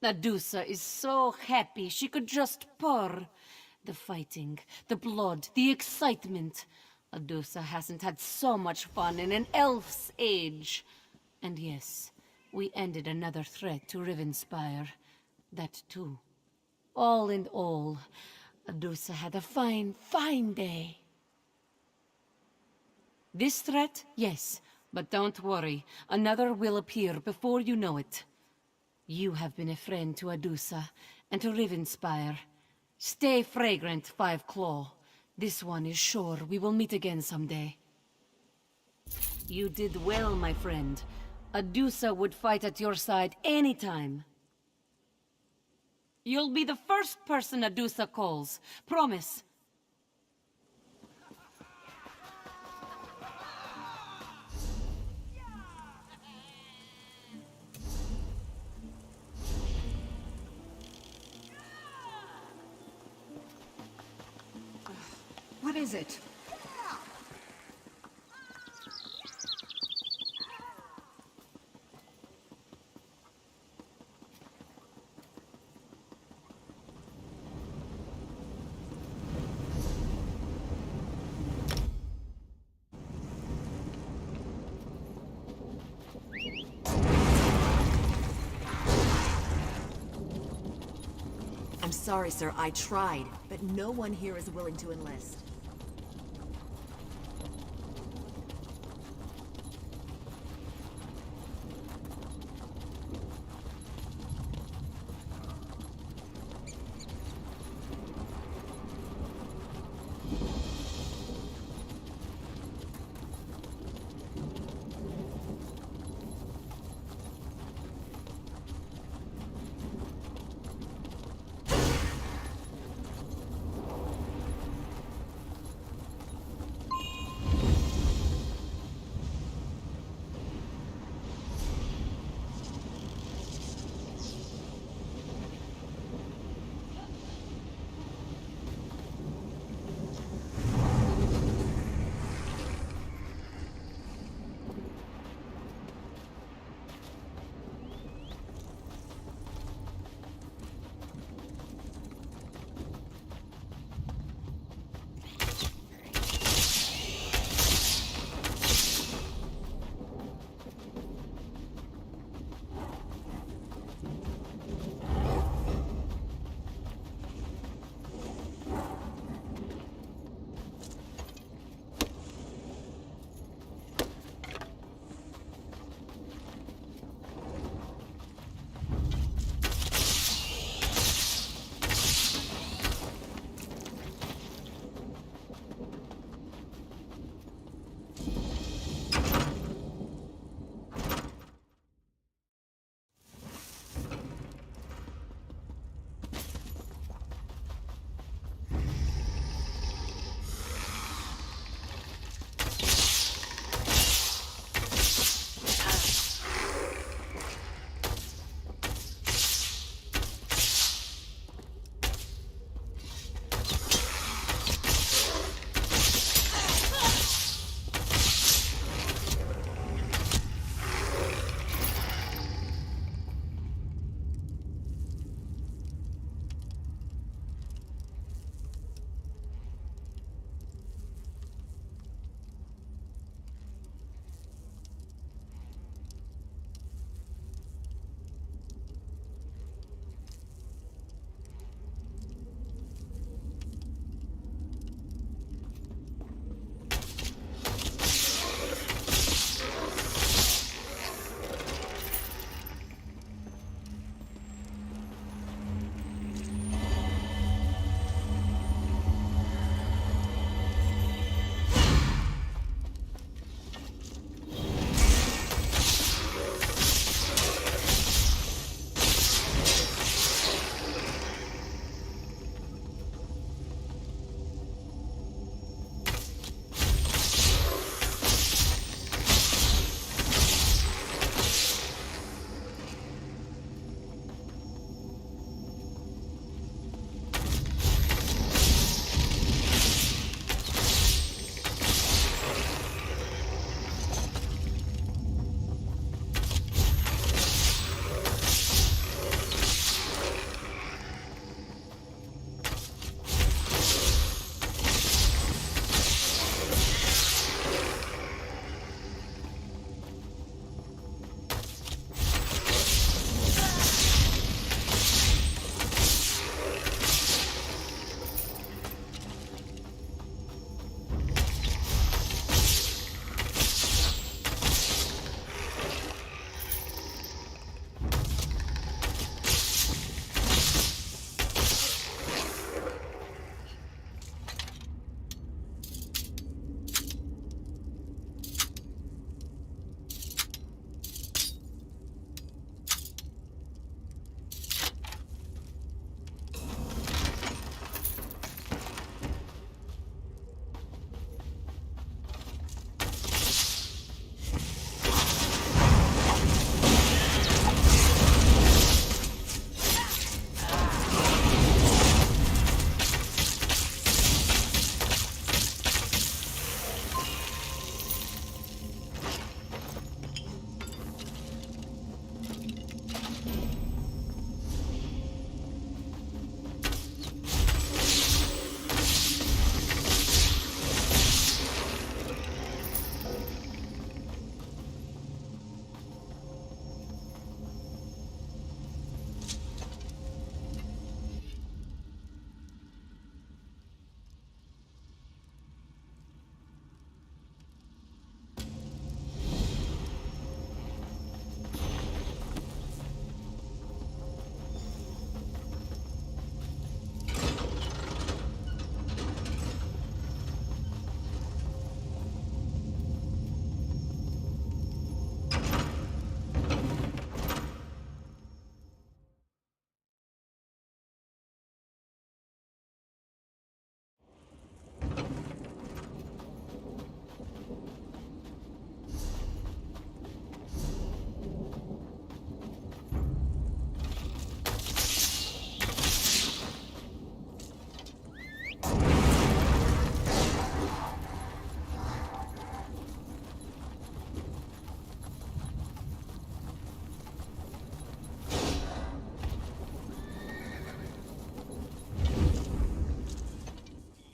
Adusa is so happy she could just purr. The fighting, the blood, the excitement. Adusa hasn't had so much fun in an elf's age. And yes, we ended another threat to Rivenspire. That too. All in all, Adusa had a fine, fine day. This threat, yes, but don't worry. Another will appear before you know it. You have been a friend to Adusa, and to Rivenspire. Stay fragrant, Five Claw. This one is sure we will meet again someday. You did well, my friend. Adusa would fight at your side anytime. You'll be the first person Adusa calls. Promise. What is it? I'm sorry, sir. I tried, but no one here is willing to enlist.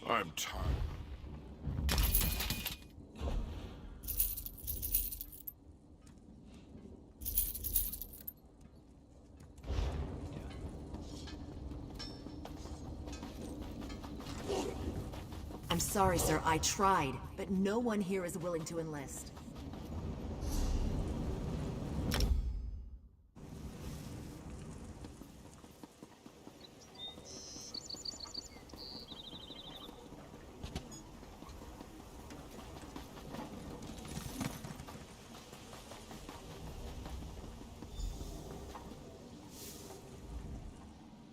I'm tired. I'm sorry, sir. I tried, but no one here is willing to enlist.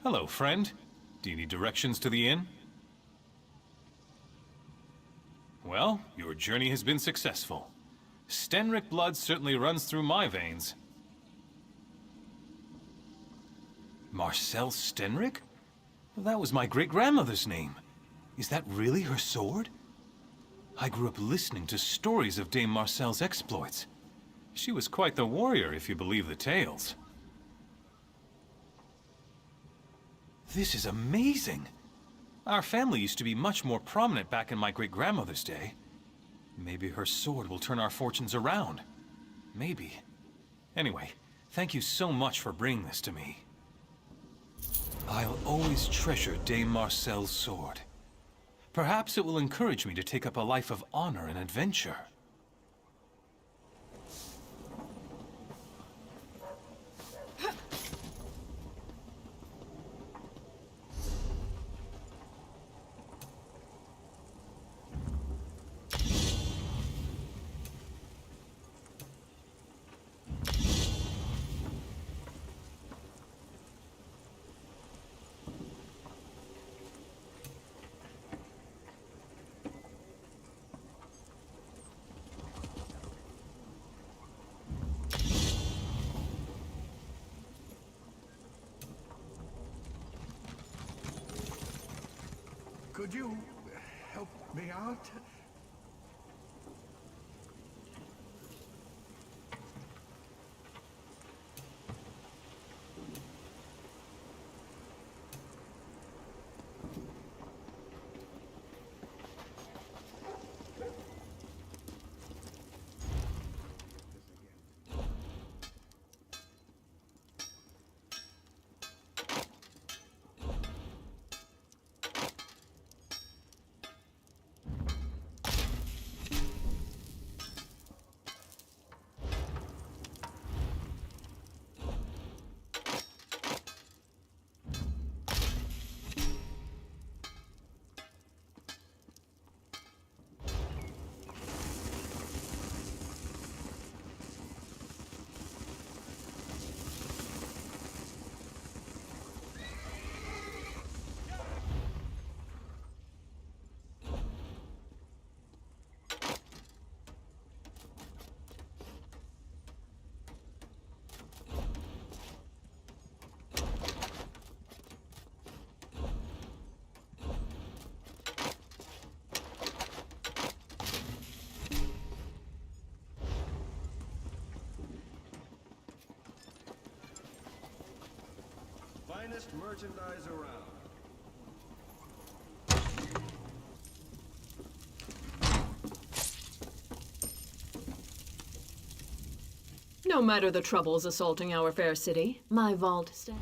Hello, friend. Do you need directions to the inn? Well, your journey has been successful. Stenrick blood certainly runs through my veins. Marcel Stenrick? Well, that was my great-grandmother's name. Is that really her sword? I grew up listening to stories of Dame Marcel's exploits. She was quite the warrior, if you believe the tales. This is amazing! Our family used to be much more prominent back in my great-grandmother's day. Maybe her sword will turn our fortunes around. Maybe. Anyway, thank you so much for bringing this to me. I'll always treasure Dame Marcel's sword. Perhaps it will encourage me to take up a life of honor and adventure. Could you help me out? Finest merchandise around. No matter the troubles assaulting our fair city, my vault stands.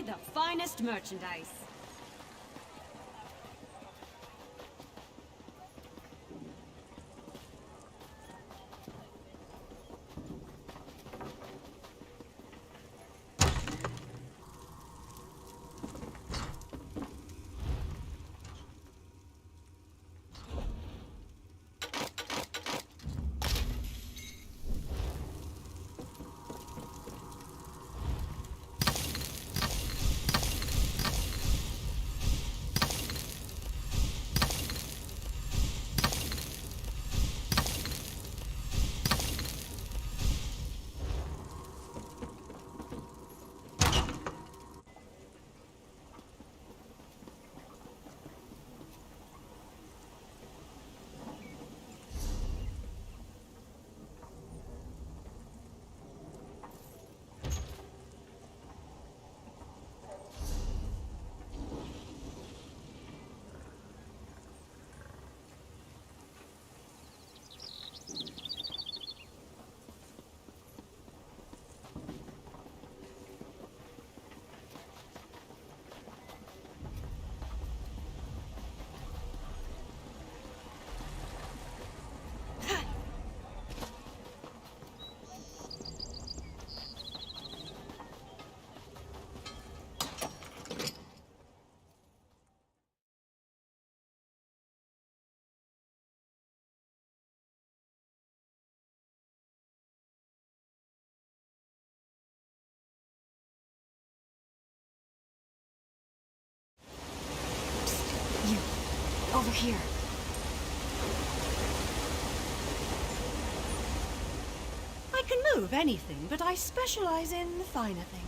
Only the finest merchandise. You, over here. I can move anything, but I specialize in the finer things.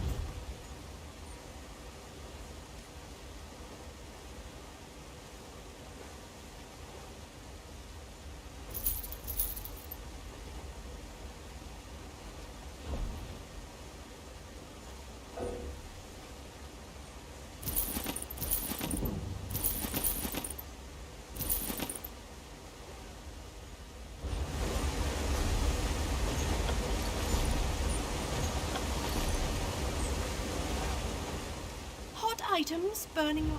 Hot items burning light.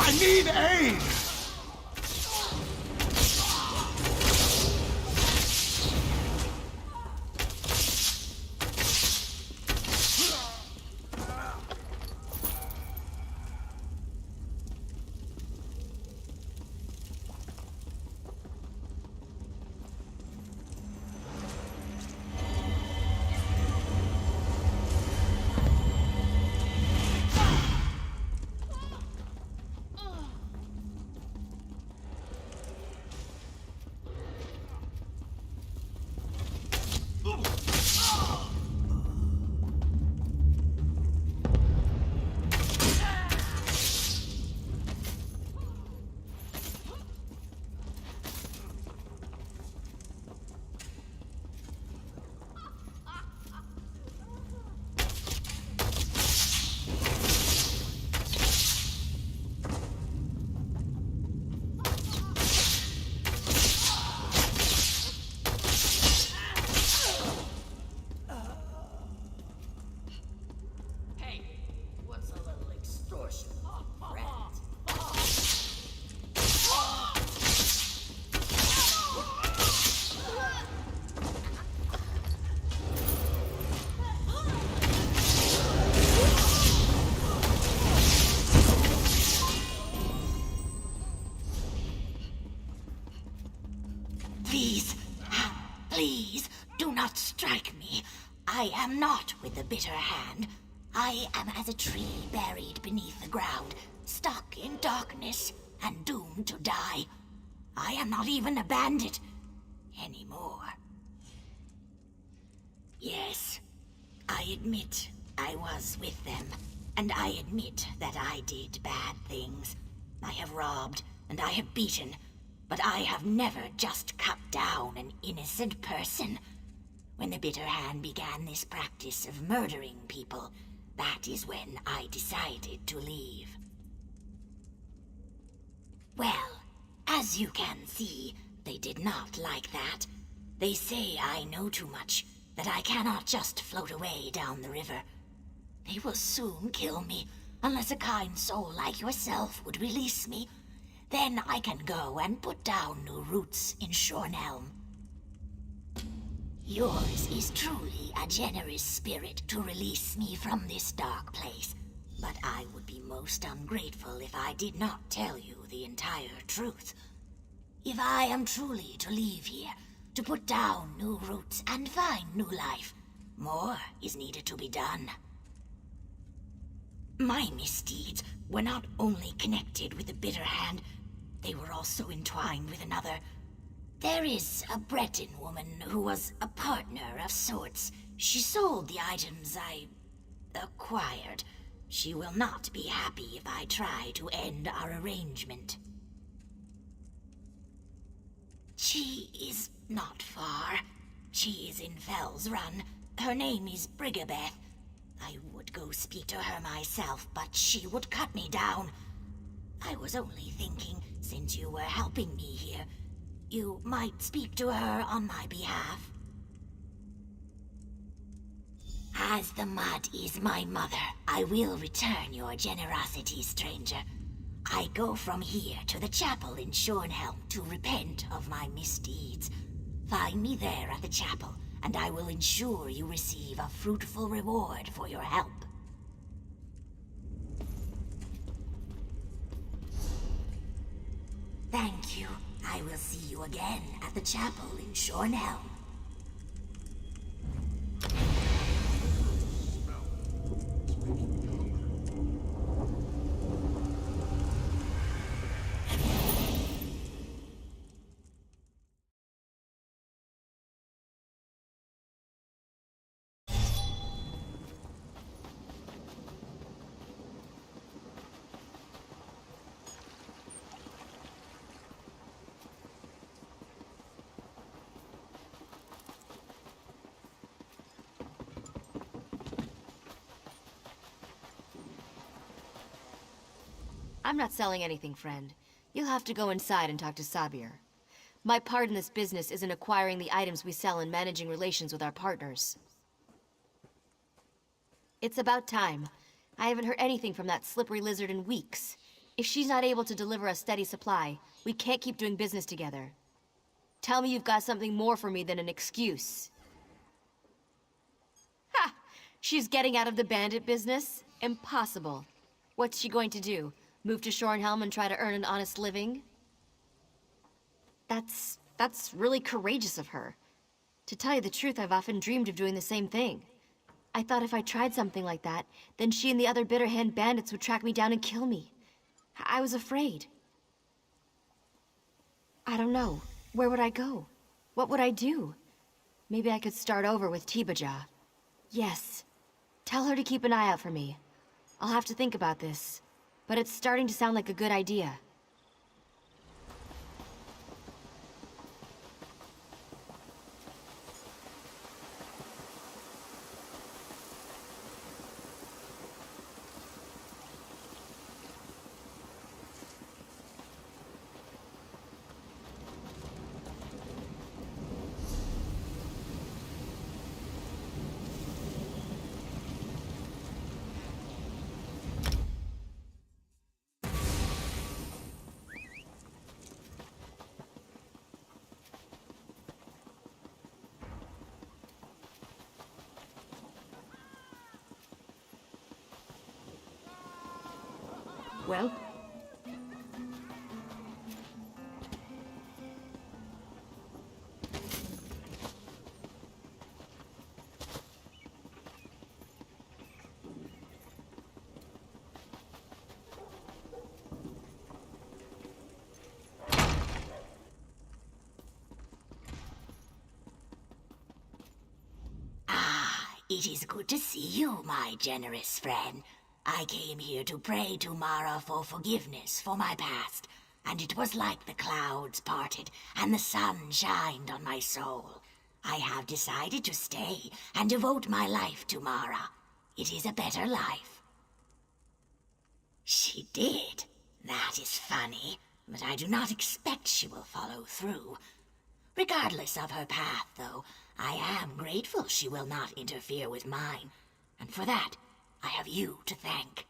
I need aid! Please, please, do not strike me. I am not with the bitter hand. I am as a tree buried beneath the ground, stuck in darkness and doomed to die. I am not even a bandit anymore. Yes, I admit I was with them, and I admit that I did bad things. I have robbed, and I have beaten, but I have never just cut down an innocent person. When the Bitter Hand began this practice of murdering people, that is when I decided to leave. Well, as you can see, they did not like that. They say I know too much, that I cannot just float away down the river. They will soon kill me, unless a kind soul like yourself would release me. Then I can go and put down new roots in Shornhelm. Yours is truly a generous spirit to release me from this dark place, but I would be most ungrateful if I did not tell you the entire truth. If I am truly to leave here, to put down new roots and find new life, more is needed to be done. My misdeeds were not only connected with the Bitter Hand, they were also entwined with another. There is a Breton woman who was a partner of sorts. She sold the items I acquired. She will not be happy if I try to end our arrangement. She is not far. She is in Fell's Run. Her name is Brigabeth. I would go speak to her myself, but she would cut me down. I was only thinking, since you were helping me here, you might speak to her on my behalf. As the mud is my mother, I will return your generosity, stranger. I go from here to the chapel in Shornhelm to repent of my misdeeds. Find me there at the chapel, and I will ensure you receive a fruitful reward for your help. Thank you. I will see you again at the chapel in Shornhelm. I'm not selling anything, friend. You'll have to go inside and talk to Sabir. My part in this business is in acquiring the items we sell and managing relations with our partners. It's about time. I haven't heard anything from that slippery lizard in weeks. If she's not able to deliver a steady supply, we can't keep doing business together. Tell me you've got something more for me than an excuse. Ha! She's getting out of the bandit business? Impossible. What's she going to do? Move to Shornhelm and try to earn an honest living? That's really courageous of her. To tell you the truth, I've often dreamed of doing the same thing. I thought if I tried something like that, then she and the other Bitterhand bandits would track me down and kill me. I was afraid. I don't know. Where would I go? What would I do? Maybe I could start over with Tibajah. Yes. Tell her to keep an eye out for me. I'll have to think about this. But it's starting to sound like a good idea. Well? It is good to see you, my generous friend. I came here to pray to Mara for forgiveness for my past, and it was like the clouds parted and the sun shined on my soul. I have decided to stay and devote my life to Mara. It is a better life. She did. That is funny, but I do not expect she will follow through. Regardless of her path, though, I am grateful she will not interfere with mine, and for that, I have you to thank.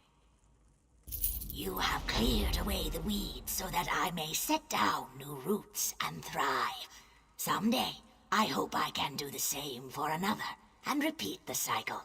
You have cleared away the weeds so that I may set down new roots and thrive. Someday, I hope I can do the same for another and repeat the cycle.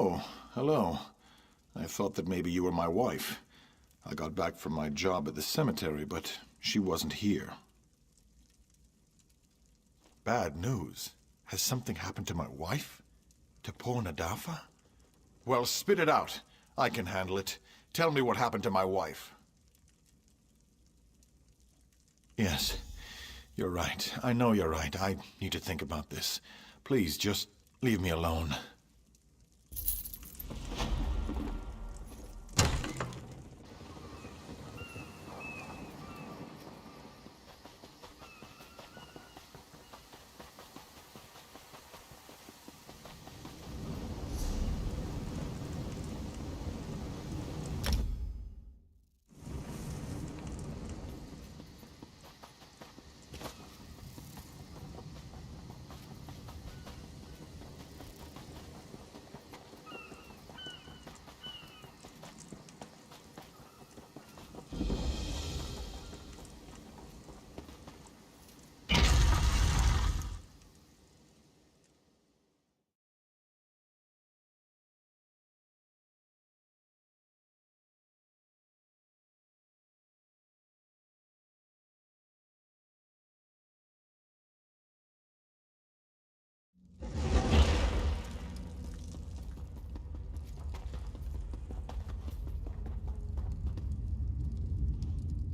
Oh, hello. I thought that maybe you were my wife. I got back from my job at the cemetery, but she wasn't here. Bad news. Has something happened to my wife? To poor Nadafa? Well, spit it out. I can handle it. Tell me what happened to my wife. Yes, you're right. I know you're right. I need to think about this. Please, just leave me alone.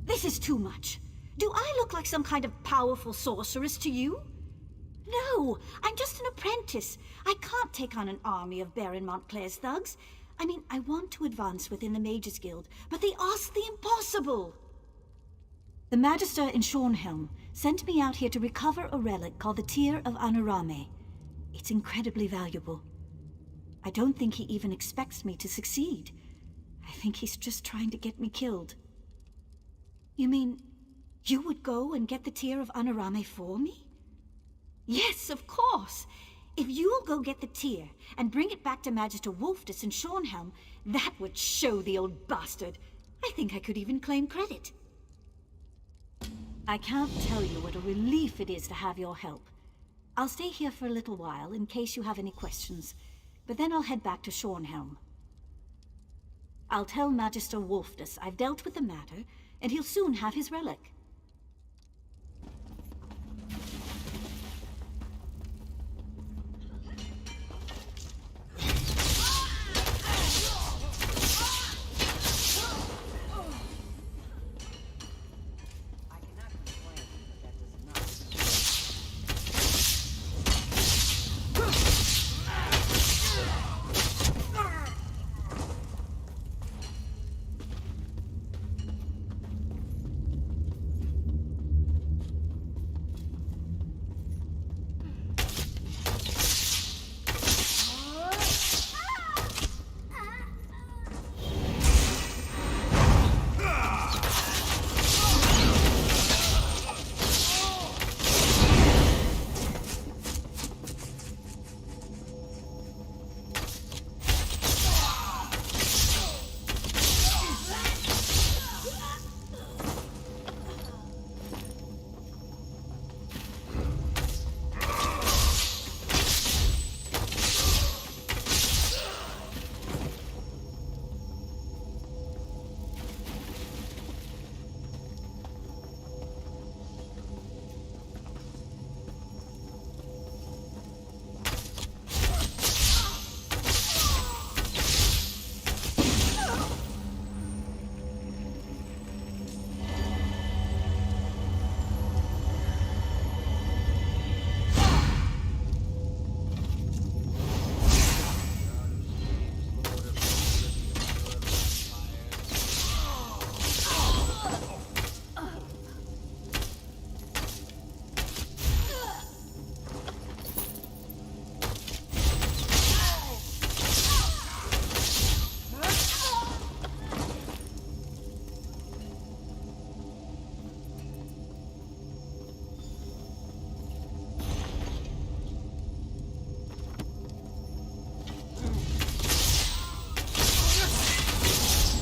This is too much. Do I look like some kind of powerful sorceress to you? No, I'm just an apprentice. I can't take on an army of Baron Montclair's thugs. I mean, I want to advance within the Mages Guild, but they ask the impossible. The Magister in Shornhelm sent me out here to recover a relic called the Tear of Anurame. It's incredibly valuable. I don't think he even expects me to succeed. I think he's just trying to get me killed. You mean, you would go and get the Tear of Anurame for me? Yes, of course. If you'll go get the tear and bring it back to Magister Wolftus in Shornhelm, that would show the old bastard. I think I could even claim credit. I can't tell you what a relief it is to have your help. I'll stay here for a little while in case you have any questions, but then I'll head back to Shornhelm. I'll tell Magister Wolftus I've dealt with the matter, and he'll soon have his relic.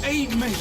Aid me!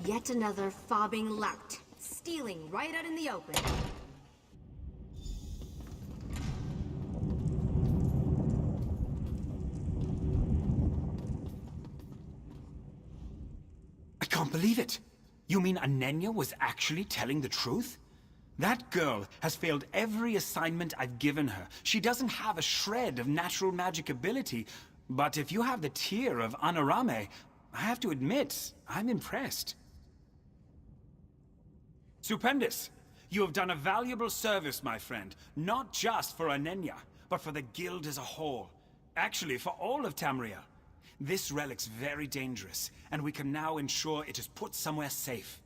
Yet another fobbing lout, stealing right out in the open. I can't believe it. You mean Anenya was actually telling the truth? That girl has failed every assignment I've given her. She doesn't have a shred of natural magic ability. But if you have the tear of Anarame, I have to admit, I'm impressed. Stupendous! You have done a valuable service, my friend. Not just for Anenya, but for the guild as a whole. Actually, for all of Tamriel. This relic's very dangerous, and we can now ensure it is put somewhere safe.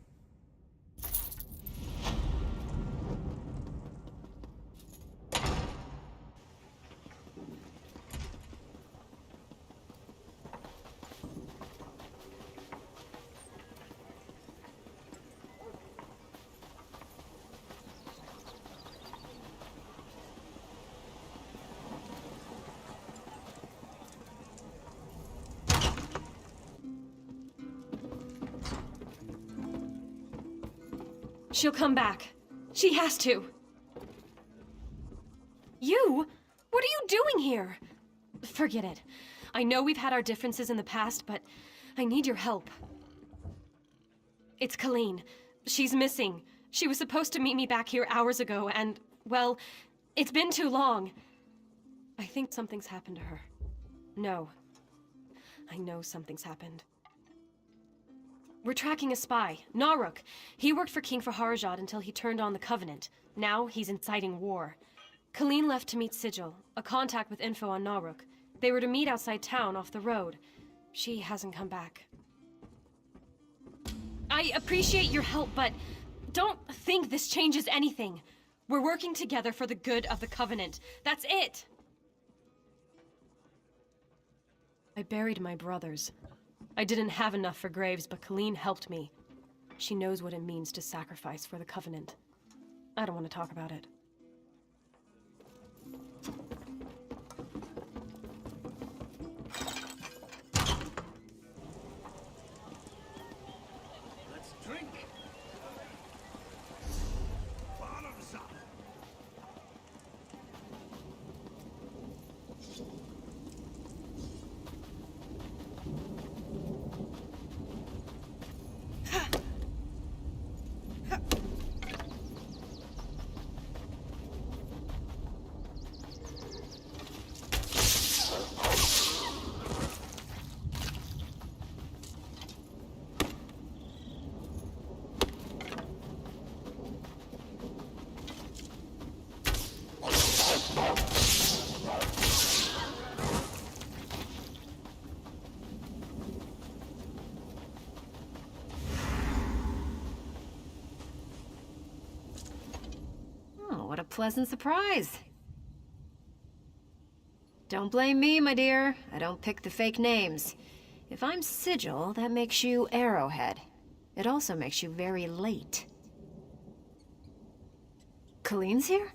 She'll come back. She has to. You? What are you doing here? Forget it. I know we've had our differences in the past, but I need your help. It's Colleen. She's missing. She was supposed to meet me back here hours ago, and, well, it's been too long. I think something's happened to her. No. I know something's happened. We're tracking a spy, Naruk. He worked for King Faharajad until he turned on the Covenant. Now he's inciting war. Colleen left to meet Sigil, a contact with info on Naruk. They were to meet outside town off the road. She hasn't come back. I appreciate your help, but don't think this changes anything. We're working together for the good of the Covenant. That's it! I buried my brothers. I didn't have enough for graves, but Colleen helped me. She knows what it means to sacrifice for the Covenant. I don't want to talk about it. Let's drink. Bottoms up. What a pleasant surprise. Don't blame me, my dear. I don't pick the fake names. If I'm Sigil, that makes you Arrowhead. It also makes you very late. Colleen's here?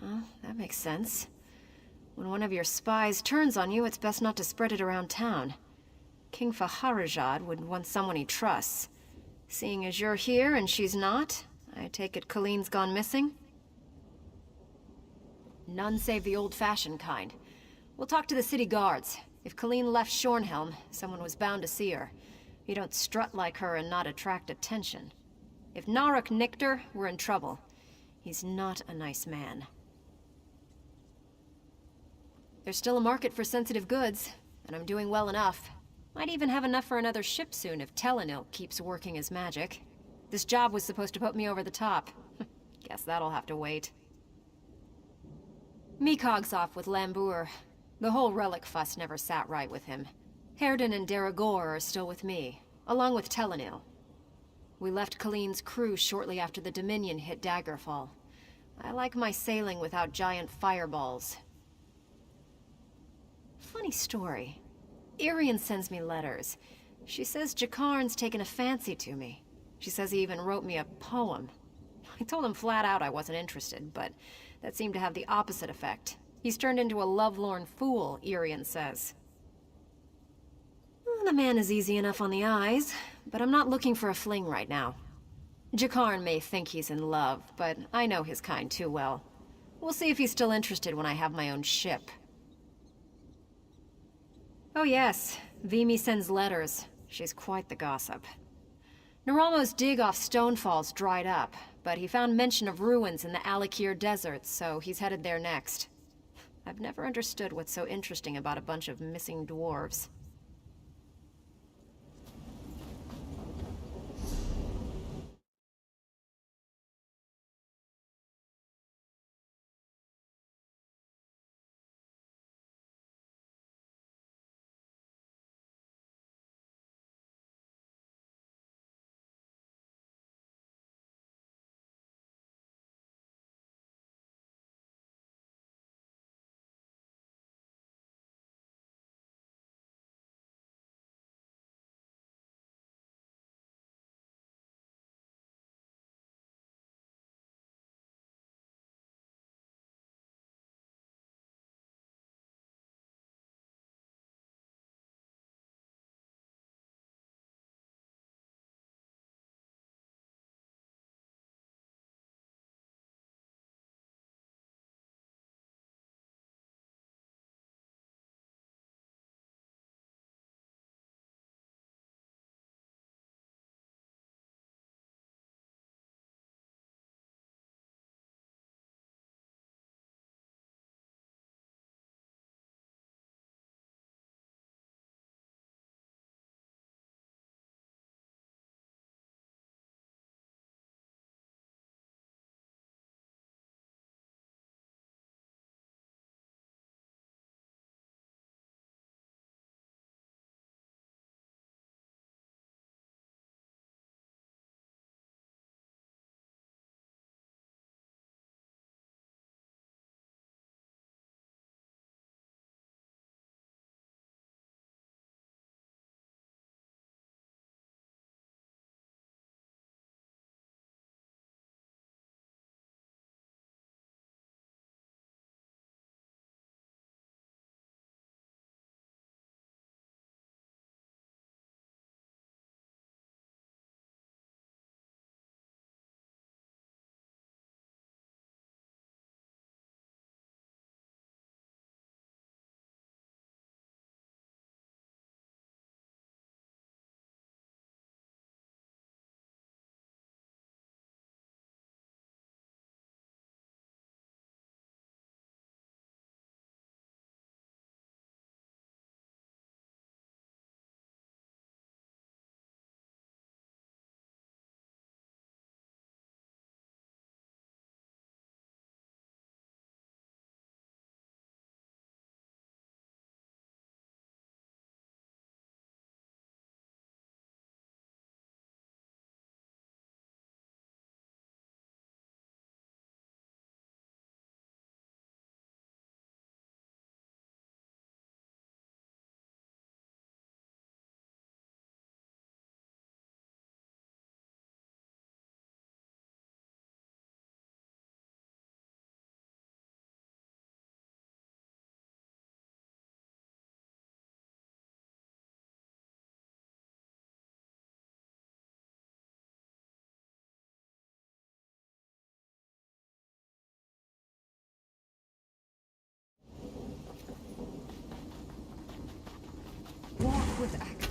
Well, that makes sense. When one of your spies turns on you, it's best not to spread it around town. King Faharajad would want someone he trusts. Seeing as you're here and she's not, I take it Colleen's gone missing? None save the old-fashioned kind. We'll talk to the city guards. If Colleen left Shornhelm, someone was bound to see her. You don't strut like her and not attract attention. If Naruk nicked her, we're in trouble. He's not a nice man. There's still a market for sensitive goods, and I'm doing well enough. Might even have enough for another ship soon if Telenil keeps working his magic. This job was supposed to put me over the top. Guess that'll have to wait. Mikog's off with Lambour. The whole relic fuss never sat right with him. Herden and Deragor are still with me, along with Telenil. We left Colleen's crew shortly after the Dominion hit Daggerfall. I like my sailing without giant fireballs. Funny story. Irian sends me letters. She says Jakarn's taken a fancy to me. She says he even wrote me a poem. I told him flat out I wasn't interested, but that seemed to have the opposite effect. He's turned into a lovelorn fool, Irian says. Well, the man is easy enough on the eyes, but I'm not looking for a fling right now. Jakarn may think he's in love, but I know his kind too well. We'll see if he's still interested when I have my own ship. Oh yes, Vimy sends letters. She's quite the gossip. Naramo's dig off Stonefall's dried up, but he found mention of ruins in the Alakir Desert, so he's headed there next. I've never understood what's so interesting about a bunch of missing dwarves. Walk with act.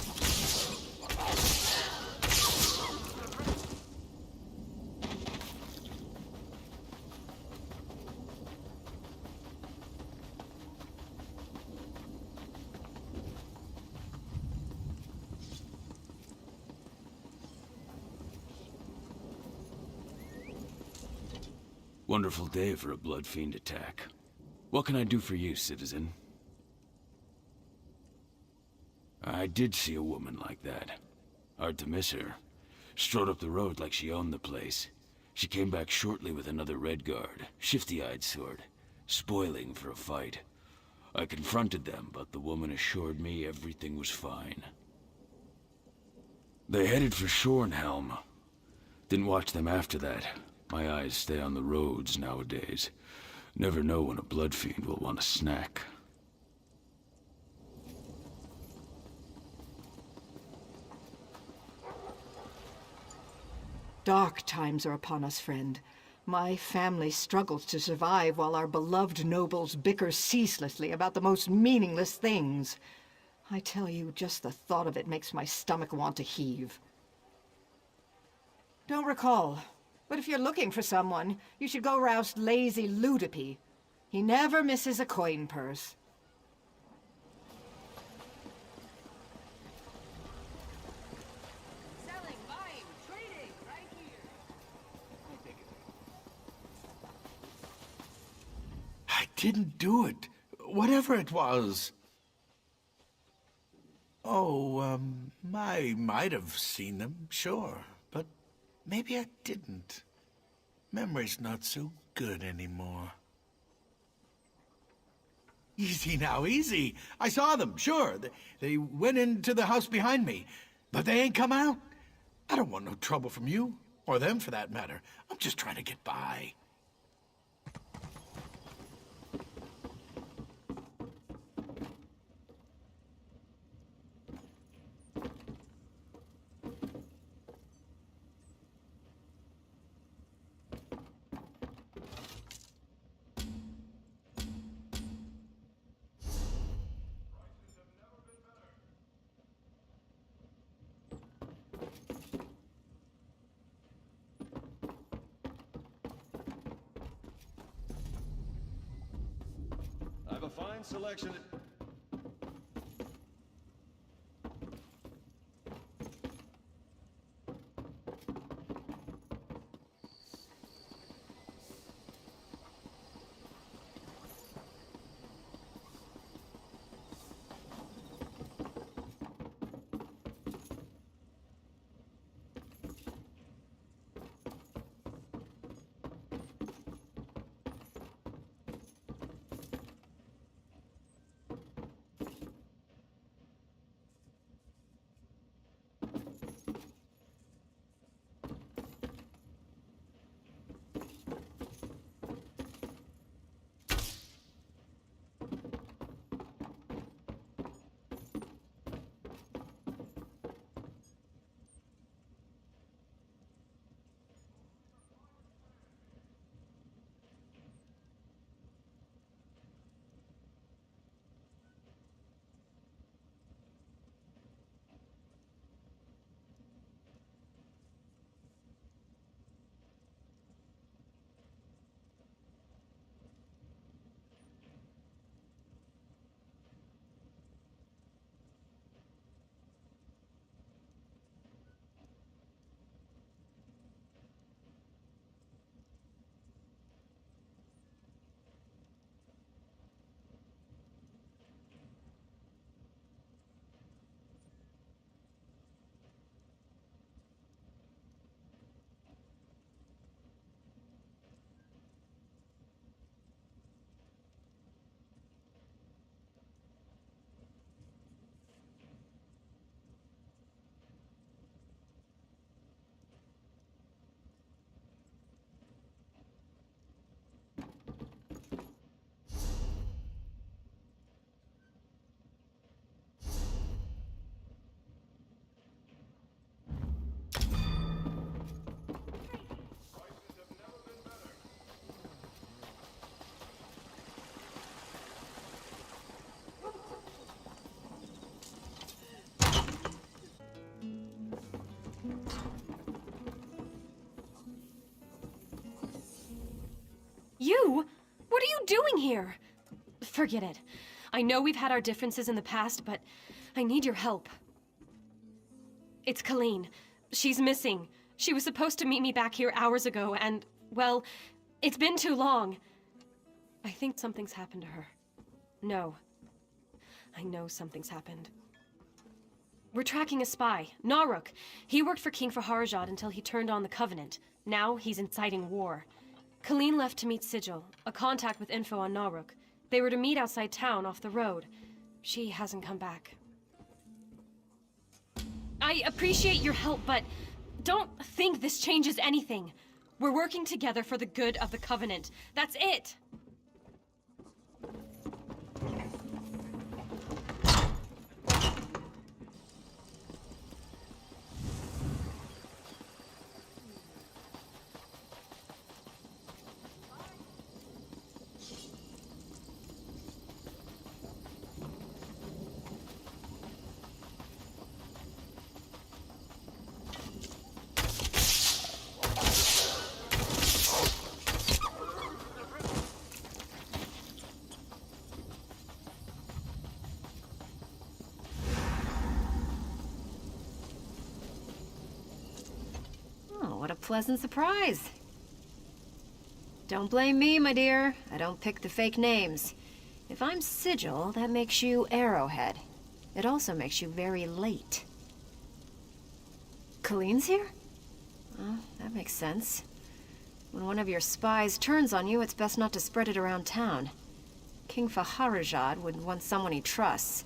Wonderful day for a blood fiend attack. What can I do for you, citizen? I did see a woman like that. Hard to miss her. Strode up the road like she owned the place. She came back shortly with another Redguard, shifty-eyed sort, spoiling for a fight. I confronted them, but the woman assured me everything was fine. They headed for Shornhelm. Didn't watch them after that. My eyes stay on the roads nowadays. Never know when a blood fiend will want a snack. Dark times are upon us, friend. My family struggles to survive while our beloved nobles bicker ceaselessly about the most meaningless things. I tell you, just the thought of it makes my stomach want to heave. Don't recall, but if you're looking for someone, you should go roust lazy Ludipi. He never misses a coin purse. Selling, buying, trading, right here. I didn't do it. Whatever it was. Oh, I might have seen them, sure. But maybe I didn't. Memory's not so good anymore. Easy now, easy. I saw them, sure. They went into the house behind me. But they ain't come out. I don't want no trouble from you. Or them, for that matter. I'm just trying to get by. I have a fine selection. You? What are you doing here? Forget it. I know we've had our differences in the past, but I need your help. It's Colleen. She's missing. She was supposed to meet me back here hours ago, and, well, it's been too long. I think something's happened to her. No. I know something's happened. We're tracking a spy, Naruk. He worked for King Faharjad until he turned on the Covenant. Now he's inciting war. Colleen left to meet Sigil, a contact with info on Naruk. They were to meet outside town off the road. She hasn't come back. I appreciate your help, but don't think this changes anything. We're working together for the good of the Covenant. That's it! what a pleasant surprise. Don't blame me, my dear. I don't pick the fake names. If I'm Sigil, that makes you Arrowhead. It also makes you very late. Colleen's here? Well, that makes sense. When one of your spies turns on you, it's best not to spread it around town. King Faharajad would want someone he trusts.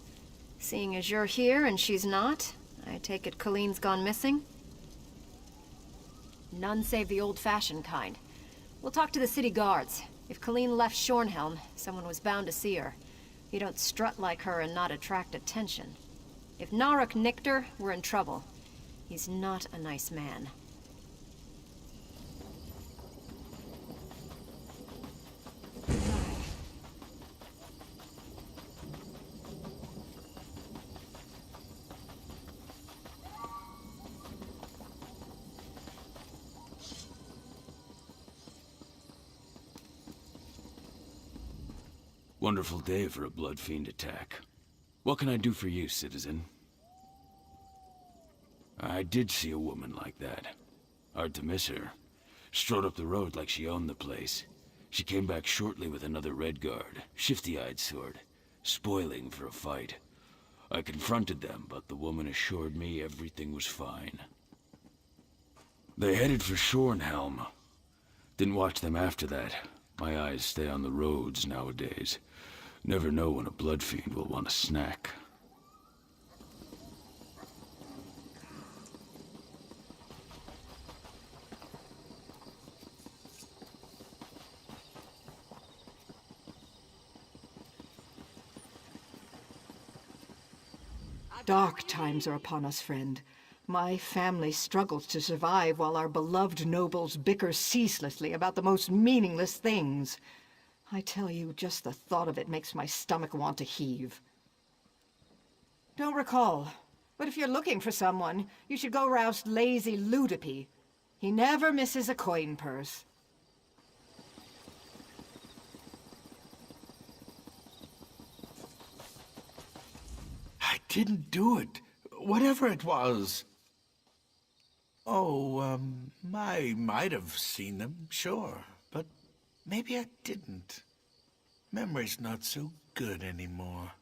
Seeing as you're here and she's not, I take it Colleen's gone missing? None save the old-fashioned kind. We'll talk to the city guards. If Colleen left Shornhelm, someone was bound to see her. You don't strut like her and not attract attention. If Naruk nicked her, we're in trouble. He's not a nice man. Wonderful day for a blood fiend attack. What can I do for you, citizen? I did see a woman like that. Hard to miss her. Strode up the road like she owned the place. She came back shortly with another Redguard, shifty-eyed sort, spoiling for a fight. I confronted them, but the woman assured me everything was fine. They headed for Shornhelm. Didn't watch them after that. My eyes stay on the roads nowadays. Never know when a blood fiend will want a snack. Dark times are upon us, friend. My family struggles to survive while our beloved nobles bicker ceaselessly about the most meaningless things. I tell you, just the thought of it makes my stomach want to heave. Don't recall, but if you're looking for someone, you should go roust lazy Ludipi. He never misses a coin purse. I didn't do it. Whatever it was. Oh, I might have seen them, sure. But maybe I didn't. Memory's not so good anymore.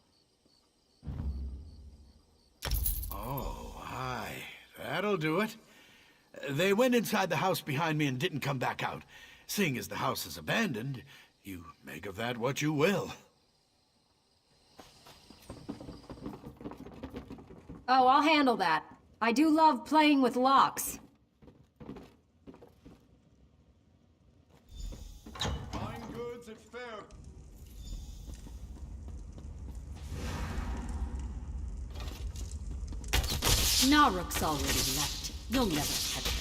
Oh, aye. That'll do it. They went inside the house behind me and didn't come back out. Seeing as the house is abandoned, you make of that what you will. Oh, I'll handle that. I do love playing with locks. Buying goods at fair. Naruk's already left. You'll never catch him.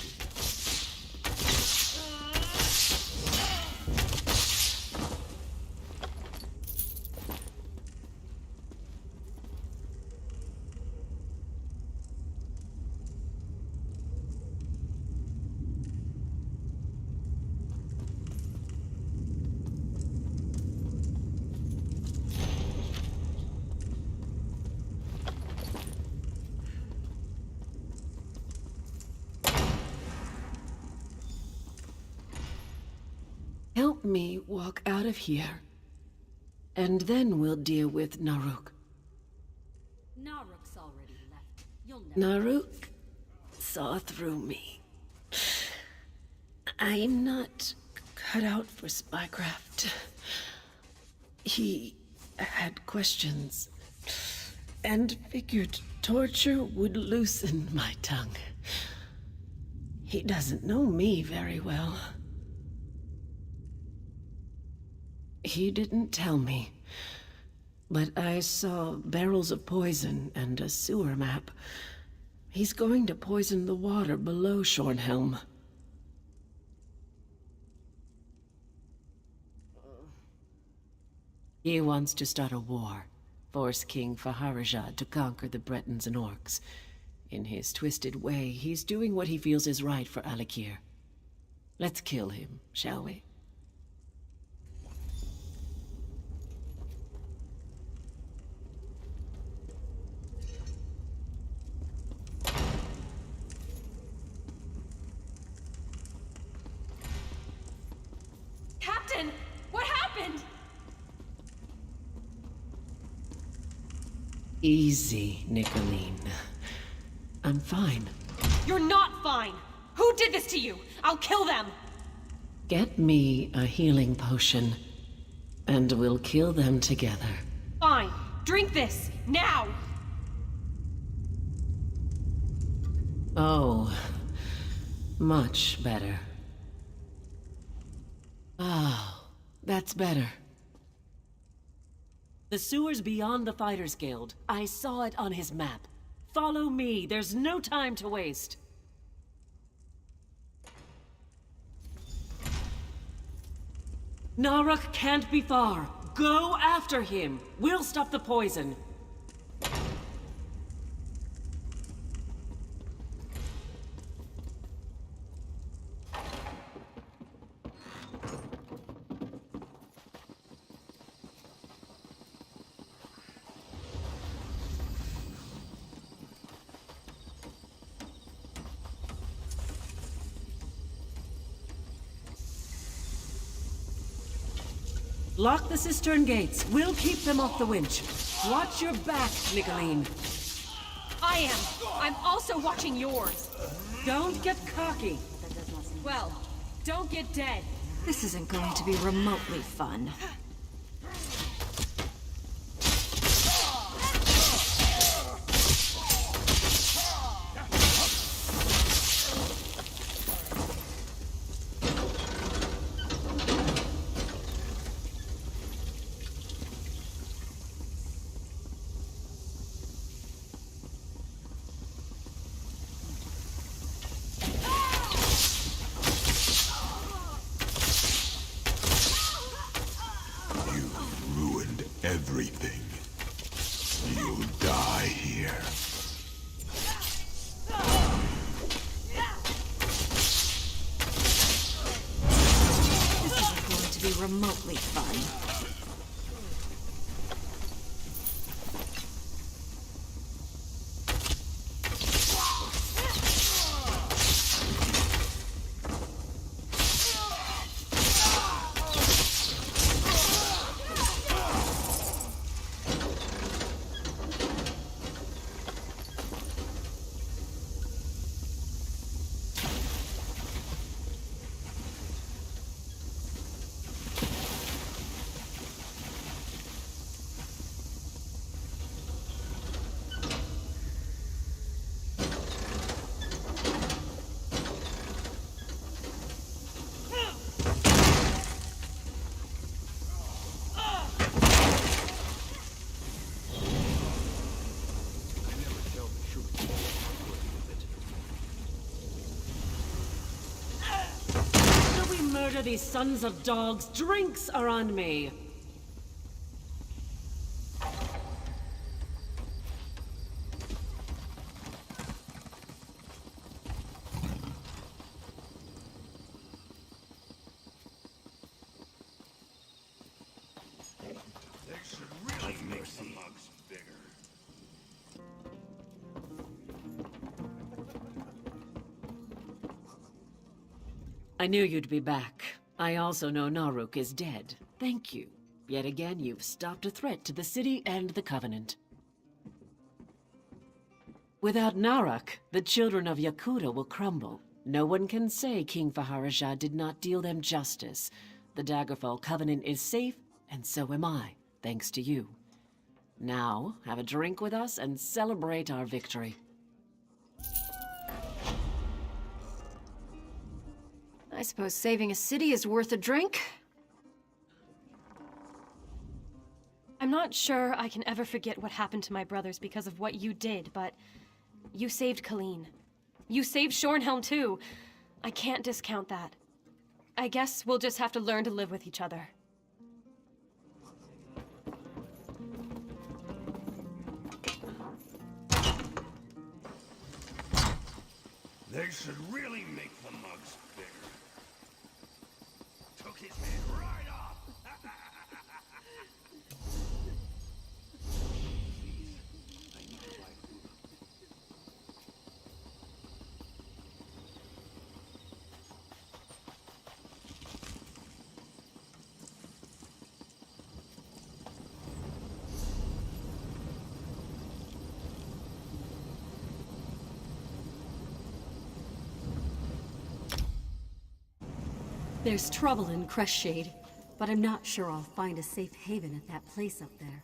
Help me walk out of here, and then we'll deal with Naruk. Naruk's already left. You'll never... Naruk saw through me. I'm not cut out for spycraft. He had questions, and figured torture would loosen my tongue. He doesn't know me very well. He didn't tell me, but I saw barrels of poison and a sewer map. He's going to poison the water below Shornhelm. He wants to start a war, force King Faharajad to conquer the Bretons and Orcs. In his twisted way, he's doing what he feels is right for Alikir. Let's kill him, shall we? Easy, Nicolene. I'm fine. You're not fine! Who did this to you? I'll kill them! Get me a healing potion, and we'll kill them together. Fine. Drink this! Now! Oh, much better. Oh, that's better. The sewer's beyond the Fighters Guild. I saw it on his map. Follow me, there's no time to waste. Naruk can't be far. Go after him. We'll stop the poison. Lock the cistern gates. We'll keep them off the winch. Watch your back, Nicolene. I am. I'm also watching yours. Don't get cocky. Well, don't get dead. This isn't going to be remotely fun. Everything. You'll die here. This isn't going to be remotely fun. Murder these sons of dogs. Drinks are on me. I knew you'd be back. I also know Naruk is dead. Thank you. Yet again, you've stopped a threat to the city and the Covenant. Without Naruk, the children of Yakuta will crumble. No one can say King Faharaja did not deal them justice. The Daggerfall Covenant is safe, and so am I, thanks to you. Now, have a drink with us and celebrate our victory. I suppose saving a city is worth a drink. I'm not sure I can ever forget what happened to my brothers because of what you did, but you saved Colleen. You saved Shornhelm too. I can't discount that. I guess we'll just have to learn to live with each other. They should really make the mugs bigger. Took his head right off. There's trouble in Crestshade, but I'm not sure I'll find a safe haven at that place up there.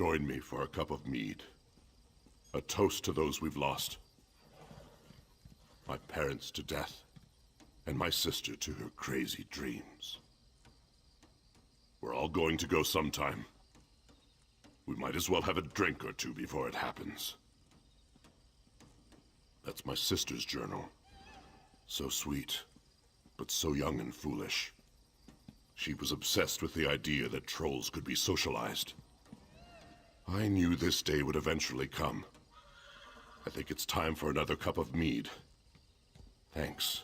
Join me for a cup of mead. A toast to those we've lost. My parents to death, and my sister to her crazy dreams. We're all going to go sometime. We might as well have a drink or two before it happens. That's my sister's journal. So sweet, but so young and foolish. She was obsessed with the idea that trolls could be socialized. I knew this day would eventually come. I think it's time for another cup of mead. Thanks.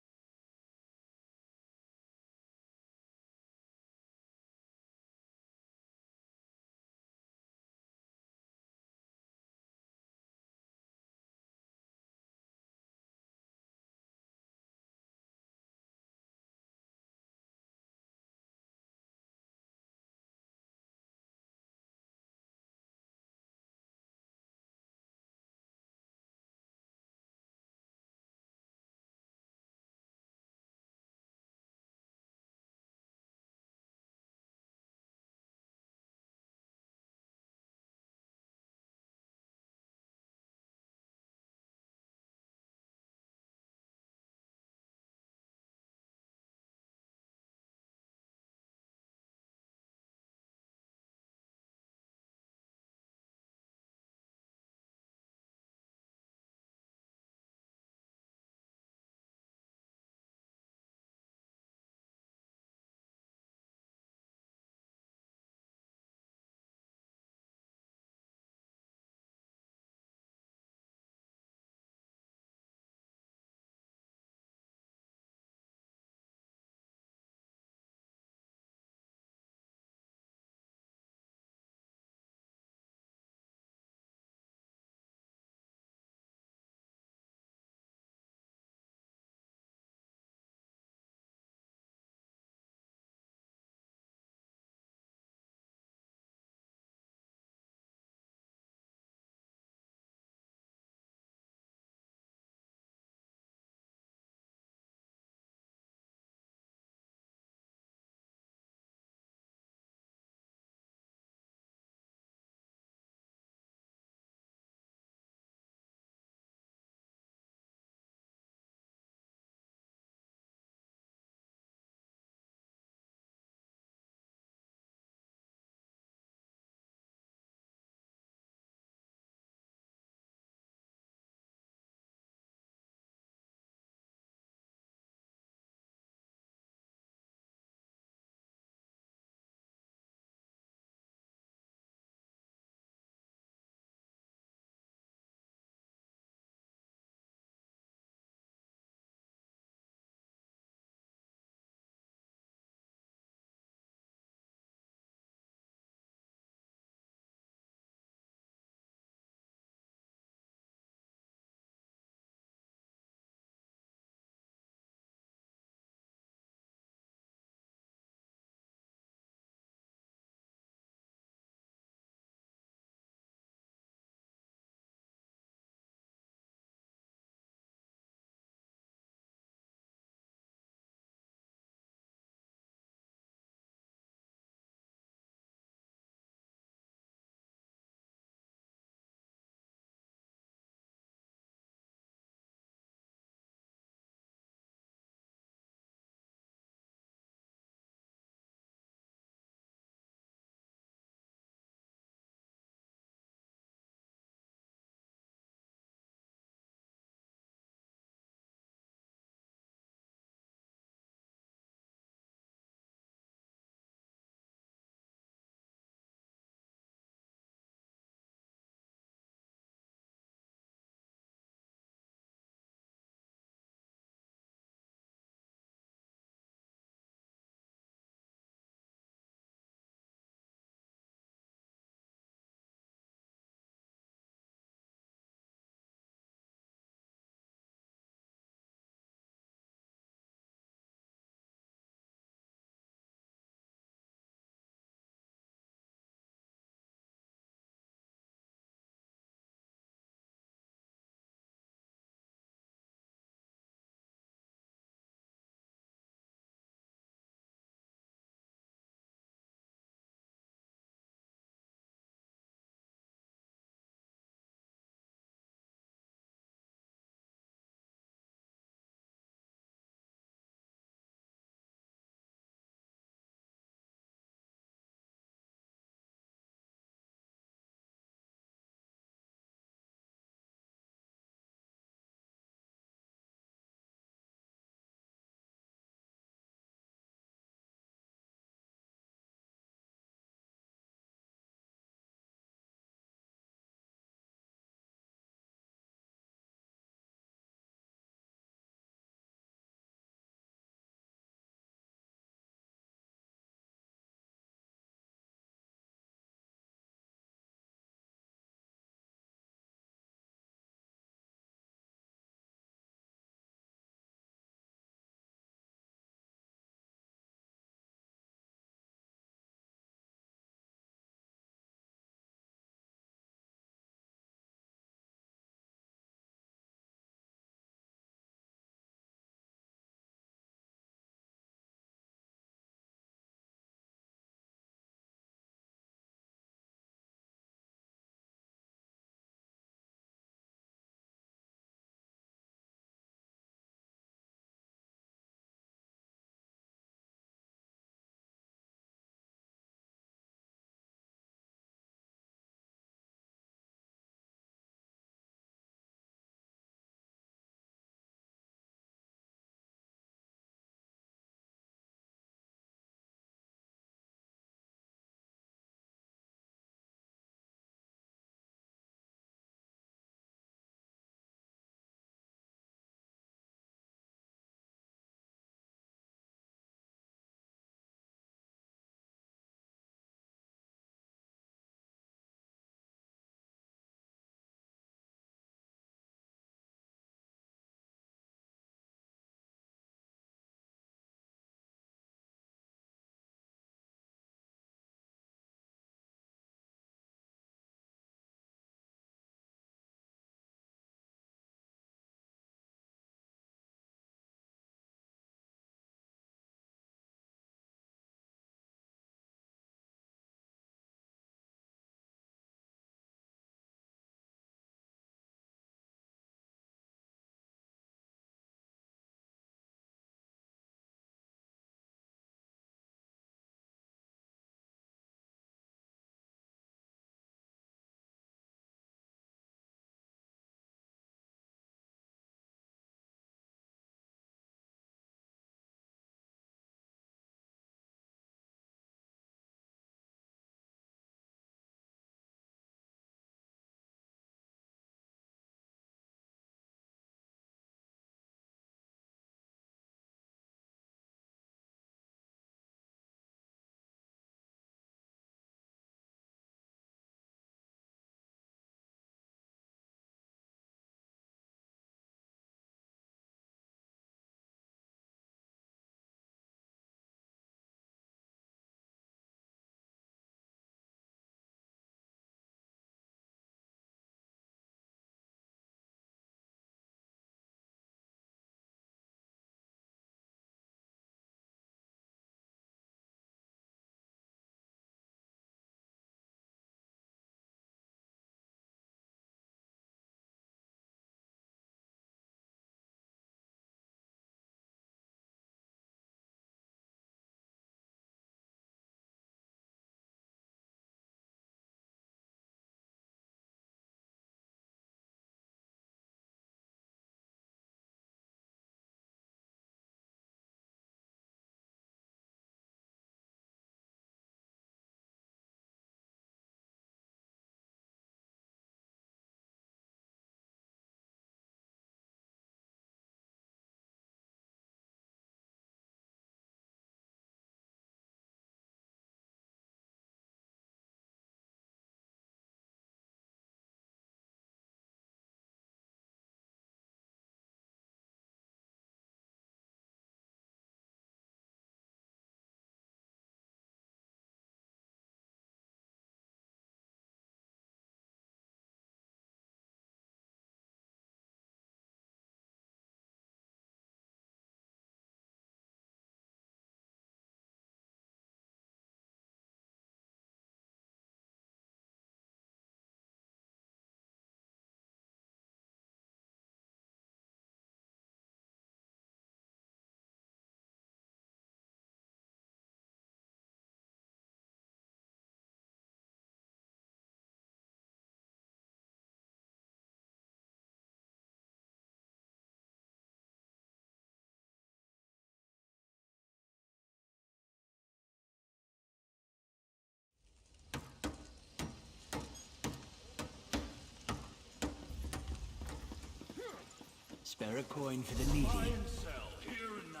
Spare a coin for the needy. Buy and sell, here and now.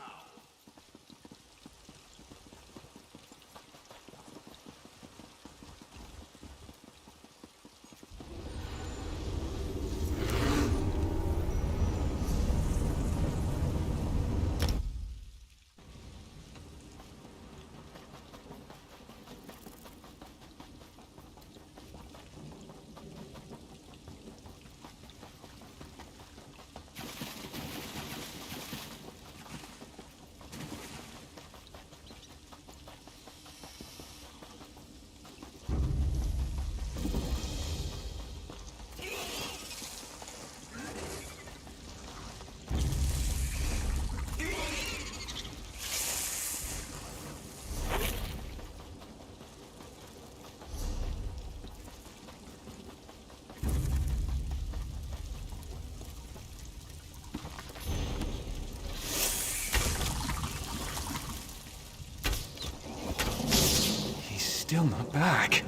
Still not back.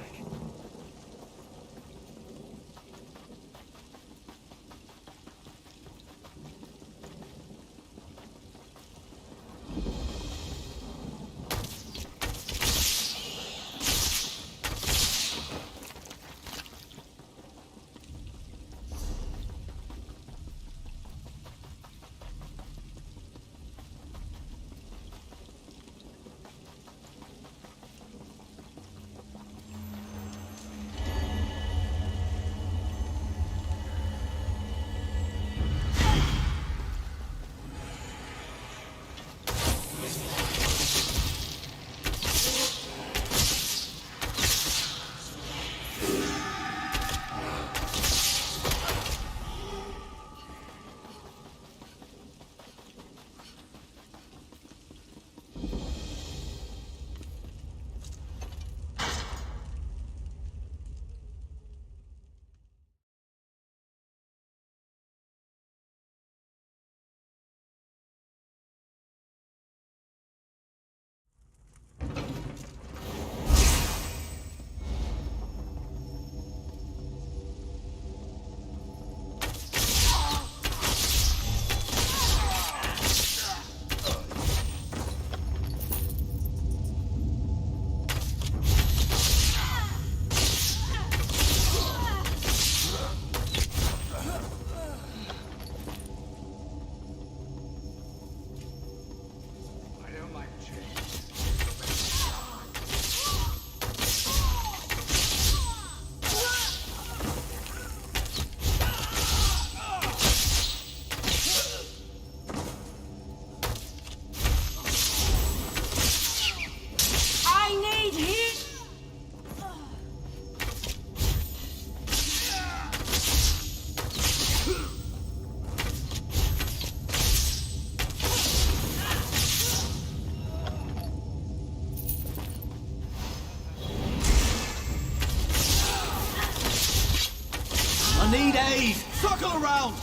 I need aid! Circle around!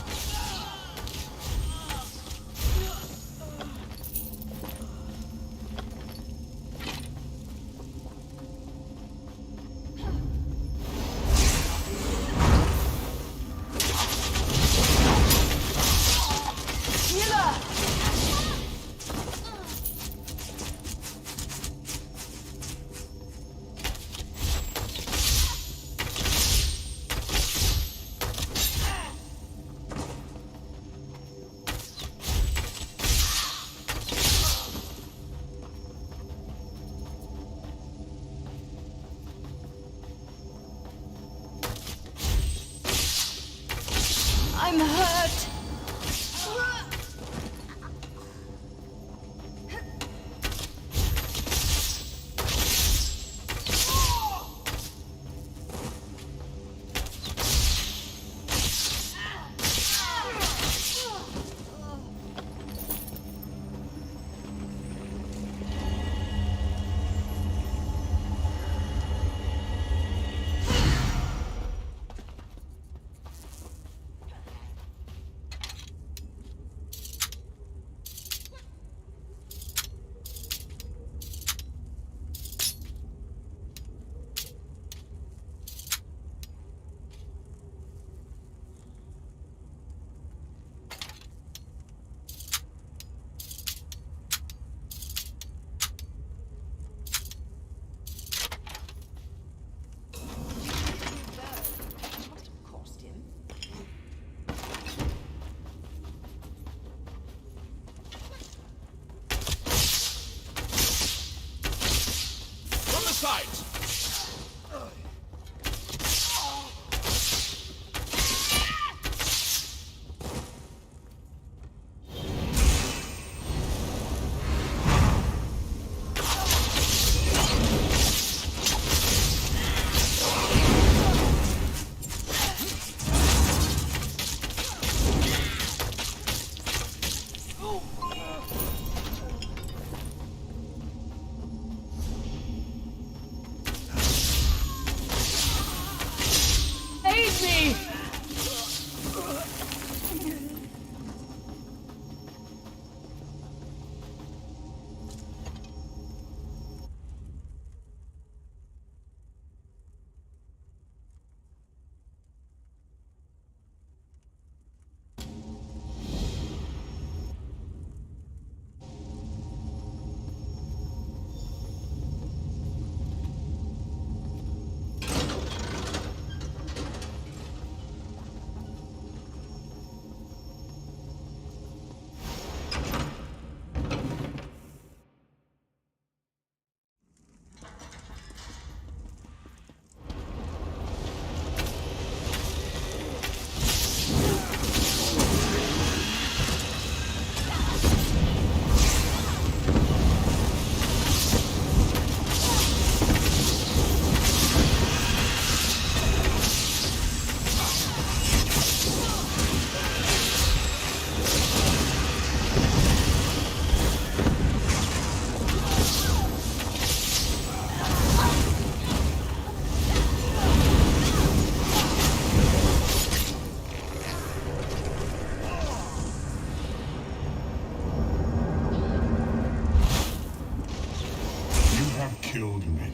killed many.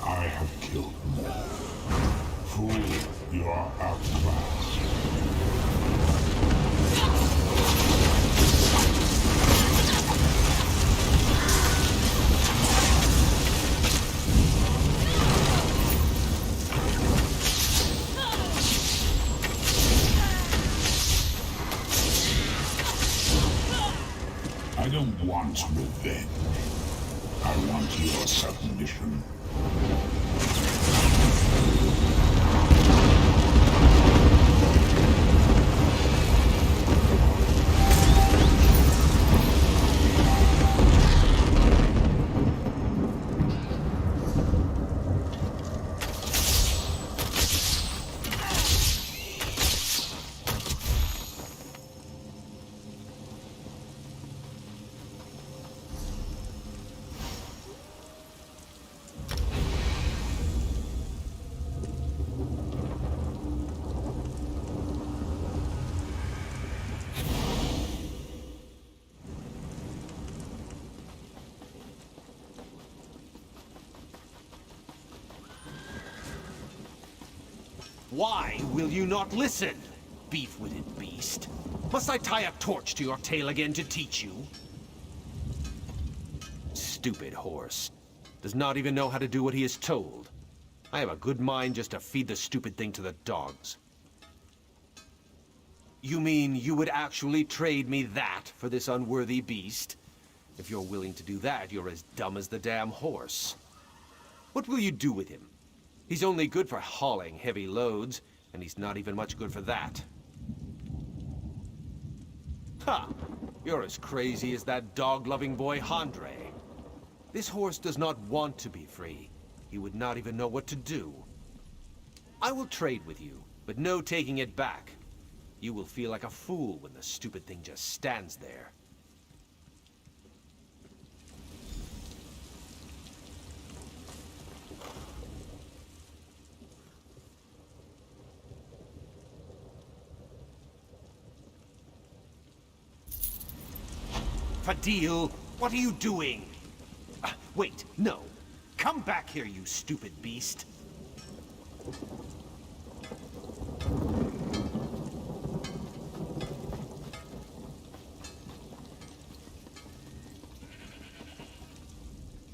I have killed more. Fool, you are outclassed. I don't want revenge. I want your submission. Why will you not listen, beef-witted beast? Must I tie a torch to your tail again to teach you? Stupid horse. Does not even know how to do what he is told. I have a good mind just to feed the stupid thing to the dogs. You mean you would actually trade me that for this unworthy beast? If you're willing to do that, you're as dumb as the damn horse. What will you do with him? He's only good for hauling heavy loads, and he's not even much good for that. Ha! You're as crazy as that dog-loving boy Handre. This horse does not want to be free. He would not even know what to do. I will trade with you, but no taking it back. You will feel like a fool when the stupid thing just stands there. Fadil, what are you doing? Wait, no. Come back here, you stupid beast.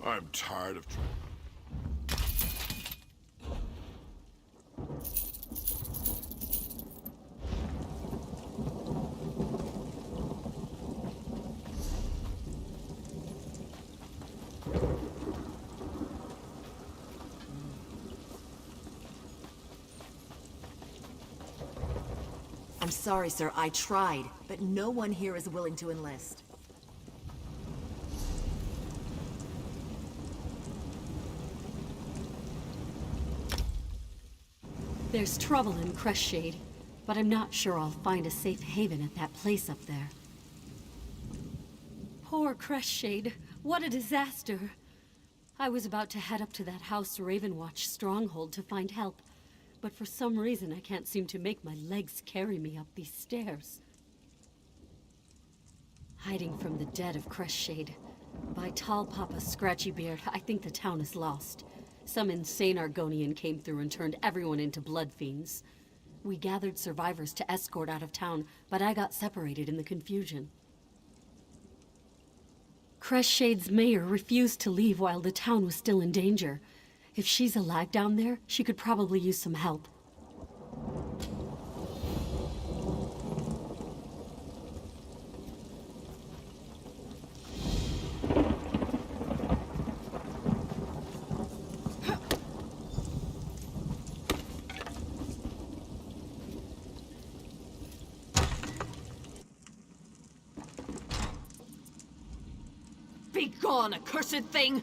I'm tired of trying. I'm sorry, sir. I tried, but no one here is willing to enlist. There's trouble in Crestshade, but I'm not sure I'll find a safe haven at that place up there. Poor Crestshade. What a disaster. I was about to head up to that House Ravenwatch stronghold to find help, but for some reason I can't seem to make my legs carry me up these stairs. Hiding from the dead of Crestshade. By Tall Papa's scratchy beard, I think the town is lost. Some insane Argonian came through and turned everyone into blood fiends. We gathered survivors to escort out of town, but I got separated in the confusion. Crestshades' mayor refused to leave while the town was still in danger. If she's alive down there, she could probably use some help. Be gone, accursed thing!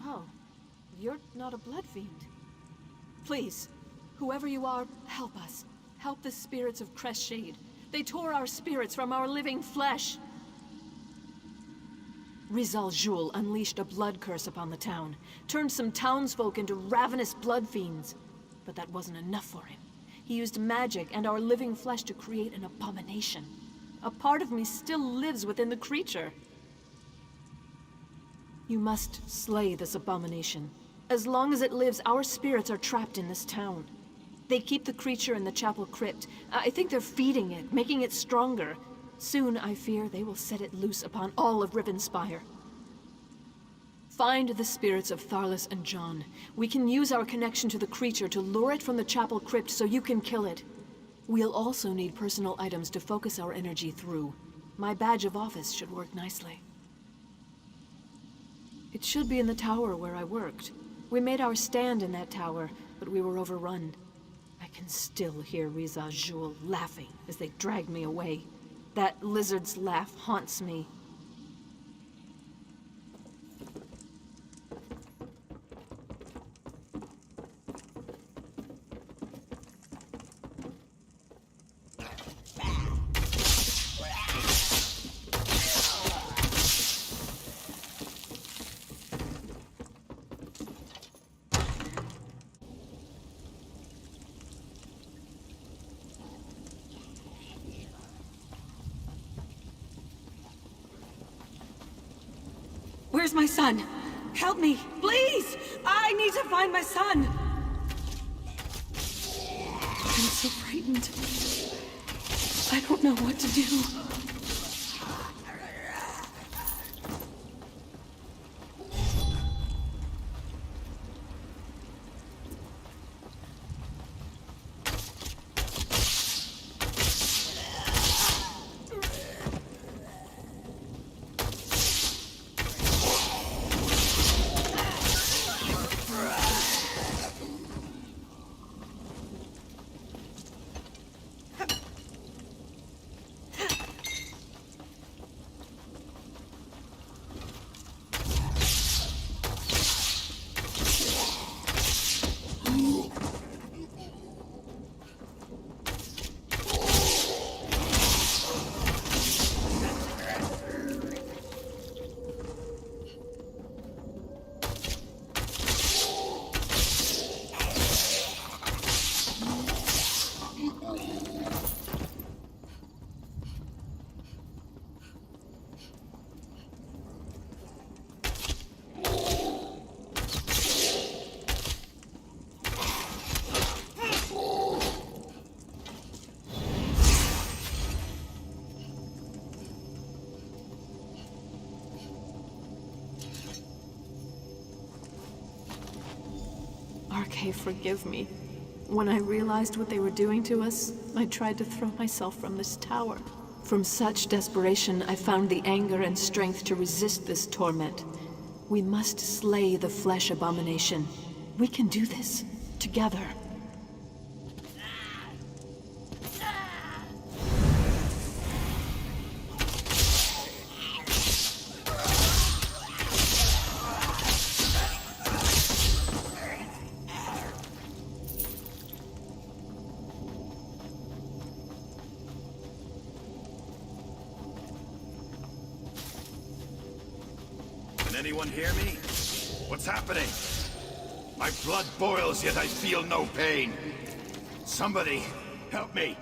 Oh, you're not a blood fiend. Please, whoever you are, help us. Help the spirits of Crestshade. They tore our spirits from our living flesh. Rizal Jul unleashed a blood curse upon the town, turned some townsfolk into ravenous blood fiends. But that wasn't enough for him. He used magic and our living flesh to create an abomination. A part of me still lives within the creature. You must slay this abomination. As long as it lives, our spirits are trapped in this town. They keep the creature in the chapel crypt. I think they're feeding it, making it stronger. Soon, I fear, they will set it loose upon all of Rivenspire. Find the spirits of Tharlas and John. We can use our connection to the creature to lure it from the chapel crypt so you can kill it. We'll also need personal items to focus our energy through. My badge of office should work nicely. It should be in the tower where I worked. We made our stand in that tower, but we were overrun. I can still hear Riza Jul laughing as they dragged me away. That lizard's laugh haunts me. Where's my son? Help me, please! I need to find my son! I'm so frightened. I don't know what to do. RK, forgive me. When I realized what they were doing to us, I tried to throw myself from this tower. From such desperation, I found the anger and strength to resist this torment. We must slay the flesh abomination. We can do this, together. Anyone hear me? What's happening? My blood boils, yet I feel no pain. Somebody, help me.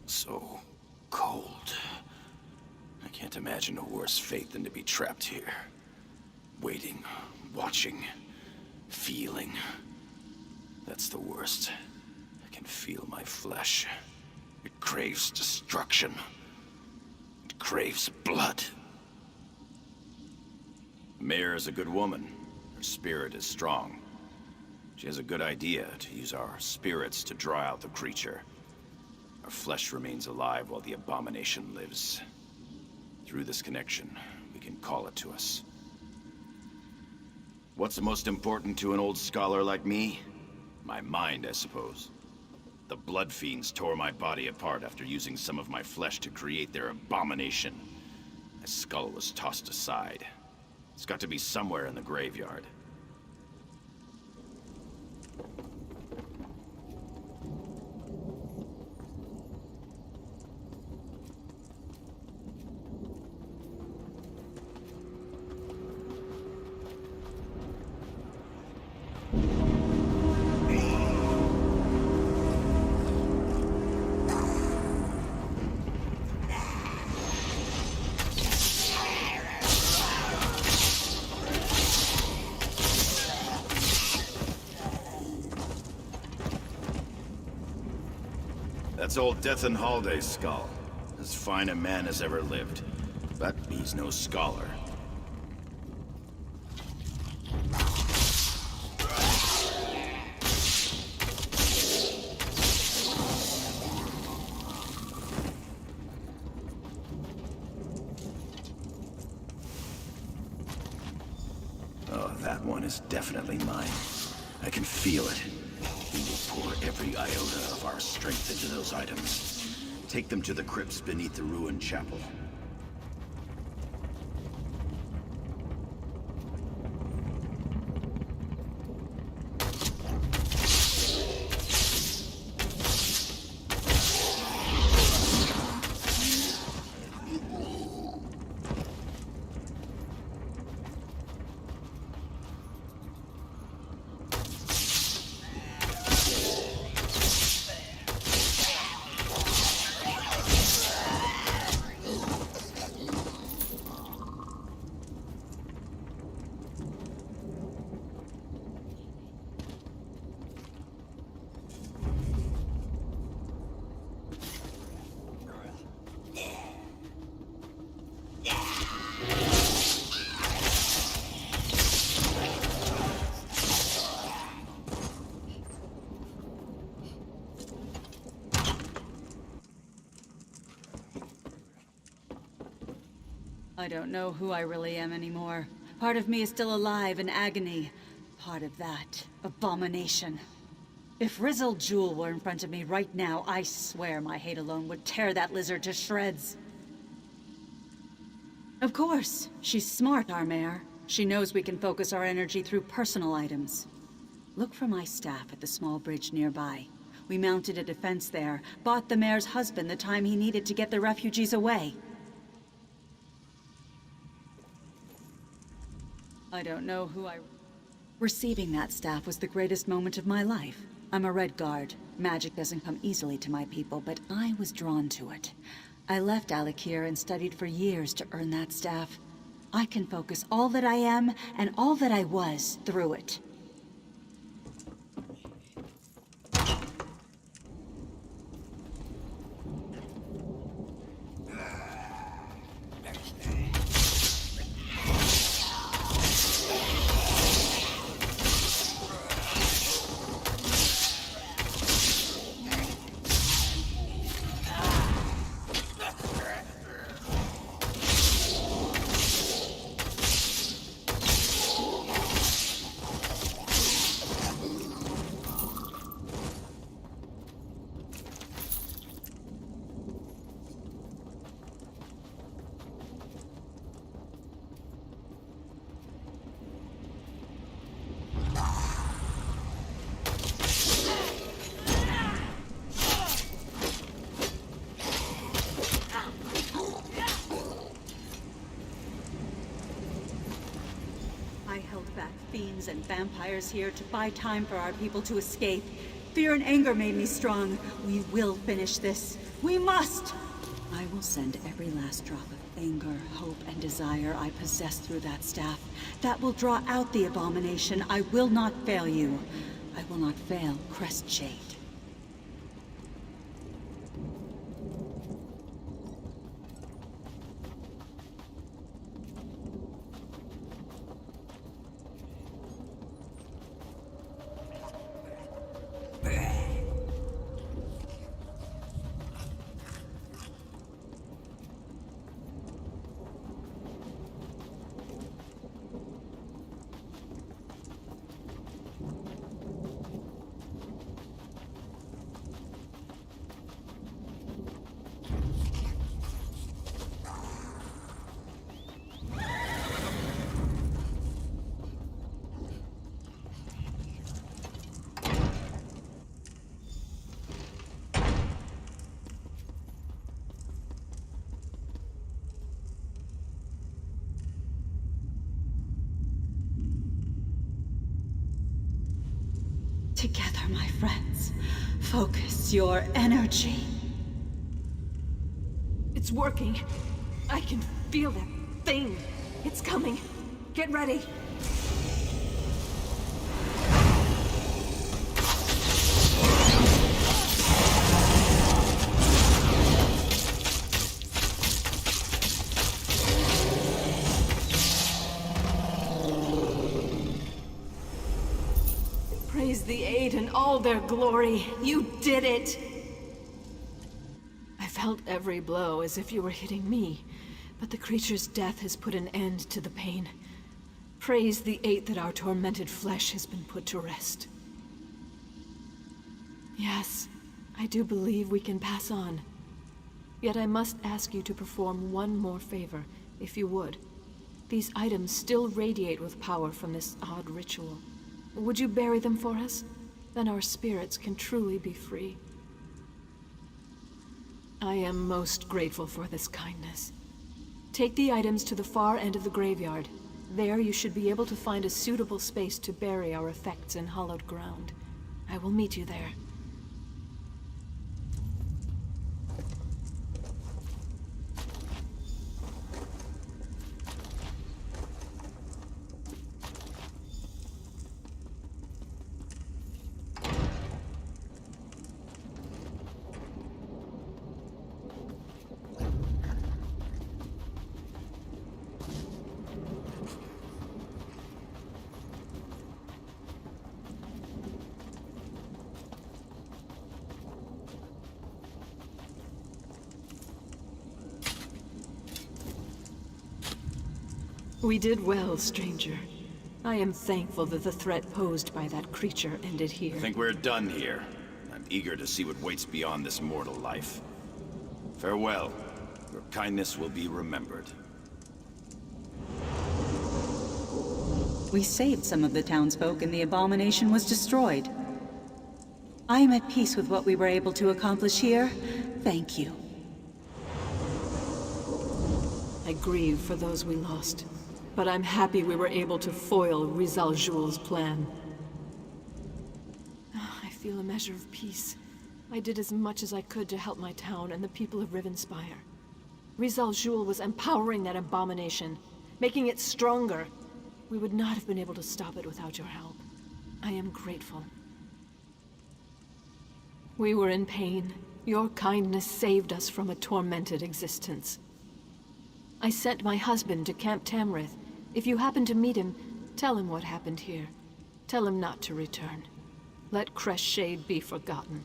So cold. I can't imagine a worse fate than to be trapped here. Waiting, watching, feeling. That's the worst. I can feel my flesh. It craves destruction. It craves blood. Mare is a good woman. Her spirit is strong. She has a good idea to use our spirits to draw out the creature. Our flesh remains alive while the abomination lives. Through this connection, we can call it to us. What's most important to an old scholar like me? My mind, I suppose. The blood fiends tore my body apart after using some of my flesh to create their abomination. My skull was tossed aside. It's got to be somewhere in the graveyard. That's old Death and Halday's skull. As fine a man as ever lived. But he's no scholar. Oh, that one is definitely mine. I can feel it. We will pour every iota of our strength into those items. Take them to the crypts beneath the ruined chapel. I don't know who I really am anymore. Part of me is still alive in agony. Part of that, abomination. If Rizal Jewel were in front of me right now, I swear my hate alone would tear that lizard to shreds. Of course, she's smart, our mayor. She knows we can focus our energy through personal items. Look for my staff at the small bridge nearby. We mounted a defense there, bought the mayor's husband the time he needed to get the refugees away. I don't know who I... Receiving that staff was the greatest moment of my life. I'm a Red Guard. Magic doesn't come easily to my people, but I was drawn to it. I left Alakir and studied for years to earn that staff. I can focus all that I am and all that I was through it. Fiends and vampires here to buy time for our people to escape. Fear and anger made me strong. We will finish this. We must! I will send every last drop of anger, hope, and desire I possess through that staff. That will draw out the abomination. I will not fail you. I will not fail Crestshade. Together, my friends. Focus your energy. It's working. I can feel that thing. It's coming. Get ready. Shade in all their glory. You did it! I felt every blow as if you were hitting me, but the creature's death has put an end to the pain. Praise the Eight that our tormented flesh has been put to rest. Yes, I do believe we can pass on. Yet I must ask you to perform one more favor, if you would. These items still radiate with power from this odd ritual. Would you bury them for us? Then our spirits can truly be free. I am most grateful for this kindness. Take the items to the far end of the graveyard. There you should be able to find a suitable space to bury our effects in hallowed ground. I will meet you there. We did well, stranger. I am thankful that the threat posed by that creature ended here. I think we're done here. I'm eager to see what waits beyond this mortal life. Farewell. Your kindness will be remembered. We saved some of the townsfolk and the abomination was destroyed. I am at peace with what we were able to accomplish here. Thank you. I grieve for those we lost. But I'm happy we were able to foil Rizal Jul's plan. I feel a measure of peace. I did as much as I could to help my town and the people of Rivenspire. Rizal Jul was empowering that abomination, making it stronger. We would not have been able to stop it without your help. I am grateful. We were in pain. Your kindness saved us from a tormented existence. I sent my husband to Camp Tamrith. If you happen to meet him, tell him what happened here. Tell him not to return. Let Crest Shade be forgotten.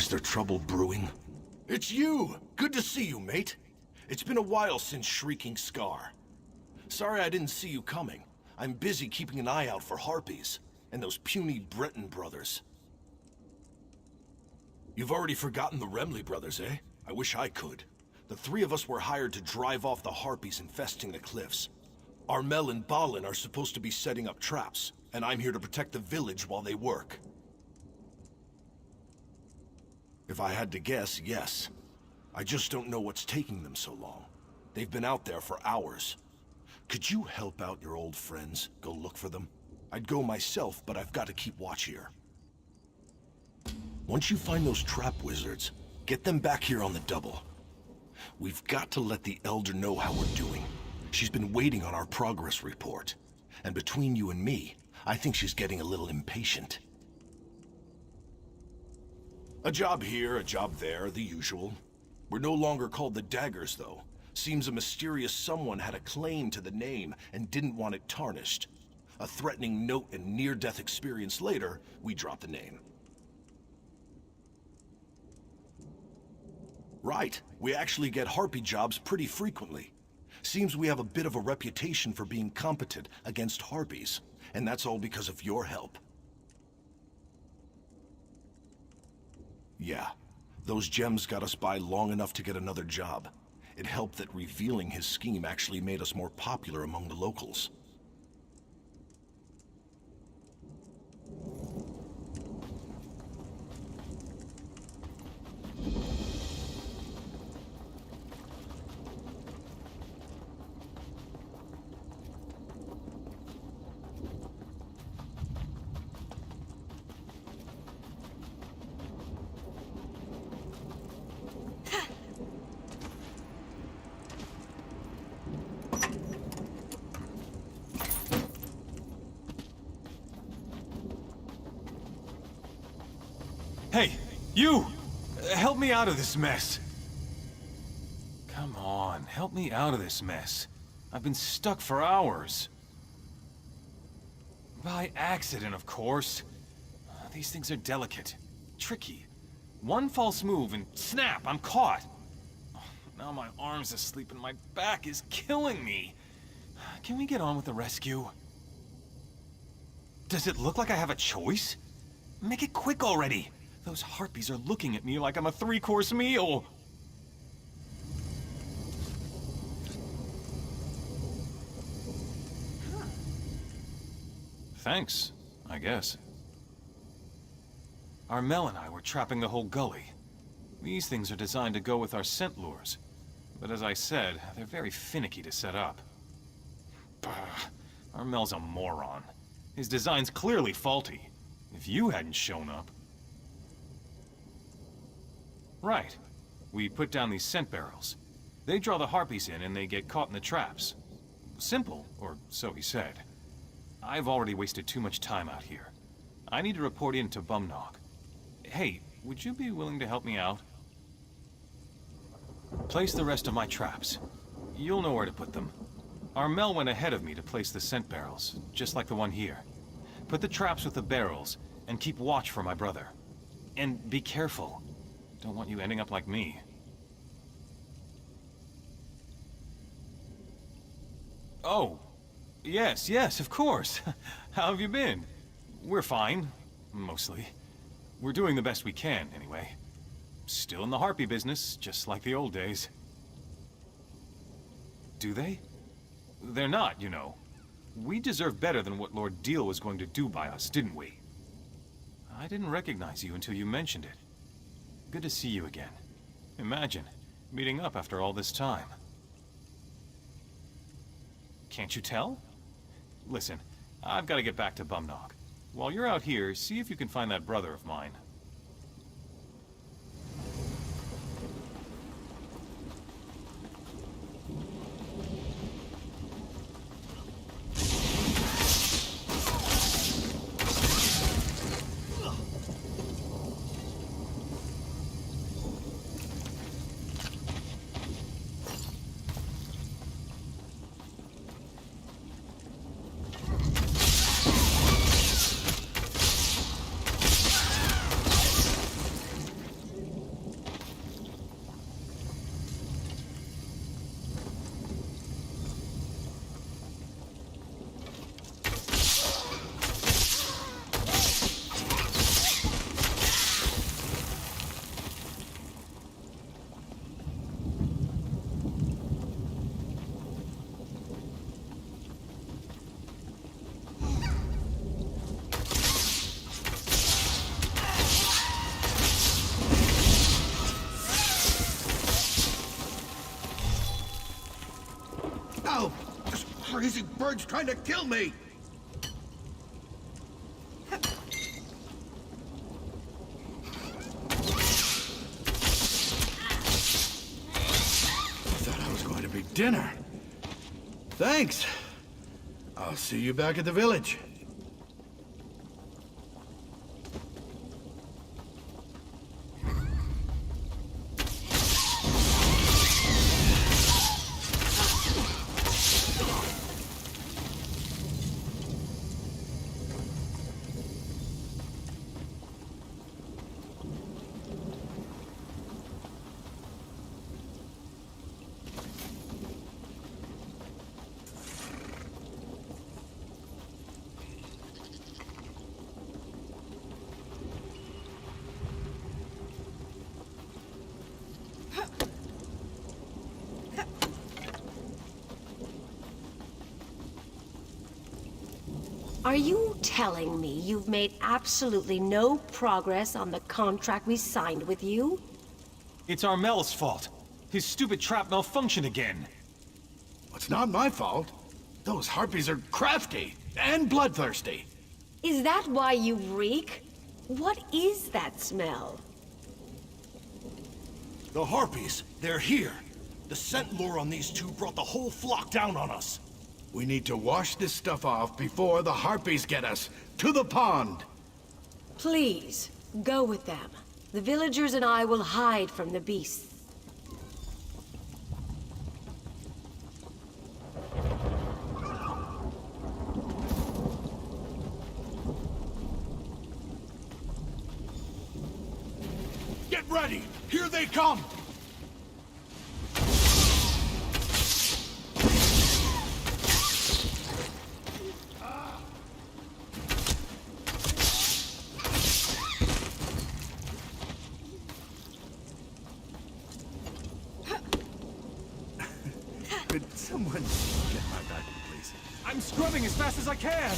Is there trouble brewing? It's you! Good to see you, mate. It's been a while since Shrieking Scar. Sorry I didn't see you coming. I'm busy keeping an eye out for harpies, and those puny Breton brothers. You've already forgotten the Remley brothers, eh? I wish I could. The three of us were hired to drive off the harpies infesting the cliffs. Armel and Balin are supposed to be setting up traps, and I'm here to protect the village while they work. If I had to guess, yes. I just don't know what's taking them so long. They've been out there for hours. Could you help out your old friends? Go look for them? I'd go myself, but I've got to keep watch here. Once you find those trap wizards, get them back here on the double. We've got to let the Elder know how we're doing. She's been waiting on our progress report. And between you and me, I think she's getting a little impatient. A job here, a job there, the usual. We're no longer called the Daggers, though. Seems a mysterious someone had a claim to the name and didn't want it tarnished. A threatening note and near-death experience later, we dropped the name. Right. We actually get Harpy jobs pretty frequently. Seems we have a bit of a reputation for being competent against Harpies, and that's all because of your help. Yeah, those gems got us by long enough to get another job. It helped that revealing his scheme actually made us more popular among the locals. Hey, you! Help me out of this mess. Come on, help me out of this mess. I've been stuck for hours. By accident, of course. These things are delicate, tricky. One false move and snap, I'm caught. Now my arm's asleep and my back is killing me. Can we get on with the rescue? Does it look like I have a choice? Make it quick already. Those harpies are looking at me like I'm a 3-course meal. Thanks, I guess. Armel and I were trapping the whole gully. These things are designed to go with our scent lures. But as I said, they're very finicky to set up. Bah, Armel's a moron. His design's clearly faulty. If you hadn't shown up... Right. We put down these scent barrels. They draw the harpies in and they get caught in the traps. Simple, or so he said. I've already wasted too much time out here. I need to report in to Bumnog. Hey, would you be willing to help me out? Place the rest of my traps. You'll know where to put them. Armel went ahead of me to place the scent barrels, just like the one here. Put the traps with the barrels, and keep watch for my brother. And be careful. Don't want you ending up like me. Oh, yes, of course. How have you been? We're fine, mostly. We're doing the best we can, anyway. Still in the harpy business, just like the old days. Do they? They're not, you know. We deserve better than what Lord Deal was going to do by us, didn't we? I didn't recognize you until you mentioned it. Good to see you again. Imagine, meeting up after all this time. Can't you tell? Listen, I've got to get back to Bumnog. While you're out here, see if you can find that brother of mine. No! This crazy bird's trying to kill me! Thought I was going to be dinner. Thanks. I'll see you back at the village. Are you telling me you've made absolutely no progress on the contract we signed with you? It's Armel's fault. His stupid trap malfunctioned again. It's not my fault. Those harpies are crafty and bloodthirsty. Is that why you reek? What is that smell? The harpies, they're here. The scent lure on these two brought the whole flock down on us. We need to wash this stuff off before the harpies get us. To the pond! Please, go with them. The villagers and I will hide from the beasts. Get ready! Here they come! Could someone get my bag, please? I'm scrubbing as fast as I can!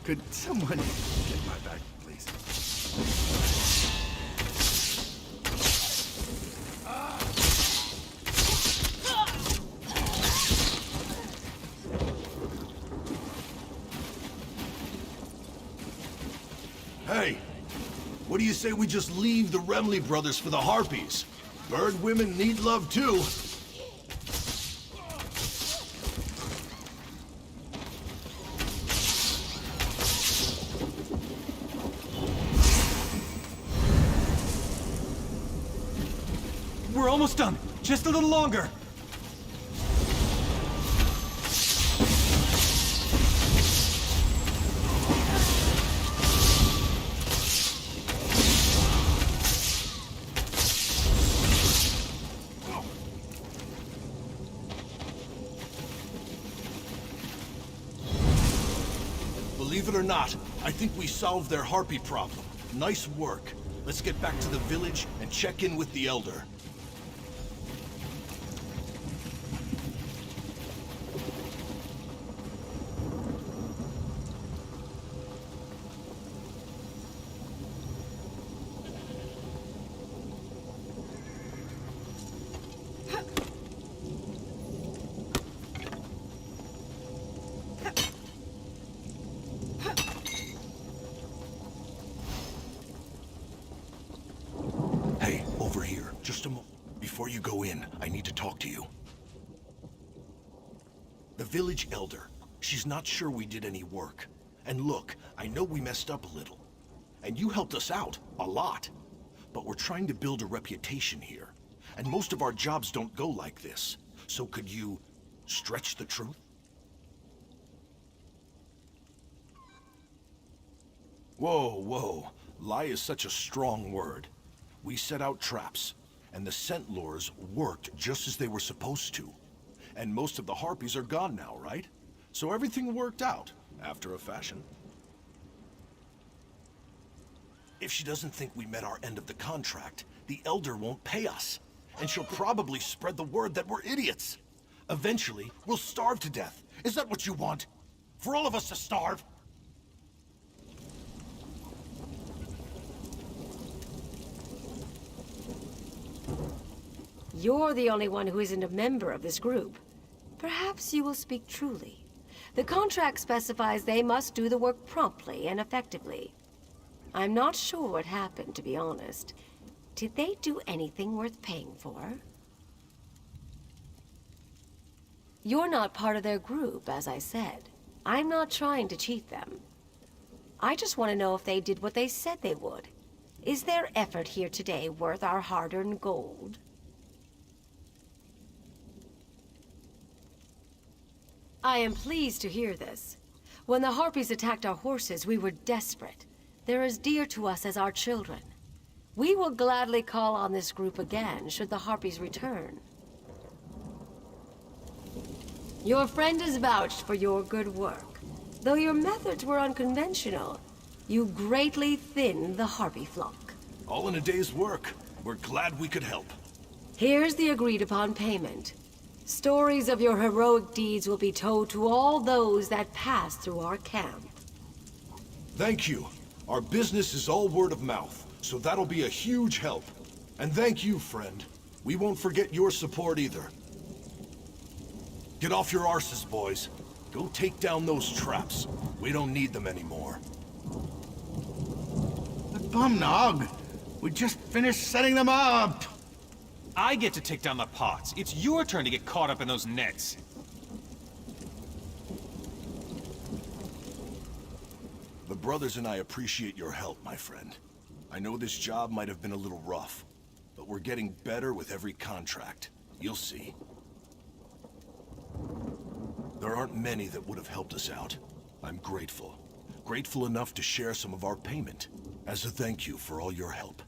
Could someone get my bag, please? Hey, what do you say we just leave the Remley brothers for the Harpies? Bird women need love too. We're almost done. Just a little longer. Believe it or not, I think we solved their harpy problem. Nice work. Let's get back to the village and check in with the Elder. Hey, over here. Just a moment. Before you go in, I need to talk to you. The village elder. She's not sure we did any work. And look, I know we messed up a little. And you helped us out, a lot. But we're trying to build a reputation here. And most of our jobs don't go like this. So could you stretch the truth? Whoa, whoa. Lie is such a strong word. We set out traps, and the scent lures worked just as they were supposed to. And most of the harpies are gone now, right? So everything worked out, after a fashion. If she doesn't think we met our end of the contract, the Elder won't pay us. And she'll probably spread the word that we're idiots. Eventually, we'll starve to death. Is that what you want? For all of us to starve? You're the only one who isn't a member of this group. Perhaps you will speak truly. The contract specifies they must do the work promptly and effectively. I'm not sure what happened, to be honest. Did they do anything worth paying for? You're not part of their group, as I said. I'm not trying to cheat them. I just want to know if they did what they said they would. Is their effort here today worth our hard-earned gold? I am pleased to hear this. When the Harpies attacked our horses, we were desperate. They're as dear to us as our children. We will gladly call on this group again, should the Harpies return. Your friend has vouched for your good work. Though your methods were unconventional, you greatly thinned the harpy flock. All in a day's work. We're glad we could help. Here's the agreed-upon payment. Stories of your heroic deeds will be told to all those that pass through our camp. Thank you. Our business is all word of mouth, so that'll be a huge help. And thank you, friend. We won't forget your support either. Get off your arses, boys. Go take down those traps. We don't need them anymore. But Bumnog, we just finished setting them up. I get to take down the pots. It's your turn to get caught up in those nets. The brothers and I appreciate your help, my friend. I know this job might have been a little rough, but we're getting better with every contract. You'll see. There aren't many that would have helped us out. I'm grateful. Grateful enough to share some of our payment, as a thank you for all your help.